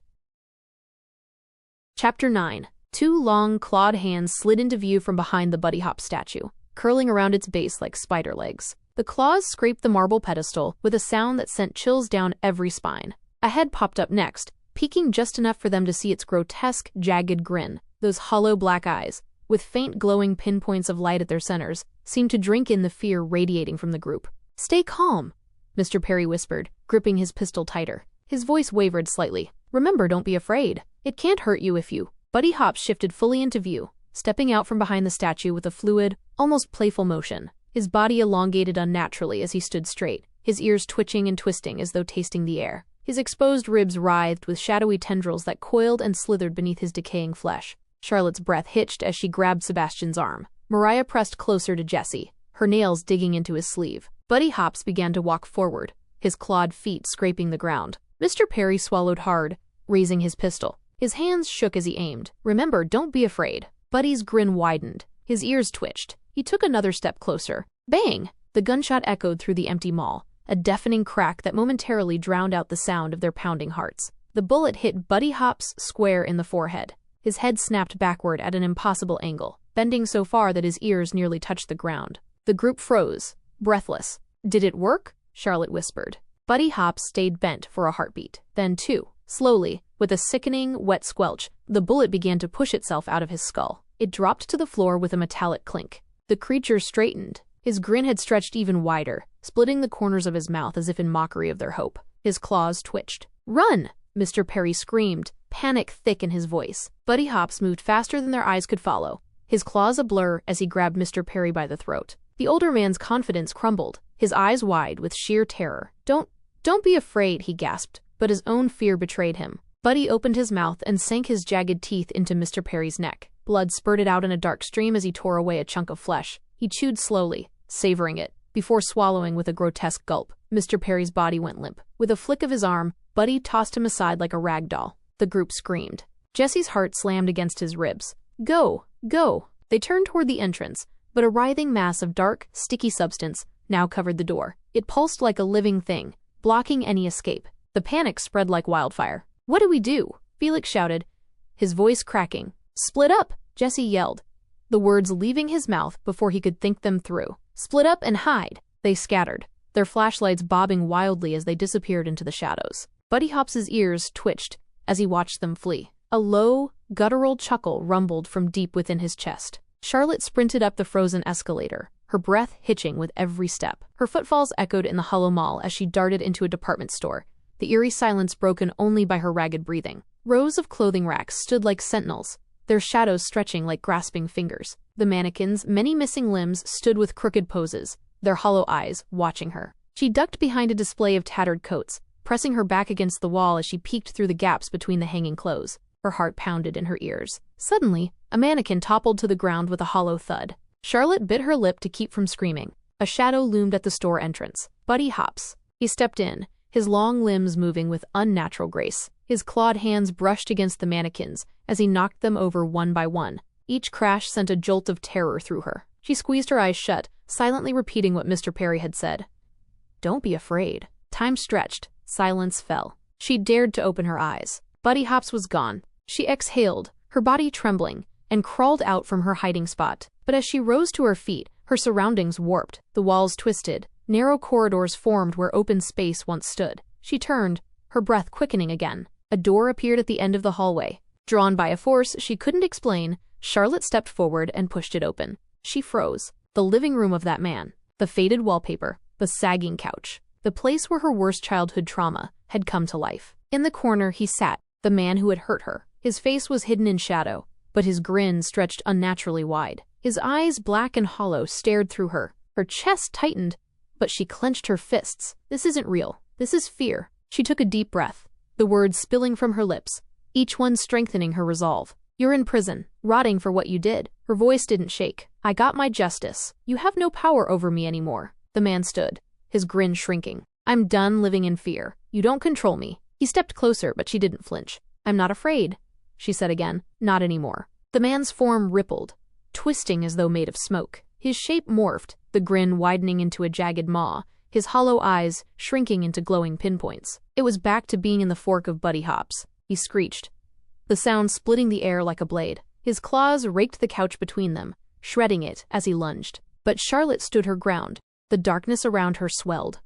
Chapter 9. 2 long, clawed hands slid into view from behind the Buddy Hop statue, curling around its base like spider legs. The claws scraped the marble pedestal with a sound that sent chills down every spine. A head popped up next, peeking just enough for them to see its grotesque, jagged grin. Those hollow black eyes, with faint glowing pinpoints of light at their centers, seemed to drink in the fear radiating from the group. "Stay calm," Mr. Perry whispered, gripping his pistol tighter. His voice wavered slightly. "Remember, don't be afraid. It can't hurt you if you—" Buddy Hop shifted fully into view, stepping out from behind the statue with a fluid, almost playful motion. His body elongated unnaturally as he stood straight, his ears twitching and twisting as though tasting the air. His exposed ribs writhed with shadowy tendrils that coiled and slithered beneath his decaying flesh. Charlotte's breath hitched as she grabbed Sebastian's arm. Mariah pressed closer to Jesse, her nails digging into his sleeve. Buddy Hops began to walk forward, his clawed feet scraping the ground. Mr. Perry swallowed hard, raising his pistol. His hands shook as he aimed. "Remember, don't be afraid." Buddy's grin widened. His ears twitched. He took another step closer. Bang! The gunshot echoed through the empty mall, a deafening crack that momentarily drowned out the sound of their pounding hearts. The bullet hit Buddy Hops square in the forehead. His head snapped backward at an impossible angle, bending so far that his ears nearly touched the ground. The group froze, breathless. "Did it work?" Charlotte whispered. Buddy Hops stayed bent for a heartbeat. Then, too, slowly, with a sickening, wet squelch, the bullet began to push itself out of his skull. It dropped to the floor with a metallic clink. The creature straightened. His grin had stretched even wider, splitting the corners of his mouth as if in mockery of their hope. His claws twitched. "Run!" Mr. Perry screamed, panic thick in his voice. Buddy Hops moved faster than their eyes could follow, his claws a blur as he grabbed Mr. Perry by the throat. The older man's confidence crumbled, his eyes wide with sheer terror. Don't be afraid," he gasped, but his own fear betrayed him. Buddy opened his mouth and sank his jagged teeth into Mr. Perry's neck. Blood spurted out in a dark stream as he tore away a chunk of flesh. He chewed slowly, savoring it, before swallowing with a grotesque gulp. Mr. Perry's body went limp. With a flick of his arm, Buddy tossed him aside like a rag doll. The group screamed. Jesse's heart slammed against his ribs. Go! Go! They turned toward the entrance, but a writhing mass of dark, sticky substance now covered the door. It pulsed like a living thing, blocking any escape. The panic spread like wildfire. "What do we do?" Felix shouted, his voice cracking. "Split up!" Jesse yelled, the words leaving his mouth before he could think them through. "Split up and hide!" They scattered, their flashlights bobbing wildly as they disappeared into the shadows. Buddy Hops's ears twitched as he watched them flee. A low, guttural chuckle rumbled from deep within his chest. Charlotte sprinted up the frozen escalator, her breath hitching with every step. Her footfalls echoed in the hollow mall as she darted into a department store, the eerie silence broken only by her ragged breathing. Rows of clothing racks stood like sentinels, their shadows stretching like grasping fingers. The mannequins, many missing limbs, stood with crooked poses, their hollow eyes watching her. She ducked behind a display of tattered coats, pressing her back against the wall as she peeked through the gaps between the hanging clothes. Her heart pounded in her ears. Suddenly, a mannequin toppled to the ground with a hollow thud. Charlotte bit her lip to keep from screaming. A shadow loomed at the store entrance. Buddy Hops. He stepped in, his long limbs moving with unnatural grace. His clawed hands brushed against the mannequins as he knocked them over one by one. Each crash sent a jolt of terror through her. She squeezed her eyes shut, silently repeating what Mr. Perry had said. "Don't be afraid." Time stretched. Silence fell. She dared to open her eyes. Buddy Hops was gone. She exhaled, her body trembling, and crawled out from her hiding spot. But as she rose to her feet, her surroundings warped. The walls twisted. Narrow corridors formed where open space once stood. She turned, her breath quickening again. A door appeared at the end of the hallway. Drawn by a force she couldn't explain, Charlotte stepped forward and pushed it open. She froze. The living room of that man. The faded wallpaper. The sagging couch. The place where her worst childhood trauma had come to life. In the corner he sat, the man who had hurt her. His face was hidden in shadow, but his grin stretched unnaturally wide. His eyes, black and hollow, stared through her. Her chest tightened, but she clenched her fists. This isn't real. This is fear. She took a deep breath, the words spilling from her lips, each one strengthening her resolve. You're in prison, rotting for what you did. Her voice didn't shake. I got my justice. You have no power over me anymore. The man stood, his grin shrinking. I'm done living in fear. You don't control me. He stepped closer, but she didn't flinch. I'm not afraid, she said again. Not anymore. The man's form rippled, twisting as though made of smoke. His shape morphed, the grin widening into a jagged maw, his hollow eyes shrinking into glowing pinpoints. It was back to being in the fork of Buddy Hop's. He screeched, the sound splitting the air like a blade. His claws raked the couch between them, shredding it as he lunged. But Charlotte stood her ground. The darkness around her swelled,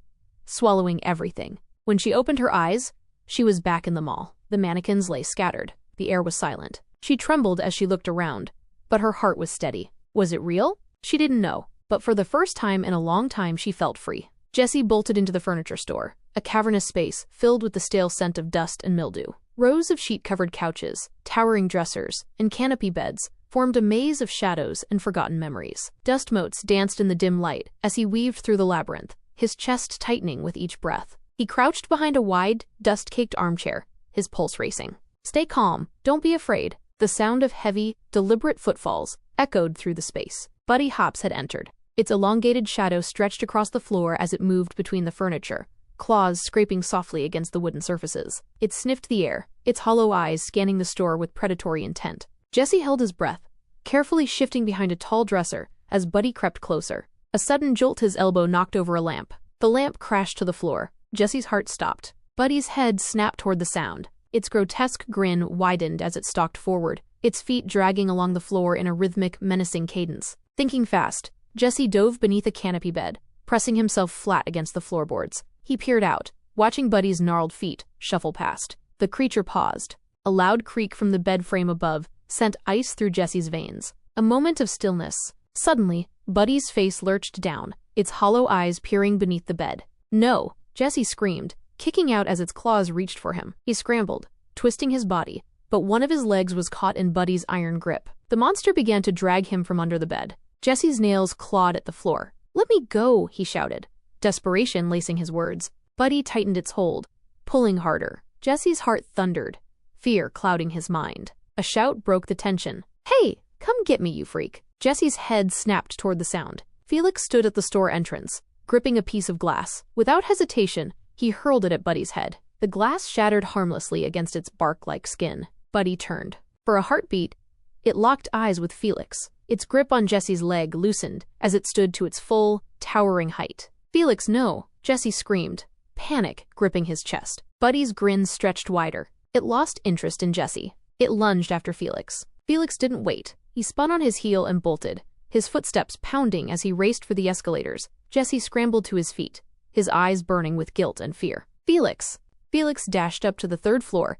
swallowing everything. When she opened her eyes, she was back in the mall. The mannequins lay scattered. The air was silent. She trembled as she looked around, but her heart was steady. Was it real? She didn't know, but for the first time in a long time she felt free. Jessie bolted into the furniture store, a cavernous space filled with the stale scent of dust and mildew. Rows of sheet-covered couches, towering dressers, and canopy beds formed a maze of shadows and forgotten memories. Dust motes danced in the dim light as he weaved through the labyrinth, his chest tightening with each breath. He crouched behind a wide, dust-caked armchair, his pulse racing. Stay calm, don't be afraid. The sound of heavy, deliberate footfalls echoed through the space. Buddy Hop's had entered. Its elongated shadow stretched across the floor as it moved between the furniture, claws scraping softly against the wooden surfaces. It sniffed the air, its hollow eyes scanning the store with predatory intent. Jessie held his breath, carefully shifting behind a tall dresser as Buddy crept closer. A sudden jolt his elbow knocked over a lamp. The lamp crashed to the floor. Jessie's heart stopped. Buddy's head snapped toward the sound. Its grotesque grin widened as it stalked forward, its feet dragging along the floor in a rhythmic, menacing cadence. Thinking fast, Jessie dove beneath a canopy bed, pressing himself flat against the floorboards. He peered out, watching Buddy's gnarled feet shuffle past. The creature paused. A loud creak from the bed frame above sent ice through Jessie's veins. A moment of stillness. Suddenly, Buddy's face lurched down, its hollow eyes peering beneath the bed. No! Jessie screamed, kicking out as its claws reached for him. He scrambled, twisting his body, but one of his legs was caught in Buddy's iron grip. The monster began to drag him from under the bed. Jessie's nails clawed at the floor. Let me go, he shouted, desperation lacing his words. Buddy tightened its hold, pulling harder. Jessie's heart thundered, fear clouding his mind. A shout broke the tension. Hey, come get me, you freak. Jessie's head snapped toward the sound. Felix stood at the store entrance, gripping a piece of glass. Without hesitation, he hurled it at Buddy's head. The glass shattered harmlessly against its bark-like skin. Buddy turned. For a heartbeat, it locked eyes with Felix. Its grip on Jessie's leg loosened as it stood to its full, towering height. Felix, no! Jessie screamed, panic gripping his chest. Buddy's grin stretched wider. It lost interest in Jessie. It lunged after Felix. Felix didn't wait. He spun on his heel and bolted, his footsteps pounding as he raced for the escalators. Jessie scrambled to his feet, his eyes burning with guilt and fear. Felix! Felix dashed up to the third floor,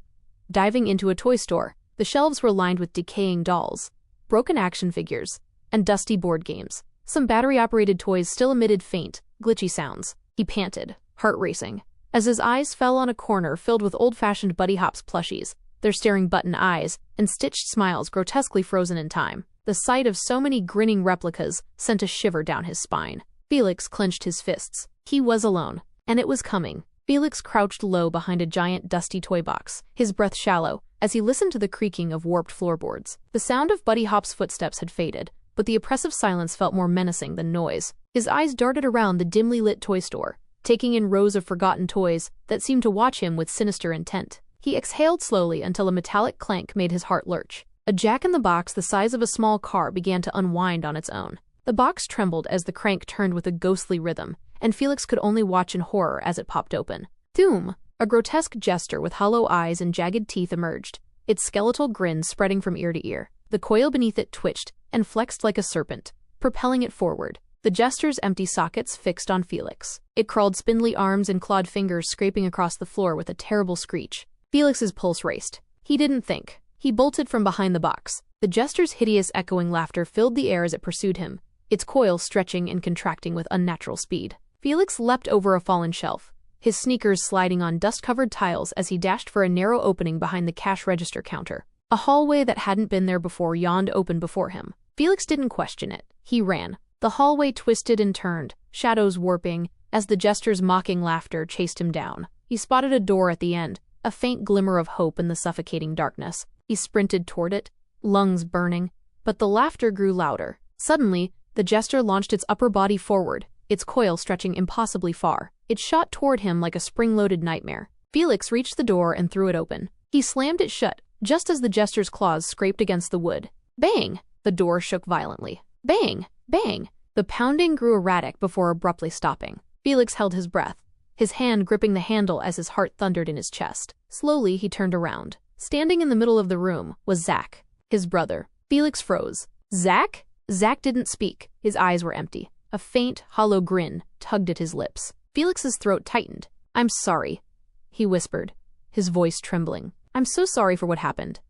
diving into a toy store. The shelves were lined with decaying dolls, broken action figures, and dusty board games. Some battery-operated toys still emitted faint, glitchy sounds. He panted, heart racing, as his eyes fell on a corner filled with old-fashioned Buddy Hop's plushies, their staring button eyes and stitched smiles grotesquely frozen in time. The sight of so many grinning replicas sent a shiver down his spine. Felix clenched his fists. He was alone, and it was coming. Felix crouched low behind a giant dusty toy box, his breath shallow, as he listened to the creaking of warped floorboards. The sound of Buddy Hop's footsteps had faded, but the oppressive silence felt more menacing than noise. His eyes darted around the dimly lit toy store, taking in rows of forgotten toys that seemed to watch him with sinister intent. He exhaled slowly until a metallic clank made his heart lurch. A jack-in-the-box the size of a small car began to unwind on its own. The box trembled as the crank turned with a ghostly rhythm, and Felix could only watch in horror as it popped open. Doom! A grotesque jester with hollow eyes and jagged teeth emerged, its skeletal grin spreading from ear to ear. The coil beneath it twitched and flexed like a serpent, propelling it forward. The jester's empty sockets fixed on Felix. It crawled spindly arms and clawed fingers scraping across the floor with a terrible screech. Felix's pulse raced. He didn't think. He bolted from behind the box. The jester's hideous echoing laughter filled the air as it pursued him, its coils stretching and contracting with unnatural speed. Felix leapt over a fallen shelf, his sneakers sliding on dust-covered tiles as he dashed for a narrow opening behind the cash register counter. A hallway that hadn't been there before yawned open before him. Felix didn't question it. He ran. The hallway twisted and turned, shadows warping, as the jester's mocking laughter chased him down. He spotted a door at the end, a faint glimmer of hope in the suffocating darkness. He sprinted toward it, lungs burning, but the laughter grew louder. Suddenly, the jester launched its upper body forward, its coil stretching impossibly far. It shot toward him like a spring-loaded nightmare. Felix reached the door and threw it open. He slammed it shut, just as the jester's claws scraped against the wood. Bang! The door shook violently. Bang! Bang! The pounding grew erratic before abruptly stopping. Felix held his breath, his hand gripping the handle as his heart thundered in his chest. Slowly, he turned around. Standing in the middle of the room was Zach, his brother. Felix froze. Zach? Zach didn't speak. His eyes were empty. A faint, hollow grin tugged at his lips. Felix's throat tightened. "I'm sorry," he whispered, his voice trembling. "I'm so sorry for what happened.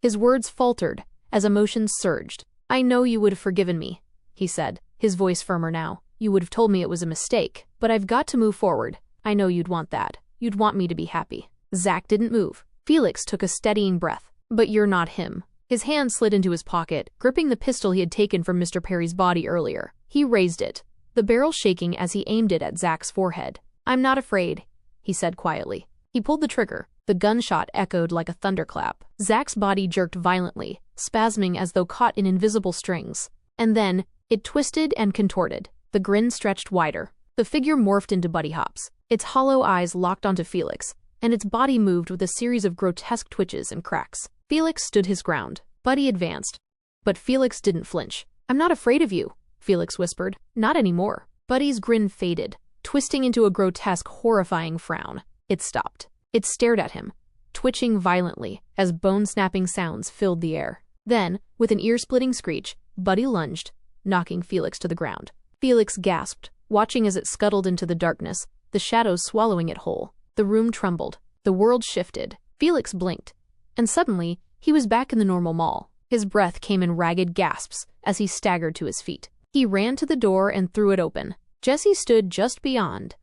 His words faltered as emotions surged. "I know you would have forgiven me," he said, his voice firmer now. "You would have told me it was a mistake, but I've got to move forward. I know you'd want that. You'd want me to be happy." Zach didn't move. Felix took a steadying breath. "But you're not him." His hand slid into his pocket, gripping the pistol he had taken from Mr. Perry's body earlier. He raised it, the barrel shaking as he aimed it at Zach's forehead. "I'm not afraid," he said quietly. He pulled the trigger. The gunshot echoed like a thunderclap. Zach's body jerked violently, spasming as though caught in invisible strings. And then, it twisted and contorted. The grin stretched wider. The figure morphed into Buddy Hops. Its hollow eyes locked onto Felix, and its body moved with a series of grotesque twitches and cracks. Felix stood his ground. Buddy advanced. But Felix didn't flinch. "I'm not afraid of you," Felix whispered. "Not anymore." Buddy's grin faded, twisting into a grotesque, horrifying frown. It stopped. It stared at him, twitching violently as bone-snapping sounds filled the air. Then, with an ear-splitting screech, Buddy lunged, knocking Felix to the ground. Felix gasped, watching as it scuttled into the darkness, the shadows swallowing it whole. The room trembled. The world shifted. Felix blinked, and suddenly, he was back in the normal mall. His breath came in ragged gasps as he staggered to his feet. He ran to the door and threw it open. Jessie stood just beyond,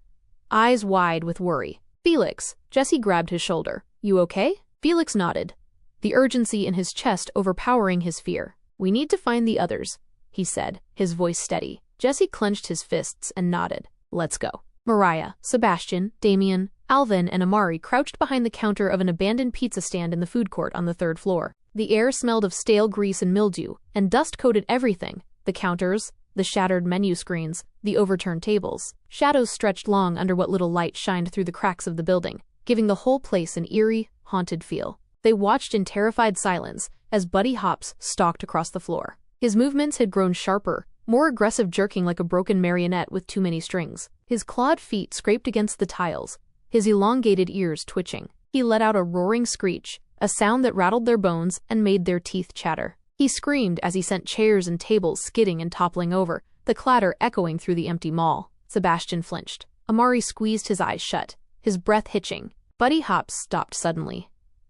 eyes wide with worry. "Felix," Jessie grabbed his shoulder. "You okay?" Felix nodded, the urgency in his chest overpowering his fear. "We need to find the others," he said, his voice steady. Jessie clenched his fists and nodded. "Let's go." Mariah, Sebastian, Damien, Alvin, and Amari crouched behind the counter of an abandoned pizza stand in the food court on the 3rd floor. The air smelled of stale grease and mildew, and dust coated everything. The counters, the shattered menu screens, the overturned tables. Shadows stretched long under what little light shined through the cracks of the building, giving the whole place an eerie, haunted feel. They watched in terrified silence as Buddy Hops stalked across the floor. His movements had grown sharper, more aggressive, jerking like a broken marionette with too many strings. His clawed feet scraped against the tiles, his elongated ears twitching. He let out a roaring screech, a sound that rattled their bones and made their teeth chatter. He screamed as he sent chairs and tables skidding and toppling over, the clatter echoing through the empty mall. Sebastian flinched. Amari squeezed his eyes shut, his breath hitching. Buddy Hops stopped suddenly,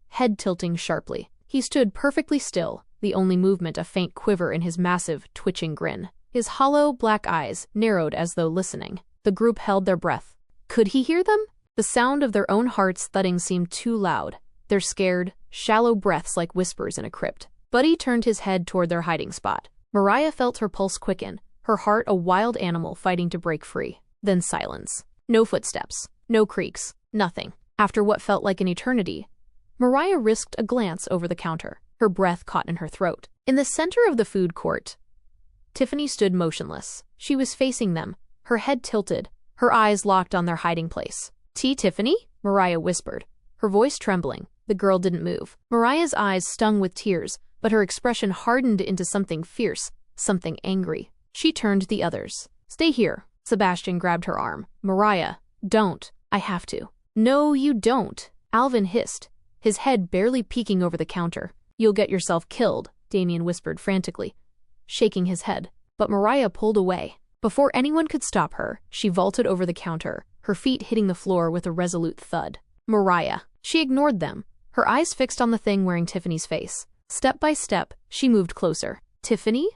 head tilting sharply. He stood perfectly still, the only movement a faint quiver in his massive, twitching grin. His hollow, black eyes narrowed as though listening. The group held their breath. Could he hear them? The sound of their own hearts thudding seemed too loud, their scared, shallow breaths like whispers in a crypt. Buddy turned his head toward their hiding spot. Mariah felt her pulse quicken, her heart a wild animal fighting to break free. Then silence. No footsteps, no creaks, nothing. After what felt like an eternity, Mariah risked a glance over the counter, her breath caught in her throat. In the center of the food court, Tiffany stood motionless. She was facing them, her head tilted, her eyes locked on their hiding place. "Tiffany?" Mariah whispered, her voice trembling. The girl didn't move. Mariah's eyes stung with tears, but her expression hardened into something fierce, something angry. She turned to the others. "Stay here." Sebastian grabbed her arm. "Mariah, don't. I have to." "No, you don't," Alvin hissed, his head barely peeking over the counter. "You'll get yourself killed," Damien whispered frantically, shaking his head. But Mariah pulled away. Before anyone could stop her, she vaulted over the counter, her feet hitting the floor with a resolute thud. "Mariah," She ignored them, her eyes fixed on the thing wearing Tiffany's face. Step by step, she moved closer. "Tiffany?"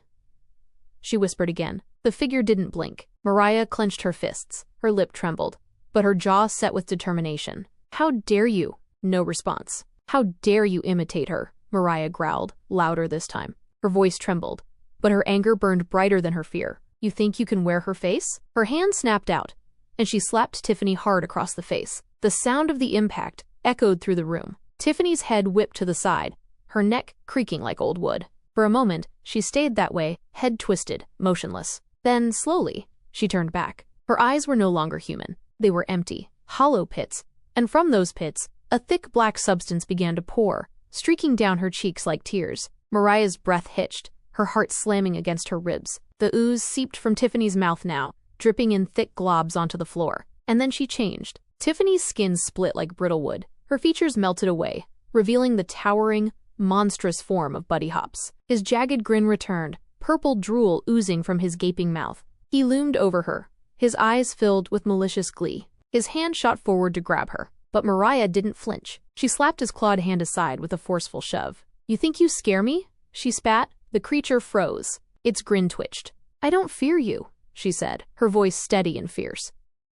she whispered again. The figure didn't blink. Mariah clenched her fists. Her lip trembled, but her jaw set with determination. "How dare you?" No response. "How dare you imitate her?" Mariah growled, louder this time. Her voice trembled, but her anger burned brighter than her fear. "You think you can wear her face?" Her hand snapped out, and she slapped Tiffany hard across the face. The sound of the impact echoed through the room. Tiffany's head whipped to the side, her neck creaking like old wood. For a moment, she stayed that way, head twisted, motionless. Then, slowly, she turned back. Her eyes were no longer human. They were empty, hollow pits, and from those pits, a thick black substance began to pour, streaking down her cheeks like tears. Mariah's breath hitched, her heart slamming against her ribs. The ooze seeped from Tiffany's mouth now, dripping in thick globs onto the floor. And then she changed. Tiffany's skin split like brittle wood. Her features melted away, revealing the towering, monstrous form of Buddy Hops. His jagged grin returned, purple drool oozing from his gaping mouth. He loomed over her, his eyes filled with malicious glee. His hand shot forward to grab her, but Mariah didn't flinch. She slapped his clawed hand aside with a forceful shove. "You think you scare me?" she spat. The creature froze. Its grin twitched. "I don't fear you," she said, her voice steady and fierce.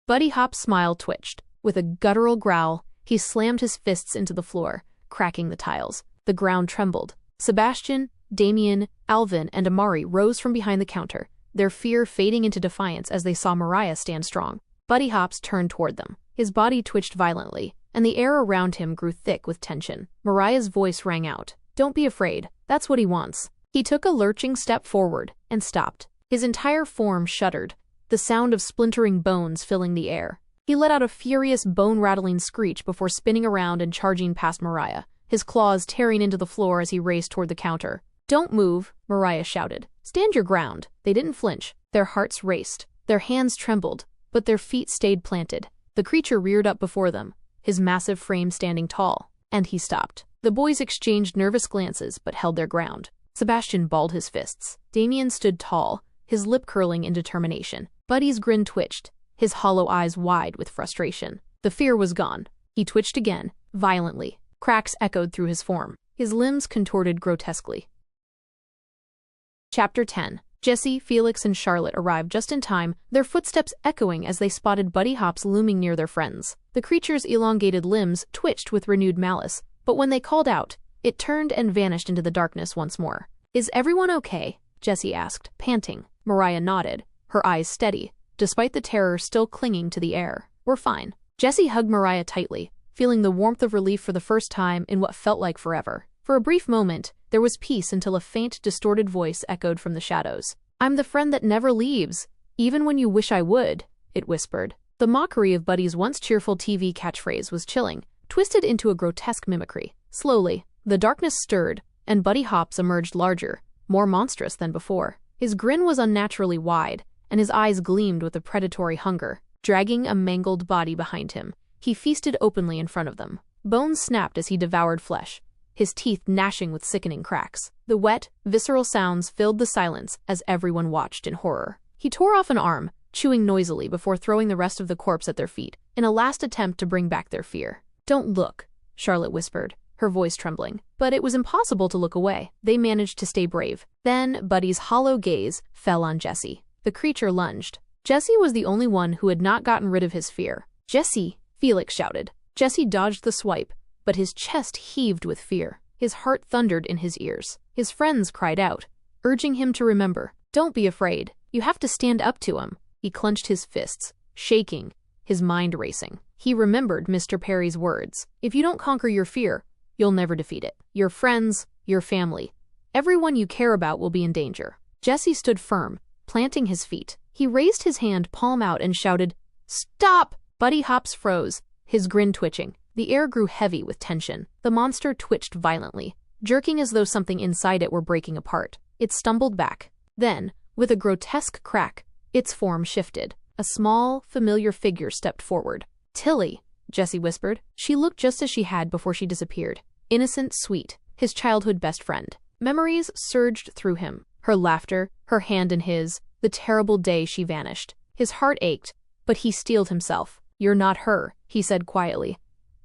Buddy Hop's smile twitched. With a guttural growl, he slammed his fists into the floor, cracking the tiles. The ground trembled. Sebastian, Damien, Alvin, and Amari rose from behind the counter, their fear fading into defiance as they saw Mariah stand strong. Buddy Hops turned toward them. His body twitched violently, and the air around him grew thick with tension. Mariah's voice rang out. "Don't be afraid. That's what he wants." He took a lurching step forward and stopped. His entire form shuddered, the sound of splintering bones filling the air. He let out a furious bone-rattling screech before spinning around and charging past Mariah, his claws tearing into the floor as he raced toward the counter. "Don't move," Mariah shouted. "Stand your ground." They didn't flinch. Their hearts raced. Their hands trembled, but their feet stayed planted. The creature reared up before them, his massive frame standing tall, and he stopped. The boys exchanged nervous glances but held their ground. Sebastian balled his fists. Damien stood tall, his lip curling in determination. Buddy's grin twitched, his hollow eyes wide with frustration. The fear was gone. He twitched again, violently. Cracks echoed through his form. His limbs contorted grotesquely. Chapter 10. Jesse, Felix, and Charlotte arrived just in time, their footsteps echoing as they spotted Buddy Hops looming near their friends. The creature's elongated limbs twitched with renewed malice, but when they called out, it turned and vanished into the darkness once more. "Is everyone okay?" Jesse asked, panting. Mariah nodded, her eyes steady, despite the terror still clinging to the air. "We're fine." Jesse hugged Mariah tightly, feeling the warmth of relief for the first time in what felt like forever. For a brief moment, there was peace until a faint, distorted voice echoed from the shadows. "I'm the friend that never leaves, even when you wish I would," it whispered. The mockery of Buddy's once cheerful TV catchphrase was chilling, twisted into a grotesque mimicry. Slowly, the darkness stirred, and Buddy Hops emerged larger, more monstrous than before. His grin was unnaturally wide, and his eyes gleamed with a predatory hunger. Dragging a mangled body behind him, he feasted openly in front of them. Bones snapped as he devoured flesh, his teeth gnashing with sickening cracks. The wet, visceral sounds filled the silence as everyone watched in horror. He tore off an arm, chewing noisily before throwing the rest of the corpse at their feet, in a last attempt to bring back their fear. "Don't look," Charlotte whispered, her voice trembling. But it was impossible to look away. They managed to stay brave. Then Buddy's hollow gaze fell on Jesse. The creature lunged. Jesse was the only one who had not gotten rid of his fear. "Jesse!" Felix shouted. Jesse dodged the swipe, but his chest heaved with fear. His heart thundered in his ears. His friends cried out, urging him to remember. "Don't be afraid. You have to stand up to him." He clenched his fists, shaking, his mind racing. He remembered Mr. Perry's words. "If you don't conquer your fear, you'll never defeat it. Your friends, your family, everyone you care about will be in danger." Jesse stood firm, planting his feet. He raised his hand palm out and shouted, "Stop!" Buddy Hops froze, his grin twitching. The air grew heavy with tension. The monster twitched violently, jerking as though something inside it were breaking apart. It stumbled back. Then, with a grotesque crack, its form shifted. A small, familiar figure stepped forward. "Tilly," Jesse whispered. She looked just as she had before she disappeared. Innocent, sweet, his childhood best friend. Memories surged through him. Her laughter, her hand in his, the terrible day she vanished. His heart ached, but he steeled himself. "You're not her," he said quietly.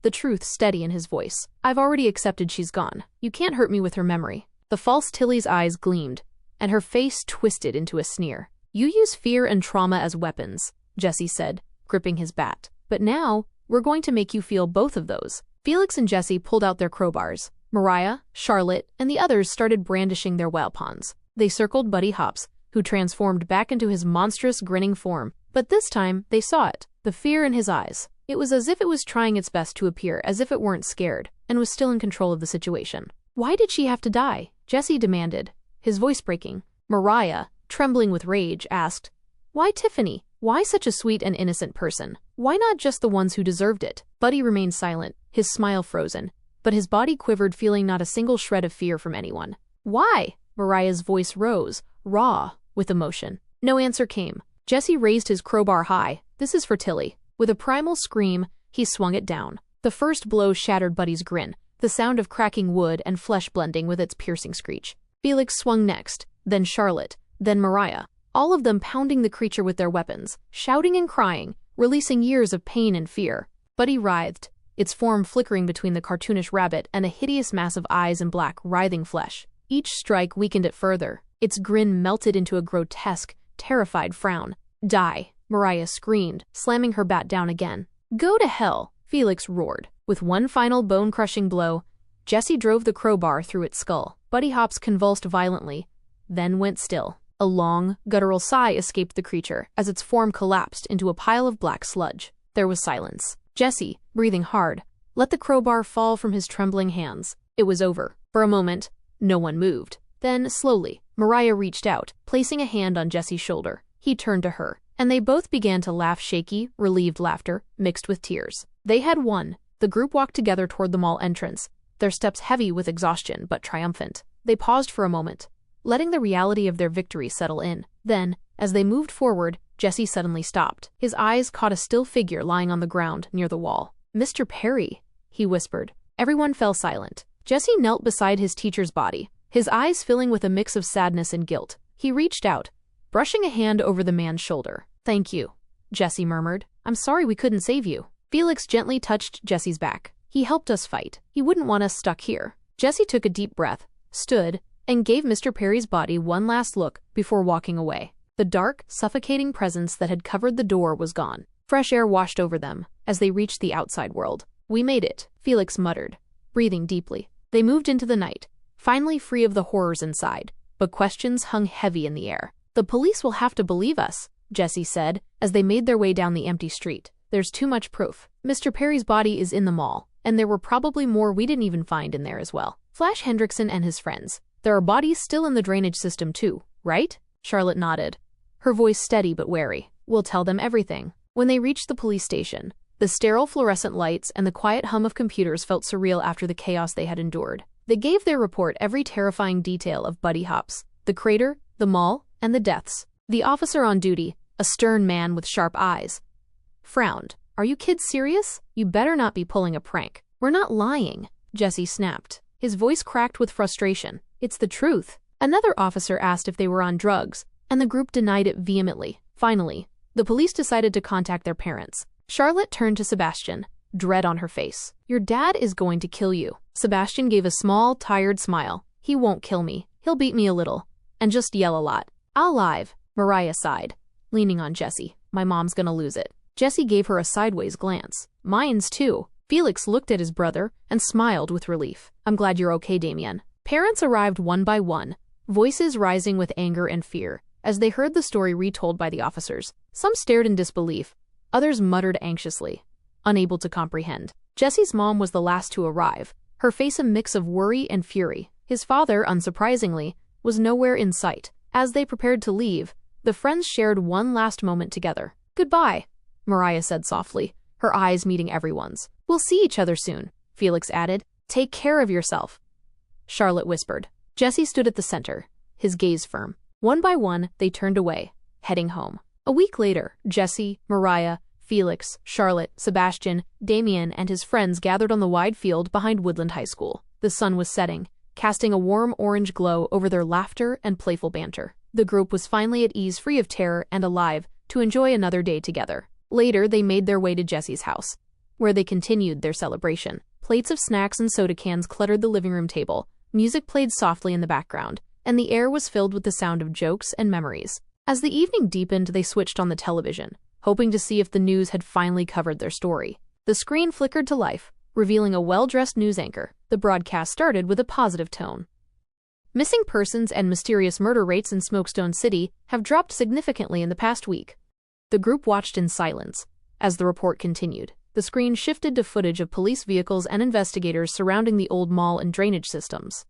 the truth steady in his voice. "I've already accepted she's gone. You can't hurt me with her memory." The false Tilly's eyes gleamed, and her face twisted into a sneer. "You use fear and trauma as weapons," Jesse said, gripping his bat. "But now, we're going to make you feel both of those." Felix and Jesse pulled out their crowbars. Mariah, Charlotte, and the others started brandishing their weapons. They circled Buddy Hops, who transformed back into his monstrous, grinning form. But this time, they saw it, the fear in his eyes. It was as if it was trying its best to appear as if it weren't scared, and was still in control of the situation. "Why did she have to die?" Jesse demanded, his voice breaking. Mariah, trembling with rage, asked, "Why Tiffany? Why such a sweet and innocent person? Why not just the ones who deserved it?" Buddy remained silent, his smile frozen, but his body quivered, feeling not a single shred of fear from anyone. "Why?" Mariah's voice rose, raw, with emotion. No answer came. Jesse raised his crowbar high. "This is for Tilly." With a primal scream, he swung it down. The first blow shattered Buddy's grin, the sound of cracking wood and flesh blending with its piercing screech. Felix swung next, then Charlotte, then Mariah, all of them pounding the creature with their weapons, shouting and crying, releasing years of pain and fear. Buddy writhed, its form flickering between the cartoonish rabbit and a hideous mass of eyes and black, writhing flesh. Each strike weakened it further. Its grin melted into a grotesque, terrified frown. "Die," Mariah screamed, slamming her bat down again. "Go to hell," Felix roared. With one final bone-crushing blow, Jesse drove the crowbar through its skull. Buddy Hops convulsed violently, then went still. A long, guttural sigh escaped the creature as its form collapsed into a pile of black sludge. There was silence. Jesse, breathing hard, let the crowbar fall from his trembling hands. It was over. For a moment, no one moved. Then, slowly, Mariah reached out, placing a hand on Jesse's shoulder. He turned to her, and they both began to laugh, shaky, relieved laughter, mixed with tears. They had won. The group walked together toward the mall entrance, their steps heavy with exhaustion but triumphant. They paused for a moment, letting the reality of their victory settle in. Then, as they moved forward, Jesse suddenly stopped. His eyes caught a still figure lying on the ground near the wall. "Mr. Perry," he whispered. Everyone fell silent. Jesse knelt beside his teacher's body, his eyes filling with a mix of sadness and guilt. He reached out, brushing a hand over the man's shoulder. "Thank you," Jesse murmured. "I'm sorry we couldn't save you." Felix gently touched Jesse's back. "He helped us fight. He wouldn't want us stuck here." Jesse took a deep breath, stood, and gave Mr. Perry's body one last look before walking away. The dark, suffocating presence that had covered the door was gone. Fresh air washed over them as they reached the outside world. "We made it," Felix muttered, breathing deeply. They moved into the night, finally free of the horrors inside, but questions hung heavy in the air. "The police will have to believe us," Jesse said as they made their way down the empty street. "There's too much proof. Mr. Perry's body is in the mall, and there were probably more we didn't even find in there as well. Flash Hendrickson and his friends. There are bodies still in the drainage system too, right?" Charlotte nodded, her voice steady but wary. "We'll tell them everything." When they reached the police station, the sterile fluorescent lights and the quiet hum of computers felt surreal after the chaos they had endured. They gave their report every terrifying detail of Buddy Hops, the crater, the mall, and the deaths. The officer on duty, a stern man with sharp eyes, frowned. "Are you kids serious? You better not be pulling a prank." "We're not lying," Jesse snapped. His voice cracked with frustration. "It's the truth." Another officer asked if they were on drugs, and the group denied it vehemently. Finally, the police decided to contact their parents. Charlotte turned to Sebastian, dread on her face. "Your dad is going to kill you." Sebastian gave a small, tired smile. "He won't kill me. He'll beat me a little, and just yell a lot." "I'll live," Mariah sighed, leaning on Jesse. "My mom's gonna lose it." Jesse gave her a sideways glance. "Mine's too." Felix looked at his brother and smiled with relief. "I'm glad you're okay, Damien." Parents arrived one by one, voices rising with anger and fear, as they heard the story retold by the officers. Some stared in disbelief, others muttered anxiously, unable to comprehend. Jesse's mom was the last to arrive, her face a mix of worry and fury. His father, unsurprisingly, was nowhere in sight. As they prepared to leave, the friends shared one last moment together. "Goodbye," Mariah said softly, her eyes meeting everyone's. "We'll see each other soon," Felix added. "Take care of yourself," Charlotte whispered. Jesse stood at the center, his gaze firm. One by one, they turned away, heading home. A week later, Jesse, Mariah, Felix, Charlotte, Sebastian, Damien, and his friends gathered on the wide field behind Woodland High School. The sun was setting, casting a warm orange glow over their laughter and playful banter. The group was finally at ease, free of terror and alive, to enjoy another day together. Later, they made their way to Jesse's house. where they continued their celebration. Plates of snacks and soda cans cluttered the living room table, music played softly in the background, and the air was filled with the sound of jokes and memories. As the evening deepened, they switched on the television, hoping to see if the news had finally covered their story. The screen flickered to life, revealing a well-dressed news anchor. The broadcast started with a positive tone. Missing persons and mysterious murder rates in Smokestone City have dropped significantly in the past week. The group watched in silence. As the report continued, the screen shifted to footage of police vehicles and investigators surrounding the old mall and drainage systems.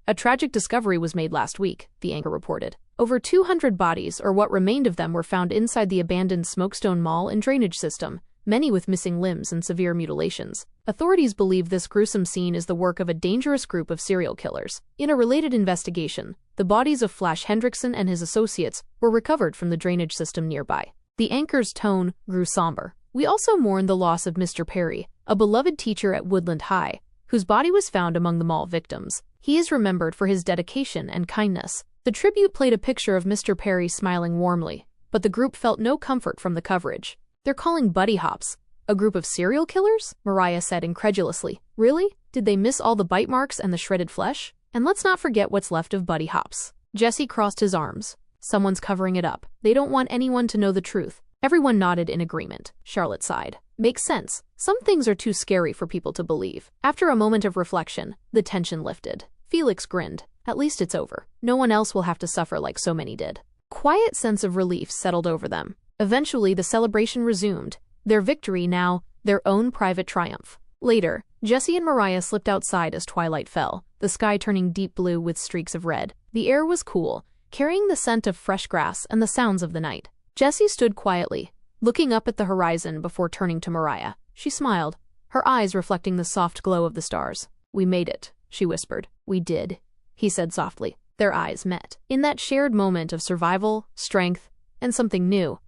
A tragic discovery was made last week, the anchor reported. Over 200 bodies, or what remained of them, were found inside the abandoned Smokestone Mall and drainage system, many with missing limbs and severe mutilations. Authorities believe this gruesome scene is the work of a dangerous group of serial killers. In a related investigation, the bodies of Flash Hendrickson and his associates were recovered from the drainage system nearby. The anchor's tone grew somber. We also mourn the loss of Mr. Perry, a beloved teacher at Woodland High, whose body was found among the mall victims. He is remembered for his dedication and kindness. The tribute played a picture of Mr. Perry smiling warmly, but the group felt no comfort from the coverage. They're calling Buddy Hops a group of serial killers? Mariah said incredulously. Really? Did they miss all the bite marks and the shredded flesh? And let's not forget what's left of Buddy Hops. Jesse crossed his arms. Someone's covering it up. They don't want anyone to know the truth. Everyone nodded in agreement. Charlotte sighed. Makes sense. Some things are too scary for people to believe. After a moment of reflection, the tension lifted. Felix grinned. At least it's over. No one else will have to suffer like so many did. Quiet sense of relief settled over them. Eventually, the celebration resumed. Their victory now, their own private triumph. Later, Jesse and Mariah slipped outside as twilight fell, the sky turning deep blue with streaks of red. The air was cool, carrying the scent of fresh grass and the sounds of the night. Jesse stood quietly, looking up at the horizon before turning to Mariah. She smiled, her eyes reflecting the soft glow of the stars. We made it, she whispered. We did, he said softly. Their eyes met. In that shared moment of survival, strength, and something new,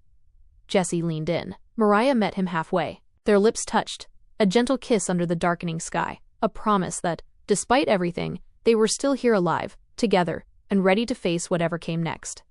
Jesse leaned in. Mariah met him halfway. Their lips touched, a gentle kiss under the darkening sky, a promise that, despite everything, they were still here alive, together, and ready to face whatever came next.